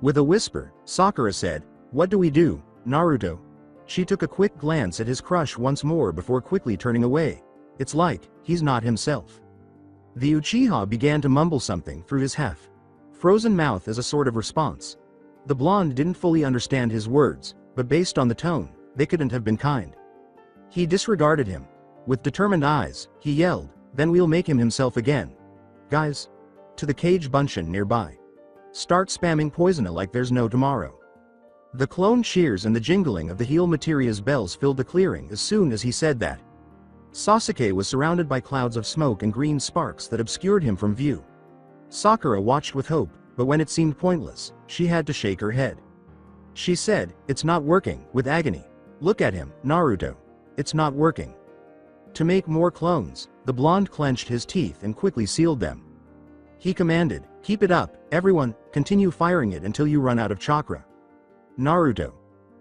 With a whisper, Sakura said, "What do we do, Naruto?" She took a quick glance at his crush once more before quickly turning away. It's like, he's not himself. The Uchiha began to mumble something through his half-frozen mouth as a sort of response. The blonde didn't fully understand his words, but based on the tone, they couldn't have been kind. He disregarded him. With determined eyes, he yelled, "Then we'll make him himself again. Guys! To the cage Bunshin nearby. Start spamming Poisona like there's no tomorrow." The clone cheers and the jingling of the heal materia's bells filled the clearing as soon as he said that. Sasuke was surrounded by clouds of smoke and green sparks that obscured him from view. Sakura watched with hope, but when it seemed pointless, she had to shake her head. She said, "It's not working," with agony. "Look at him, Naruto. It's not working." To make more clones, the blonde clenched his teeth and quickly sealed them. He commanded, "Keep it up, everyone, continue firing it until you run out of chakra." "Naruto."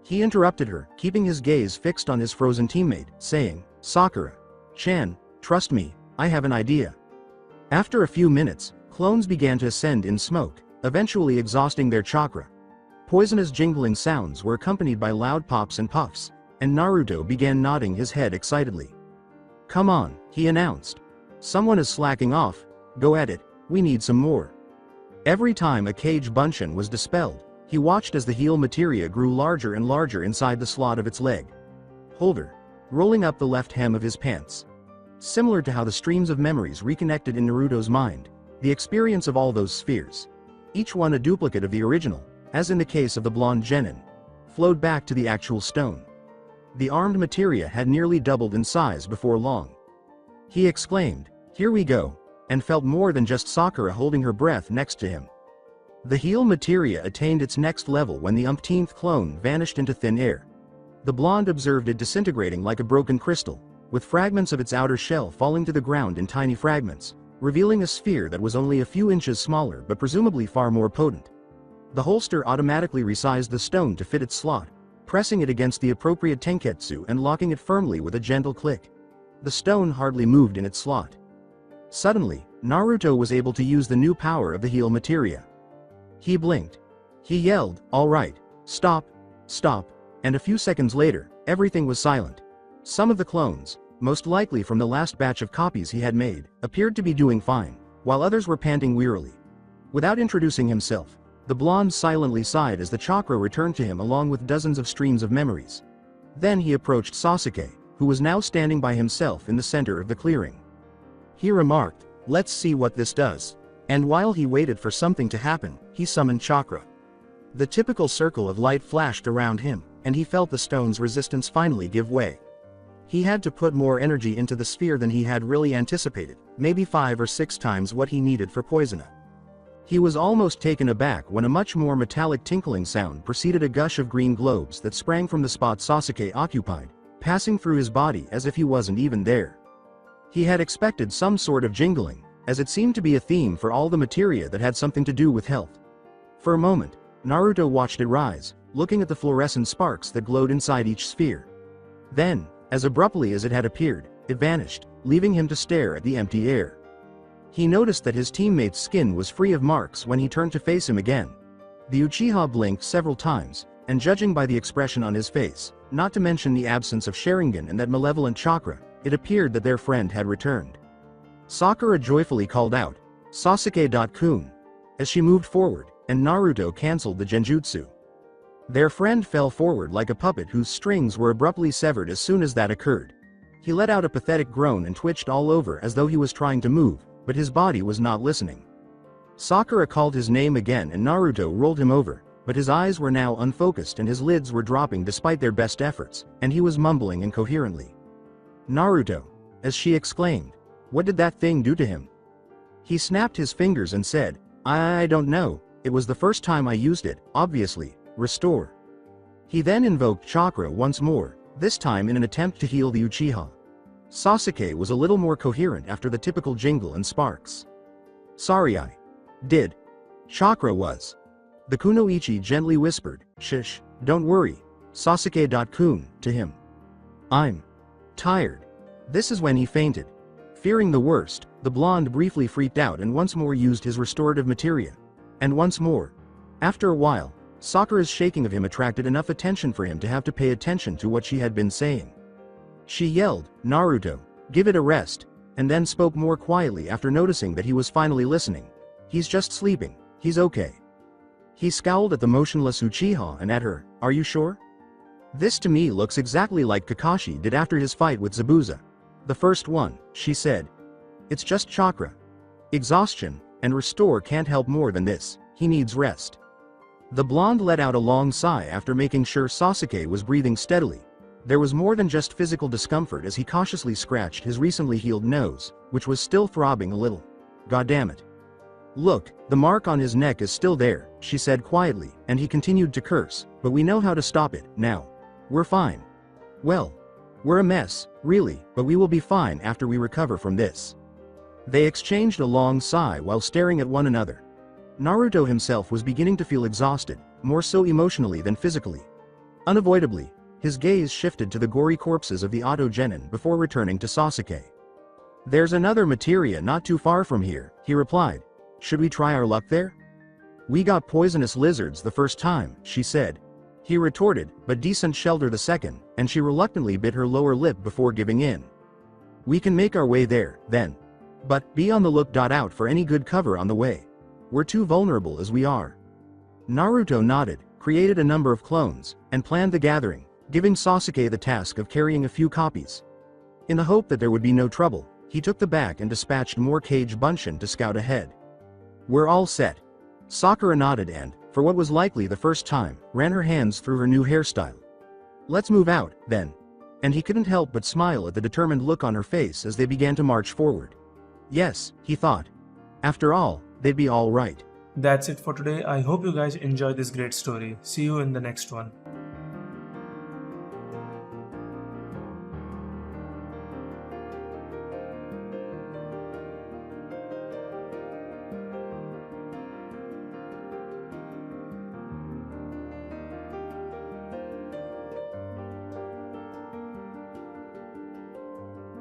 He interrupted her, keeping his gaze fixed on his frozen teammate, saying, "Sakura-chan, trust me, I have an idea." After a few minutes, clones began to ascend in smoke, eventually exhausting their chakra. Poisonous jingling sounds were accompanied by loud pops and puffs, and Naruto began nodding his head excitedly. "Come on," he announced. "Someone is slacking off. Go at it, we need some more." Every time a cage Bunshin was dispelled, he watched as the heal materia grew larger and larger inside the slot of its leg holder, rolling up the left hem of his pants. Similar to how the streams of memories reconnected in Naruto's mind, the experience of all those spheres, each one a duplicate of the original, as in the case of the blonde genin, flowed back to the actual stone. The armed materia had nearly doubled in size before long. He exclaimed, "Here we go," and felt more than just Sakura holding her breath next to him. The heal materia attained its next level when the umpteenth clone vanished into thin air. The blonde observed it disintegrating like a broken crystal, with fragments of its outer shell falling to the ground in tiny fragments, revealing a sphere that was only a few inches smaller but presumably far more potent. The holster automatically resized the stone to fit its slot, pressing it against the appropriate tenketsu and locking it firmly with a gentle click. The stone hardly moved in its slot. Suddenly, Naruto was able to use the new power of the heal materia. He blinked. He yelled, "All right, stop, stop," and a few seconds later, everything was silent. Some of the clones, most likely from the last batch of copies he had made, appeared to be doing fine, while others were panting wearily. Without introducing himself, the blonde silently sighed as the chakra returned to him along with dozens of streams of memories. Then he approached Sasuke, who was now standing by himself in the center of the clearing. He remarked, "Let's see what this does." And while he waited for something to happen, he summoned chakra. The typical circle of light flashed around him, and he felt the stone's resistance finally give way. He had to put more energy into the sphere than he had really anticipated, maybe 5 or 6 times what he needed for Poisona. He was almost taken aback when a much more metallic tinkling sound preceded a gush of green globes that sprang from the spot Sasuke occupied, passing through his body as if he wasn't even there. He had expected some sort of jingling, as it seemed to be a theme for all the materia that had something to do with health. For a moment, Naruto watched it rise, looking at the fluorescent sparks that glowed inside each sphere. Then, as abruptly as it had appeared, it vanished, leaving him to stare at the empty air. He noticed that his teammate's skin was free of marks when he turned to face him again. The Uchiha blinked several times, and judging by the expression on his face, not to mention the absence of Sharingan and that malevolent chakra, it appeared that their friend had returned. Sakura joyfully called out, "Sasuke-kun," as she moved forward, and Naruto cancelled the genjutsu. Their friend fell forward like a puppet whose strings were abruptly severed as soon as that occurred. He let out a pathetic groan and twitched all over as though he was trying to move, but his body was not listening. Sakura called his name again and Naruto rolled him over, but his eyes were now unfocused and his lids were dropping despite their best efforts, and he was mumbling incoherently. "Naruto," as she exclaimed, "what did that thing do to him?" He snapped his fingers and said, I don't know, it was the first time I used it, obviously, restore." He then invoked chakra once more, this time in an attempt to heal the Uchiha. Sasuke was a little more coherent after the typical jingle and sparks. "Sorry I did. Chakra was." The kunoichi gently whispered, "Shish, don't worry, Sasuke-kun," to him. "I'm tired." This is when he fainted. Fearing the worst, the blonde briefly freaked out and once more used his restorative materia. And once more. After a while, Sakura's shaking of him attracted enough attention for him to have to pay attention to what she had been saying. She yelled, "Naruto, give it a rest," and then spoke more quietly after noticing that he was finally listening. "He's just sleeping, he's okay." He scowled at the motionless Uchiha and at her, "Are you sure? This to me looks exactly like Kakashi did after his fight with Zabuza. The first one," she said. "It's just chakra. Exhaustion, and restore can't help more than this, he needs rest." The blonde let out a long sigh after making sure Sasuke was breathing steadily. There was more than just physical discomfort as he cautiously scratched his recently healed nose, which was still throbbing a little. "Goddammit. Look, the mark on his neck is still there," she said quietly, and he continued to curse, "but we know how to stop it, now. We're fine. Well, we're a mess, really, but we will be fine after we recover from this." They exchanged a long sigh while staring at one another. Naruto himself was beginning to feel exhausted, more so emotionally than physically. Unavoidably, his gaze shifted to the gory corpses of the Auto Genin before returning to Sasuke. "There's another materia not too far from here," he replied. "Should we try our luck there?" "We got poisonous lizards the first time," she said. He retorted, "but decent shelter the second," and she reluctantly bit her lower lip before giving in. "We can make our way there, then. But, be on the lookout out for any good cover on the way. We're too vulnerable as we are." Naruto nodded, created a number of clones, and planned the gathering, giving Sasuke the task of carrying a few copies. In the hope that there would be no trouble, he took the back and dispatched more Kage Bunshin to scout ahead. "We're all set." Sakura nodded and, for what was likely the first time, ran her hands through her new hairstyle. "Let's move out, then." And he couldn't help but smile at the determined look on her face as they began to march forward. Yes, he thought. After all, they'd be all right. That's it for today. I hope you guys enjoyed this great story. See you in the next one.